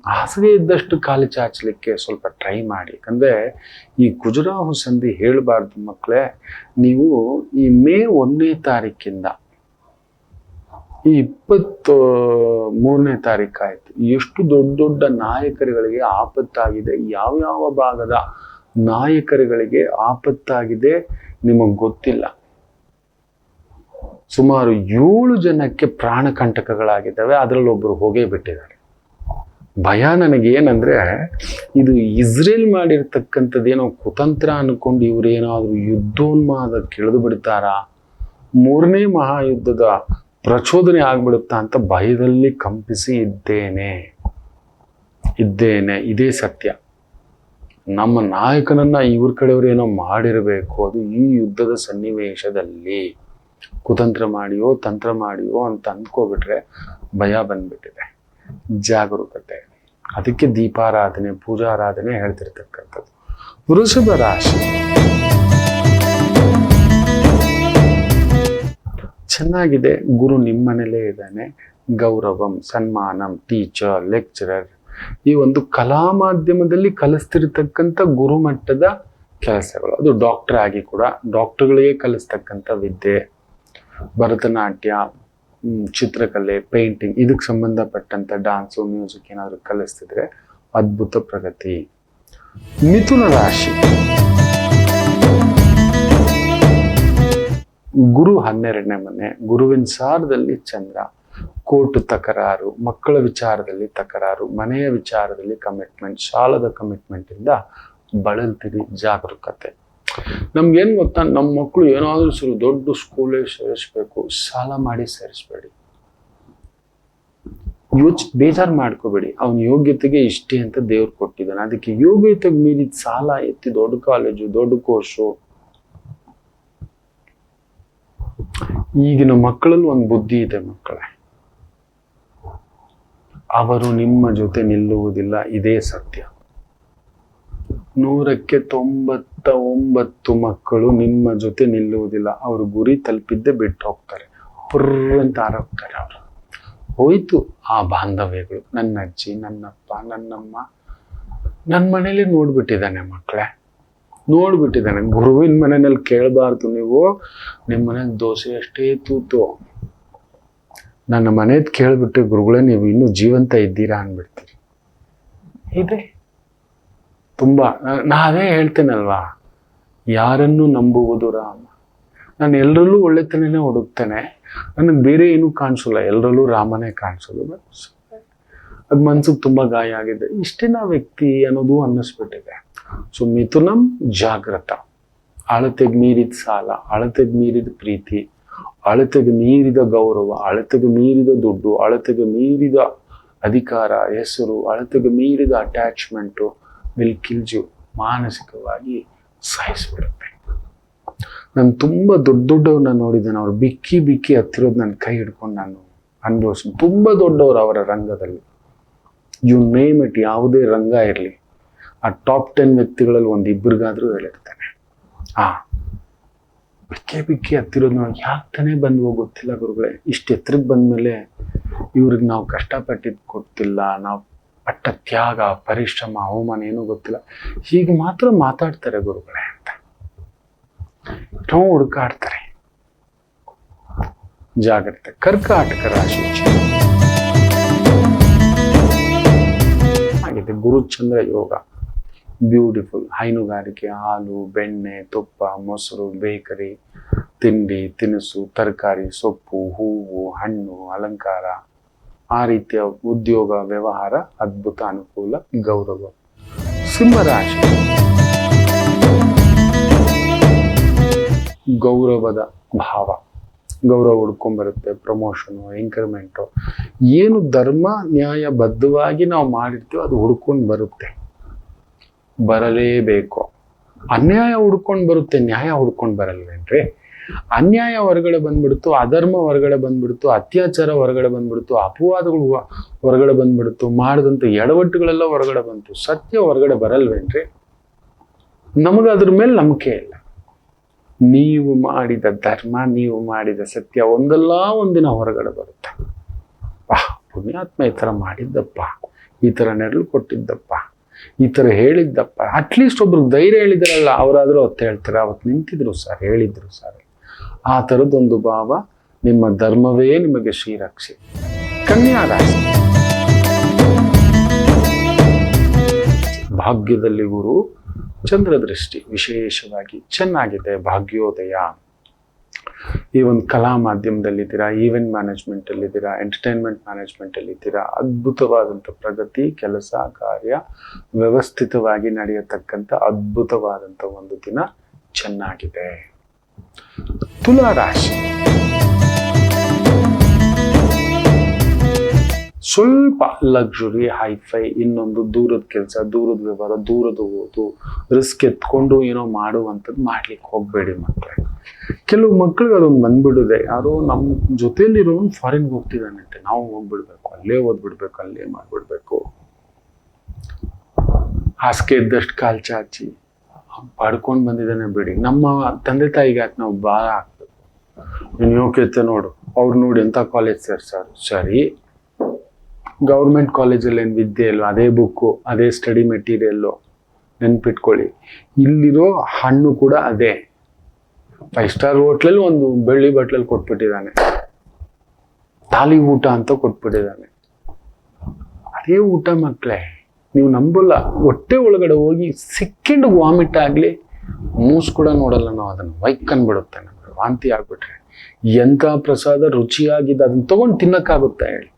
ಹಾಸಿಗೆ ಇದ್ದಷ್ಟು ಕಾಲು ಚಾಚಲಿಕ್ಕೆ ಸ್ವಲ್ಪ ಟ್ರೈ ಮಾಡಿ. ಯಾಕಂದರೆ ಈ ಕುಜರಾಹು ಸಂಧಿ ಹೇಳಬಾರ್ದು ಮಕ್ಕಳೇ. ನೀವು ಈ ಮೇ 1ನೇ ತಾರೀಕಿಂದ ಈ 23ನೇ ತಾರೀಕಾಯ್ತು, ಎಷ್ಟು ದೊಡ್ಡ ದೊಡ್ಡ ನಾಯಕರುಗಳಿಗೆ ಆಪತ್ತಾಗಿದೆ, ಯಾವ್ಯಾವ ಭಾಗದ ನಾಯಕರುಗಳಿಗೆ ಆಪತ್ತಾಗಿದೆ ನಿಮಗೆ ಗೊತ್ತಿಲ್ಲ. ಸುಮಾರು 7 ಜನಕ್ಕೆ ಪ್ರಾಣಕಂಟಕಗಳಾಗಿದ್ದಾವೆ. ಅದರಲ್ಲಿ ಒಬ್ಬರು ಹೋಗೇ ಬಿಟ್ಟಿದ್ದಾರೆ. ಭಯ ನನಗೇನಂದ್ರೆ, ಇದು ಇಸ್ರೇಲ್ ಮಾಡಿರ್ತಕ್ಕಂಥದ್ದೇನೋ ಕುತಂತ್ರ ಅನ್ಕೊಂಡು ಇವರೇನಾದ್ರೂ ಯುದ್ಧೋನ್ಮಾದಕ್ಕೆ ಇಳಿದು ಬಿಡ್ತಾರಾ, 3ನೇ ಮಹಾಯುದ್ಧದ ಪ್ರಚೋದನೆ ಆಗ್ಬಿಡುತ್ತಾ ಅಂತ ಭಯದಲ್ಲಿ ಕಂಪಿಸಿ ಇದ್ದೇನೆ. ಇದೇ ಸತ್ಯ. ನಮ್ಮ ನಾಯಕನನ್ನ ಇವ್ರ ಕಡೆಯವರು ಏನೋ ಮಾಡಿರಬೇಕು. ಅದು ಈ ಯುದ್ಧದ ಸನ್ನಿವೇಶದಲ್ಲಿ ಕುತಂತ್ರ ಮಾಡಿಯೋ ತಂತ್ರ ಮಾಡಿಯೋ ಅಂತ ಅಂದ್ಕೋಬಿಟ್ರೆ ಭಯ ಬಂದ್ಬಿಟ್ಟಿದೆ. ಜಾಗರೂಕತೆ. ಅದಕ್ಕೆ ದೀಪಾರಾಧನೆ, ಪೂಜಾರಾಧನೆ ಹೇಳ್ತಿರ್ತಕ್ಕಂಥದ್ದು. ವೃಷಭ ರಾಶಿ ಚೆನ್ನಾಗಿದೆ. ಗುರು ನಿಮ್ಮನೇಲೇ ಇದ್ದಾನೆ. ಗೌರವಂ, ಸನ್ಮಾನಂ, ಟೀಚರ್, ಲೆಕ್ಚರರ್, ಈ ಒಂದು ಕಲಾ ಮಾಧ್ಯಮದಲ್ಲಿ ಕಲಿಸ್ತಿರ್ತಕ್ಕಂಥ ಗುರುಮಟ್ಟದ ಕೆಲಸಗಳು. ಅದು ಡಾಕ್ಟರ್ ಆಗಿ ಕೂಡ ಡಾಕ್ಟರ್ಗಳಿಗೆ ಕಲಿಸ್ತಕ್ಕಂಥ ವಿದ್ಯೆ, ಭರತನಾಟ್ಯ, ಚಿತ್ರಕಲೆ, ಪೇಂಟಿಂಗ್, ಇದಕ್ಕೆ ಸಂಬಂಧಪಟ್ಟಂತ ಡಾನ್ಸು, ಮ್ಯೂಸಿಕ್ ಏನಾದರೂ ಕಲಿಸ್ತಿದ್ರೆ ಅದ್ಭುತ ಪ್ರಗತಿ. ಮಿಥುನ ರಾಶಿ ಗುರು 12ನೇ ಮನೆ, ಗುರುವಿನ ಸಾರದಲ್ಲಿ ಚಂದ್ರ. ಕೋರ್ಟ್ ತಕರಾರು, ಮಕ್ಕಳ ವಿಚಾರದಲ್ಲಿ ತಕರಾರು, ಮನೆಯ ವಿಚಾರದಲ್ಲಿ ಕಮಿಟ್ಮೆಂಟ್, ಸಾಲದ ಕಮಿಟ್ಮೆಂಟ್ ಇಂದ ಬಳಲ್ತಿರಿ. ಜಾಗರೂಕತೆ. ನಮ್ಗೇನ್ ಗೊತ್ತಾ, ನಮ್ಮ ಮಕ್ಕಳು ಏನಾದ್ರೂ ದೊಡ್ಡ ಸ್ಕೂಲೇ ಸೇರಿಸ್ಬೇಕು, ಸಾಲ ಮಾಡಿ ಸೇರಿಸ್ಬೇಡಿ. ಬೇಜಾರು ಮಾಡ್ಕೋಬೇಡಿ. ಅವನ ಯೋಗ್ಯತೆಗೆ ಇಷ್ಟೇ ಅಂತ ದೇವ್ರು ಕೊಟ್ಟಿದ್ದಾನೆ. ಅದಕ್ಕೆ ಯೋಗ್ಯತೆಗೆ ಮೀರಿದ ಸಾಲ ಎತ್ತಿ ದೊಡ್ಡ ಕಾಲೇಜು, ದೊಡ್ಡ ಕೋರ್ಸು. ಈಗಿನ ಮಕ್ಕಳಲ್ಲಿ ಒಂದು ಬುದ್ಧಿ ಇದೆ ಮಕ್ಕಳೇ, ಅವರು ನಿಮ್ಮ ಜೊತೆ ನಿಲ್ಲುವುದಿಲ್ಲ. ಇದೇ ಸತ್ಯ. 100ಕ್ಕೆ 99 ಮಕ್ಕಳು ನಿಮ್ಮ ಜೊತೆ ನಿಲ್ಲುವುದಿಲ್ಲ. ಅವರು ಗುರಿ ತಲುಪಿದ್ದೇ ಬಿಟ್ಟು ಹೋಗ್ತಾರೆ. ಪುರ್ರ ಅಂತ ಆರೋಗ್ತಾರೆ. ಅವರು ಹೋಯ್ತು ಆ ಬಾಂಧವ್ಯಗಳು. ನನ್ನ ಅಜ್ಜಿ, ನನ್ನಪ್ಪ, ನನ್ನಮ್ಮ ನನ್ನ ಮನೇಲಿ ನೋಡ್ಬಿಟ್ಟಿದ್ದಾನೆ ಮಕ್ಕಳೇ, ನೋಡ್ಬಿಟ್ಟಿದ್ದಾನೆ. ಗುರುವಿನ ಮನೆಯಲ್ಲಿ ಕೇಳಬಾರ್ದು ನೀವು, ನಿಮ್ಮ ಮನೇಲಿ ದೋಸೆ ಅಷ್ಟೇ ತೂತು. ನನ್ನ ಮನೇದ್ ಕೇಳ್ಬಿಟ್ಟು, ಗುರುಗಳೇ ನೀವು ಇನ್ನೂ ಜೀವಂತ ಇದ್ದೀರಾ ಅನ್ಬಿಡ್ತೀರಿ. ಇದೆ ತುಂಬಾ. ನಾವೇ ಹೇಳ್ತೇನಲ್ವಾ, ಯಾರನ್ನು ನಂಬುವುದು ರಾಮ. ನಾನು ಎಲ್ಲರಲ್ಲೂ ಒಳ್ಳೆತನನೇ ಹುಡುಕ್ತೇನೆ, ನನಗೆ ಬೇರೆ ಏನೂ ಕಾಣಿಸಲ್ಲ, ಎಲ್ಲರಲ್ಲೂ ರಾಮನೇ ಕಾಣಿಸೋದು. ಅದು ಮನ್ಸಿಗೆ ತುಂಬಾ ಗಾಯ ಆಗಿದೆ. ಇಷ್ಟೇನಾ ವ್ಯಕ್ತಿ ಅನ್ನೋದು ಅನ್ನಿಸ್ಬಿಟ್ಟಿದೆ. ಸೊ ಮಿಥುನಂ ಜಾಗೃತ. ಅಳತೆಗೆ ಮೀರಿದ ಸಾಲ, ಅಳತೆಗೆ ಮೀರಿದ ಪ್ರೀತಿ, ಅಳತೆಗೆ ಮೀರಿದ ಗೌರವ, ಅಳತೆಗೆ ಮೀರಿದ ದುಡ್ಡು, ಅಳತೆಗೆ ಮೀರಿದ ಅಧಿಕಾರ, ಹೆಸರು, ಅಳತೆಗೆ ಮೀರಿದ ಅಟ್ಯಾಚ್ಮೆಂಟು ವಿಲ್ ಕಿಲ್ ಯು. ಮಾನಸಿಕವಾಗಿ ಸಾಯಿಸ್ಬಿಡುತ್ತೆ. ನಾನು ತುಂಬ ದೊಡ್ಡವ್ರನ್ನ ನೋಡಿದ್ದೇನೆ. ಅವ್ರು ಬಿಕ್ಕಿ ಬಿಕ್ಕಿ ಹತ್ತಿರೋದು ನನ್ನ ಕೈ ಹಿಡ್ಕೊಂಡು ನಾನು ಅನುಭವಿಸ್ತೀನಿ. ತುಂಬ ದೊಡ್ಡವರು ಅವರ ರಂಗದಲ್ಲಿ. ಯು ನೇಮ್ ಇಟ್, ಯಾವುದೇ ರಂಗ ಇರಲಿ, ಆ ಟಾಪ್ 10 ವ್ಯಕ್ತಿಗಳಲ್ಲಿ ಒಂದು ಇಬ್ಬರಿಗಾದ್ರೂ ಹೇಳಿರ್ತಾನೆ. ಬಿಕ್ಕಿ ಬಿಕ್ಕಿ ಹತ್ತಿರೋದು ನಾವು ಯಾಕೆ ತಾನೇ ಬಂದ್ವೋ ಗೊತ್ತಿಲ್ಲ ಗುರುಗಳೇ. ಇಷ್ಟು ಎತ್ತರಕ್ಕೆ ಬಂದ್ಮೇಲೆ ಇವ್ರಿಗೆ ನಾವು ಕಷ್ಟಪಟ್ಟಿದ್ದು ಗೊತ್ತಿಲ್ಲ, ನಾವು ಪಟ್ಟ ತ್ಯಾಗ, ಪರಿಶ್ರಮ, ಅವಮಾನ ಏನೂ ಗೊತ್ತಿಲ್ಲ. ಹೀಗೆ ಮಾತ್ರ ಮಾತಾಡ್ತಾರೆ ಗುರುಗಳೇ ಅಂತ ನಾವು ಹುಡುಕಾಡ್ತಾರೆ. ಜಾಗ್ರತೆ. ಕರ್ಕಾಟಕ ರಾಶಿ ಆಗಿದೆ. ಗುರುಚಂದ್ರ ಯೋಗ ಬ್ಯೂಟಿಫುಲ್. ಹೈನುಗಾರಿಕೆ, ಹಾಲು, ಬೆಣ್ಣೆ, ತುಪ್ಪ, ಮೊಸರು, ಬೇಕರಿ, ತಿಂಡಿ ತಿನಿಸು, ತರಕಾರಿ, ಸೊಪ್ಪು, ಹೂವು, ಹಣ್ಣು, ಅಲಂಕಾರ, ಆ ರೀತಿಯ ಉದ್ಯೋಗ, ವ್ಯವಹಾರ, ಅದ್ಭುತ ಅನುಕೂಲ, ಗೌರವ. ಸಿಂಹರಾಶಿ ಗೌರವದ ಭಾವ, ಗೌರವ ಹುಡ್ಕೊಂಡ್ಬರುತ್ತೆ. ಪ್ರಮೋಷನು, ಇಂಕ್ರಿಮೆಂಟು, ಏನು ಧರ್ಮ ನ್ಯಾಯ ಬದ್ಧವಾಗಿ ನಾವು ಮಾಡಿರ್ತೀವೋ ಅದು ಹುಡ್ಕೊಂಡು ಬರುತ್ತೆ. ಬರಲೇಬೇಕು. ಅನ್ಯಾಯ ಹುಡ್ಕೊಂಡು ಬರುತ್ತೆ, ನ್ಯಾಯ ಹುಡ್ಕೊಂಡು ಬರಲ್ವೇನ್ರಿ? ಅನ್ಯಾಯ ಹೊರಗಡೆ ಬಂದ್ಬಿಡ್ತು, ಅಧರ್ಮ ಹೊರಗಡೆ ಬಂದ್ಬಿಡ್ತು, ಅತ್ಯಾಚಾರ ಹೊರಗಡೆ ಬಂದ್ಬಿಡ್ತು, ಅಪವಾದಗಳು ಹೊರಗಡೆ ಬಂದ್ಬಿಡ್ತು, ಮಾಡಿದಂಥ ಎಡವಟ್ಟುಗಳೆಲ್ಲ ಹೊರಗಡೆ ಬಂತು, ಸತ್ಯ ಹೊರಗಡೆ ಬರಲ್ವೇನ್ರಿ? ನಮಗೆ ಅದ್ರ ಮೇಲೆ ನಂಬಿಕೆ ಇಲ್ಲ. ನೀವು ಮಾಡಿದ ಧರ್ಮ, ನೀವು ಮಾಡಿದ ಸತ್ಯ ಒಂದಲ್ಲ ಒಂದಿನ ಹೊರಗಡೆ ಬರುತ್ತೆ. ಪುಣ್ಯಾತ್ಮ ಈ ಥರ ಮಾಡಿದ್ದಪ್ಪ, ಈ ಥರ ನೆರಳು ಕೊಟ್ಟಿದ್ದಪ್ಪ, ಈ ಥರ ಹೇಳಿದ್ದಪ್ಪ, ಅಟ್ಲೀಸ್ಟ್ ಒಬ್ರು ಧೈರ್ಯ ಹೇಳಿದ್ರಲ್ಲ, ಅವರಾದ್ರೂ ಅವತ್ತು ಹೇಳ್ತಾರೆ, ಅವತ್ತು ನಿಂತಿದ್ರು ಸರ್, ಹೇಳಿದ್ರು ಸರ್. ಆ ಥರದ್ದೊಂದು ಭಾವ, ನಿಮ್ಮ ಧರ್ಮವೇ ನಿಮಗೆ ಶ್ರೀರಕ್ಷೆ. ಕನ್ಯಾ ರಾಶಿ, ಭಾಗ್ಯದಲ್ಲಿ ಗುರು ಚಂದ್ರ ದೃಷ್ಟಿ ವಿಶೇಷವಾಗಿ ಚೆನ್ನಾಗಿದೆ. ಭಾಗ್ಯೋದಯ. ಈ ಒಂದು ಕಲಾ ಮಾಧ್ಯಮದಲ್ಲಿದ್ದೀರಾ, ಈವೆಂಟ್ ಮ್ಯಾನೇಜ್ಮೆಂಟ್ ಅಲ್ಲಿದ್ದೀರಾ, ಎಂಟರ್ಟೈನ್ಮೆಂಟ್ ಮ್ಯಾನೇಜ್ಮೆಂಟ್ ಅಲ್ಲಿದ್ದೀರಾ, ಅದ್ಭುತವಾದಂಥ ಪ್ರಗತಿ, ಕೆಲಸ ಕಾರ್ಯ ವ್ಯವಸ್ಥಿತವಾಗಿ ನಡೆಯತಕ್ಕಂಥ ಅದ್ಭುತವಾದಂಥ ಒಂದು ದಿನ ಚೆನ್ನಾಗಿದೆ. ತುಲಾ ರಾಶಿ, ಸ್ವಲ್ಪ ಲಕ್ಸುರಿ, ಹೈಫೈ, ಇನ್ನೊಂದು ದೂರದ ಕೆಲಸ, ದೂರದ ವ್ಯವಹಾರ, ದೂರದ ಓದು, ರಿಸ್ಕ್ ಎತ್ಕೊಂಡು ಏನೋ ಮಾಡುವಂಥದ್ದು ಮಾಡ್ಲಿಕ್ಕೆ ಹೋಗ್ಬೇಡಿ ಮಕ್ಕಳೇ. ಕೆಲವು ಮಕ್ಳಿಗೆ ಅದೊಂದು ಬಂದ್ಬಿಡುದೆ, ಯಾರೋ ನಮ್ಮ ಜೊತೆಯಲ್ಲಿರೋ ಫಾರಿನ್ಗೆ ಹೋಗ್ತಿದ್ದಾನಂತೆ, ನಾವು ಹೋಗ್ಬಿಡ್ಬೇಕು, ಅಲ್ಲೇ ಓದ್ಬಿಡ್ಬೇಕು, ಅಲ್ಲೇ ಮಾಡ್ಬಿಡ್ಬೇಕು. ಹಾಸಿಗೆ ಇದ್ದಷ್ಟು ಕಾಲ್ ಚಾಚಿ ಪಡ್ಕೊಂಡು ಬಂದಿದ್ದಾನೆ ಬಿಡಿ. ನಮ್ಮ ತಂದೆ ತಾಯಿಗೆ ಯಾಕೆ ನಾವು ಭಾರ ಹಾಕ್ಬೇಕು? ನೀನು ಯೋಗ್ಯತೆ ನೋಡು, ಅವ್ರು ನೋಡಿ ಎಂಥ ಕಾಲೇಜ್ ಸೇರ್ಸಾರು. ಸರಿ, ಗೌರ್ಮೆಂಟ್ ಕಾಲೇಜಲ್ಲಿ ಏನು ವಿದ್ಯೆ ಇಲ್ಲೋ, ಅದೇ ಬುಕ್ಕು, ಅದೇ ಸ್ಟಡಿ ಮೆಟೀರಿಯಲ್ಲು, ನೆನ್ಪಿಟ್ಕೊಳ್ಳಿ. ಇಲ್ಲಿರೋ ಹಣ್ಣು ಕೂಡ ಅದೇ. 5 ಸ್ಟಾರ್ ಹೋಟ್ಲಲ್ಲಿ ಒಂದು ಬೆಳ್ಳಿ ಬಟ್ಲಲ್ಲಿ ಕೊಟ್ಬಿಟ್ಟಿದ್ದಾನೆ, ತಾಲಿ ಊಟ ಅಂತ ಕೊಟ್ಬಿಟ್ಟಿದ್ದಾನೆ. ಅದೇ ಊಟ ಮಕ್ಕಳೇ, ನೀವು ನಂಬಲ್ಲ. ಹೊಟ್ಟೆ ಒಳಗಡೆ ಹೋಗಿ ಸೆಕೆಂಡ್ ವಾಮಿಟ್ ಆಗಲಿ, ಮೂಸ್ ಕೂಡ ನೋಡಲ್ಲ ನಾವು, ಅದನ್ನು ವೈಕನ್ಬಿಡುತ್ತೆ ನಮಗೆ, ವಾಂತಿ ಆಗ್ಬಿಟ್ರೆ. ಎಂಥ ಪ್ರಸಾದ ರುಚಿಯಾಗಿದೆ, ಅದನ್ನ ತಗೊಂಡು ತಿನ್ನಕ್ಕಾಗುತ್ತಾ ಹೇಳಿ?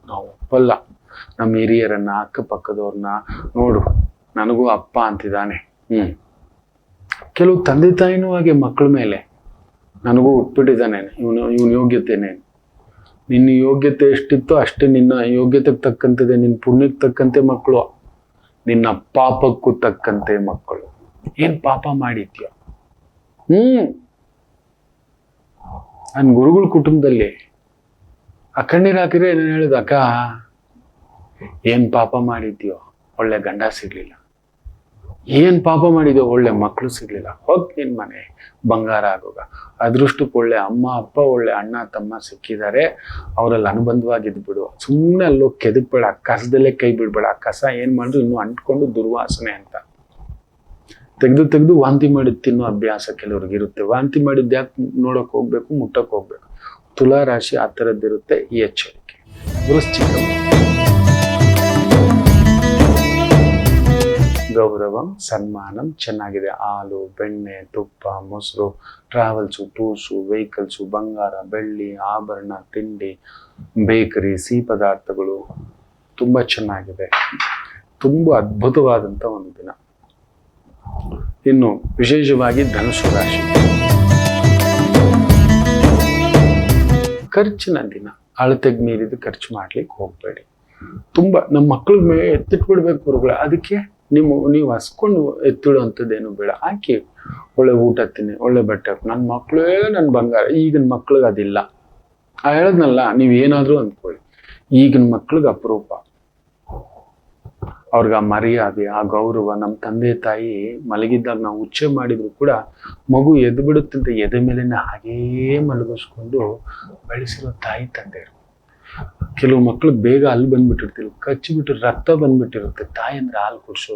ನಾವು ಒಪ್ಪಲ್ಲ. ನಮ್ಮ ಹಿರಿಯರನ್ನ, ಅಕ್ಕಪಕ್ಕದವ್ರನ್ನ ನೋಡು, ನನಗೂ ಅಪ್ಪ ಅಂತಿದ್ದಾನೆ. ಕೆಲವು ತಂದೆ ತಾಯಿನೂ ಹಾಗೆ ಮಕ್ಕಳ ಮೇಲೆ, ನನಗೂ ಉಟ್ಬಿಟ್ಟಿದ್ದಾನೆ, ಇವನ ಯೋಗ್ಯತೆನೇ. ನಿನ್ನ ಯೋಗ್ಯತೆ ಎಷ್ಟಿತ್ತೋ ಅಷ್ಟೇ, ನಿನ್ನ ಯೋಗ್ಯತೆಗೆ ತಕ್ಕಂತಿದೆ, ನಿನ್ನ ಪುಣ್ಯಕ್ಕೆ ತಕ್ಕಂತೆ ಮಕ್ಕಳು, ನಿನ್ನ ಪಾಪಕ್ಕೂ ತಕ್ಕಂತೆ ಮಕ್ಕಳು. ಏನ್ ಪಾಪ ಮಾಡಿದ್ಯೋ? ನನ್ನ ಗುರುಗಳ ಕುಟುಂಬದಲ್ಲಿ ಆ ಕಣ್ಣೀರು ಹಾಕಿದ್ರೆ ಏನೇನು ಹೇಳಿದ, ಅಕ್ಕ ಏನ್ ಪಾಪ ಮಾಡಿದ್ಯೋ, ಒಳ್ಳೆ ಗಂಡ ಸಿಗ್ಲಿಲ್ಲ. ಏನ್ ಪಾಪ ಮಾಡಿದ್ಯೋ, ಒಳ್ಳೆ ಮಕ್ಕಳು ಸಿಗ್ಲಿಲ್ಲ. ಹೋಗ್ ನಿನ್ ಮನೆ ಬಂಗಾರ ಆಗೋಗ. ಅದೃಷ್ಟಕ್ಕೆ ಒಳ್ಳೆ ಅಮ್ಮ ಅಪ್ಪ, ಒಳ್ಳೆ ಅಣ್ಣ ತಮ್ಮ ಸಿಕ್ಕಿದ್ದಾರೆ, ಅವರಲ್ಲಿ ಅನುಬಂಧವಾಗಿದ್ಬಿಡು. ಸುಮ್ಮನೆ ಅಲ್ಲೋ ಕೆದಕ್ಬೇಡ, ಕಸದಲ್ಲೇ ಕೈ ಬಿಡ್ಬೇಡ. ಕಸ ಏನ್ ಮಾಡಿದ್ರು ಇನ್ನೂ ಅಂಟ್ಕೊಂಡು ದುರ್ವಾಸನೆ ಅಂತ ತೆಗೆದು ವಾಂತಿ ಮಾಡಿ ತಿನ್ನೋ ಅಭ್ಯಾಸ ಕೆಲವ್ರಿಗೆ ಇರುತ್ತೆ. ವಾಂತಿ ಮಾಡಿದ್ದು ಯಾಕೆ ನೋಡಕ್ ಹೋಗ್ಬೇಕು, ಮುಟ್ಟಕ್ ಹೋಗ್ಬೇಕು? ತುಲಾ ರಾಶಿ ಆ ಥರದ್ದಿರುತ್ತೆ. ಈ ಎಚ್ಚರಿಕೆ. ವೃಶ್ಚಿಕ, ಗೌರವಂ ಸನ್ಮಾನಂ ಚೆನ್ನಾಗಿದೆ. ಹಾಲು, ಬೆಣ್ಣೆ, ತುಪ್ಪ, ಮೊಸರು, ಟ್ರಾವೆಲ್ಸು, ಟೂರ್ಸು, ವೆಹಿಕಲ್ಸು, ಬಂಗಾರ, ಬೆಳ್ಳಿ, ಆಭರಣ, ತಿಂಡಿ, ಬೇಕರಿ, ಸಿಹಿ ಪದಾರ್ಥಗಳು ತುಂಬ ಚೆನ್ನಾಗಿದೆ. ತುಂಬ ಅದ್ಭುತವಾದಂಥ ಒಂದು ದಿನ. ಇನ್ನು ವಿಶೇಷವಾಗಿ ಧನುಸು ರಾಶಿ, ಖರ್ಚಿನ ದಿನ. ಅಳತೆಗೆ ಮೀರಿದ ಖರ್ಚು ಮಾಡ್ಲಿಕ್ಕೆ ಹೋಗ್ಬೇಡಿ. ತುಂಬ ನಮ್ಮ ಮಕ್ಕಳ ಮೇಲೆ ಎತ್ತಿಟ್ಬಿಡ್ಬೇಕು ಗುರುಗಳು. ಅದಕ್ಕೆ ನೀವು ಹಸ್ಕೊಂಡು ಎತ್ತಿಡುವಂಥದ್ದೇನು ಬೇಡ. ಹಾಕಿ ಒಳ್ಳೆ ಊಟ ತಿನ್ನಿ, ಒಳ್ಳೆ ಬಟ್ಟೆ. ನನ್ನ ಮಕ್ಕಳೇ ನನ್ನ ಬಂಗಾರ. ಈಗಿನ ಮಕ್ಳಿಗೆ ಅದಿಲ್ಲ. ಹೇಳದ್ನಲ್ಲ, ನೀವು ಏನಾದರೂ ಅಂದ್ಕೊಳ್ಳಿ, ಈಗಿನ ಮಕ್ಳಿಗೆ ಅಪರೂಪ. ಅವ್ರಿಗೆ ಆ ಮರ್ಯಾದೆ, ಆ ಗೌರವ. ನಮ್ಮ ತಂದೆ ತಾಯಿ ಮಲಗಿದ್ದಾಗ ನಾವು ಉಚ್ಚೆ ಮಾಡಿದ್ರು ಕೂಡ ಮಗು ಎದ್ದು ಬಿಡುತ್ತಂತ ಎದೆ ಮೇಲೆನ ಹಾಗೇ ಮಲಗಿಸ್ಕೊಂಡು ಬೆಳೆಸಿರೋ ತಾಯಿ ತಂದೆರು. ಕೆಲವು ಮಕ್ಳಿಗೆ ಬೇಗ ಅಲ್ಲಿ ಬಂದ್ಬಿಟ್ಟಿರ್ತಿಲ್ಲ, ಕಚ್ಚಿಬಿಟ್ಟು ರಕ್ತ ಬಂದ್ಬಿಟ್ಟಿರುತ್ತೆ. ತಾಯಿ ಅಂದ್ರೆ ಹಾಲು ಕುಡಿಸೋ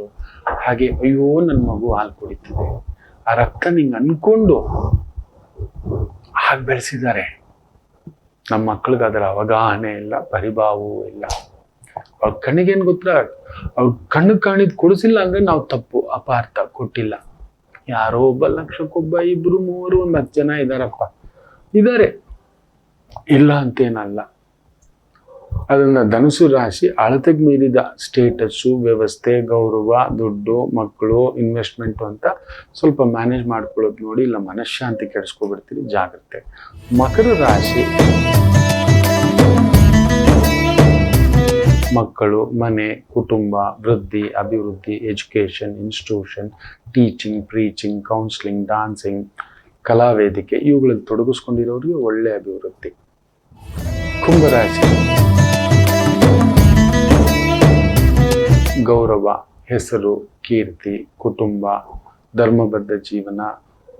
ಹಾಗೆ, ಅಯ್ಯೋ ನನ್ನ ಮಗು ಹಾಲು ಕುಡಿತದೆ, ಆ ರಕ್ತ ನಿಂಗೆ ಅನ್ಕೊಂಡು ಹಾಗೆ ಬೆಳೆಸಿದ್ದಾರೆ. ನಮ್ಮ ಮಕ್ಳಿಗೆ ಅದರ ಅವಗಾಹನೆ ಇಲ್ಲ, ಪರಿಭಾವವೂ ಇಲ್ಲ. ಅವ್ರ ಕಣ್ಣಿಗೇನು ಗೊತ್ತಾ, ಅವ್ರ ಕಣ್ಣು ಕಾಣಿದ್ ಕೊಡಿಸಿಲ್ಲ ಅಂದ್ರೆ ನಾವು ತಪ್ಪು, ಅಪಾರ್ಥ, ಕೊಟ್ಟಿಲ್ಲ. ಯಾರೋ ಒಬ್ಬ ಲಕ್ಷಕ್ಕೊಬ್ಬ, 2, 3, 10 ಜನ ಇದಾರಪ್ಪ, ಇದ್ದಾರೆ, ಇಲ್ಲ ಅಂತೇನಲ್ಲ. ಅದನ್ನ ಧನುಸು ರಾಶಿ ಅಳತೆಗೆ ಮೀರಿದ ಸ್ಟೇಟಸ್ಸು, ವ್ಯವಸ್ಥೆ, ಗೌರವ, ದುಡ್ಡು, ಮಕ್ಕಳು, ಇನ್ವೆಸ್ಟ್ಮೆಂಟು ಅಂತ ಸ್ವಲ್ಪ ಮ್ಯಾನೇಜ್ ಮಾಡ್ಕೊಳ್ಳೋದು ನೋಡಿ, ಇಲ್ಲ ಮನಃಶಾಂತಿ ಕೆಡಿಸ್ಕೊಬಿಡ್ತೀರಿ, ಜಾಗ್ರತೆ. ಮಕರ ರಾಶಿ ಮಕ್ಕಳು, ಮನೆ, ಕುಟುಂಬ, ವೃದ್ಧಿ, ಅಭಿವೃದ್ಧಿ, education, institution, teaching, preaching, counselling, dancing, ಕಲಾವೇದಿಕೆ ಇವುಗಳಲ್ಲಿ ತೊಡಗಿಸ್ಕೊಂಡಿರೋರಿಗೆ ಒಳ್ಳೆ ಅಭಿವೃದ್ಧಿ. ಕುಂಭರಾಶಿ ಗೌರವ, ಹೆಸರು, ಕೀರ್ತಿ, ಕುಟುಂಬ, ಧರ್ಮಬದ್ಧ ಜೀವನ,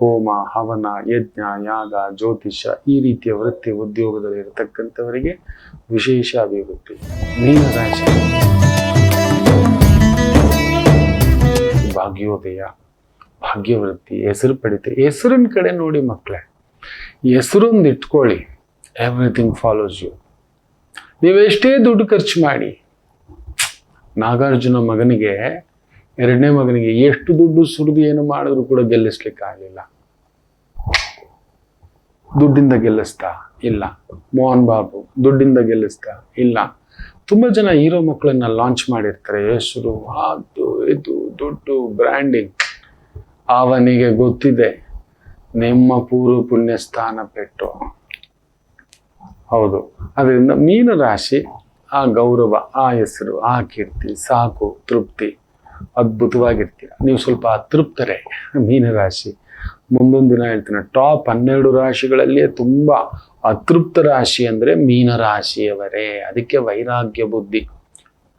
ಹೋಮ, ಹವನ, ಯಜ್ಞ, ಯಾಗ, ಜ್ಯೋತಿಷ್ಯ ಈ ರೀತಿಯ ವೃತ್ತಿ ಉದ್ಯೋಗದಲ್ಲಿ ಇರತಕ್ಕಂಥವರಿಗೆ ವಿಶೇಷ ಅಭಿವೃದ್ಧಿ. ಮೀನರಾಶಿ ಭಾಗ್ಯೋದಯ, ಭಾಗ್ಯವೃದ್ಧಿ, ಹೆಸರು ಪಡಿತೆ. ಹೆಸರಿನ ಕಡೆ ನೋಡಿ ಮಕ್ಕಳೇ, ಹೆಸರೊಂದು ಇಟ್ಕೊಳ್ಳಿ, ಎವ್ರಿಥಿಂಗ್ ಫಾಲೋಸ್ ಯು. ನೀವೆಷ್ಟೇ ದುಡ್ಡು ಖರ್ಚು ಮಾಡಿ, ನಾಗಾರ್ಜುನ ಮಗನಿಗೆ, ಎರಡನೇ ಮಗನಿಗೆ ಎಷ್ಟು ದುಡ್ಡು ಸುರಿದು ಏನು ಮಾಡಿದ್ರು ಕೂಡ ಗೆಲ್ಲಿಸ್ಲಿಕ್ಕೆ ಆಗಲಿಲ್ಲ. ದುಡ್ಡಿಂದ ಗೆಲ್ಲಿಸ್ತಾ ಇಲ್ಲ. ಮೋಹನ್ ಬಾಬು ದುಡ್ಡಿಂದ ಗೆಲ್ಲಿಸ್ತಾ ಇಲ್ಲ. ತುಂಬಾ ಜನ ಹೀರೋ ಮಕ್ಕಳನ್ನ ಲಾಂಚ್ ಮಾಡಿರ್ತಾರೆ, ಹೆಸರು, ಅದು ಇದು ದುಡ್ಡು, ಬ್ರ್ಯಾಂಡಿಂಗ್. ಅವನಿಗೆ ಗೊತ್ತಿದೆ ನಿಮ್ಮ ಪೂರ್ವ ಪುಣ್ಯ ಸ್ಥಾನ ಪೆಟ್ಟು. ಹೌದು, ಅದರಿಂದ ಮೀನರಾಶಿ ಆ ಗೌರವ, ಆ ಹೆಸರು, ಆ ಕೀರ್ತಿ ಸಾಕು, ತೃಪ್ತಿ, ಅದ್ಭುತವಾಗಿರ್ತೀರ. ನೀವು ಸ್ವಲ್ಪ ಅತೃಪ್ತರೇ ಮೀನರಾಶಿ. ಮುಂದೊಂದು ದಿನ ಹೇಳ್ತೀನಿ, ಟಾಪ್ 12 ರಾಶಿಗಳಲ್ಲಿಯೇ ತುಂಬಾ ಅತೃಪ್ತ ರಾಶಿ ಅಂದ್ರೆ ಮೀನರಾಶಿಯವರೇ. ಅದಕ್ಕೆ ವೈರಾಗ್ಯ ಬುದ್ಧಿ.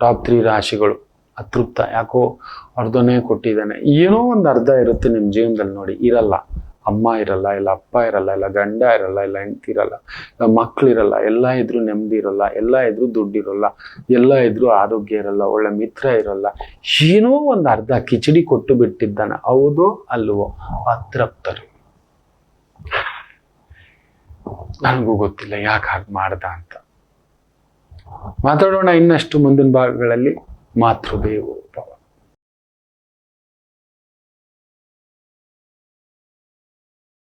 ಟಾಪ್ 3 ರಾಶಿಗಳು ಅತೃಪ್ತ, ಯಾಕೋ ಅರ್ಧನೇ ಕೊಟ್ಟಿದ್ದಾನೆ. ಏನೋ ಒಂದು ಅರ್ಧ ಇರುತ್ತೆ ನಿಮ್ಮ ಜೀವನದಲ್ಲಿ ನೋಡಿ. ಇರಲ್ಲ, ಅಮ್ಮ ಇರಲ್ಲ, ಇಲ್ಲ ಅಪ್ಪ ಇರಲ್ಲ, ಇಲ್ಲ ಗಂಡ ಇರಲ್ಲ, ಇಲ್ಲ ಹೆಂಡತಿ ಇರಲ್ಲ, ಇಲ್ಲ ಮಕ್ಕಳಿರಲ್ಲ, ಎಲ್ಲ ಇದ್ರೂ ನೆಮ್ಮದಿ ಇರಲ್ಲ, ಎಲ್ಲ ಇದ್ರೂ ದುಡ್ಡಿರಲ್ಲ, ಎಲ್ಲ ಇದ್ರೂ ಆರೋಗ್ಯ ಇರಲ್ಲ, ಒಳ್ಳೆ ಮಿತ್ರ ಇರಲ್ಲ. ಏನೋ ಒಂದು ಅರ್ಧ ಕಿಚಡಿ ಕೊಟ್ಟು ಬಿಟ್ಟಿದ್ದಾನೆ. ಹೌದೋ ಅಲ್ವೋ? ಅತೃಪ್ತರು. ನನಗೂ ಗೊತ್ತಿಲ್ಲ ಯಾಕೆ ಹಾಗೆ ಮಾಡ್ದ ಅಂತ. ಮಾತಾಡೋಣ ಇನ್ನಷ್ಟು ಮುಂದಿನ ಭಾಗಗಳಲ್ಲಿ. ಮಾತೃದೇವೋ ಭವ.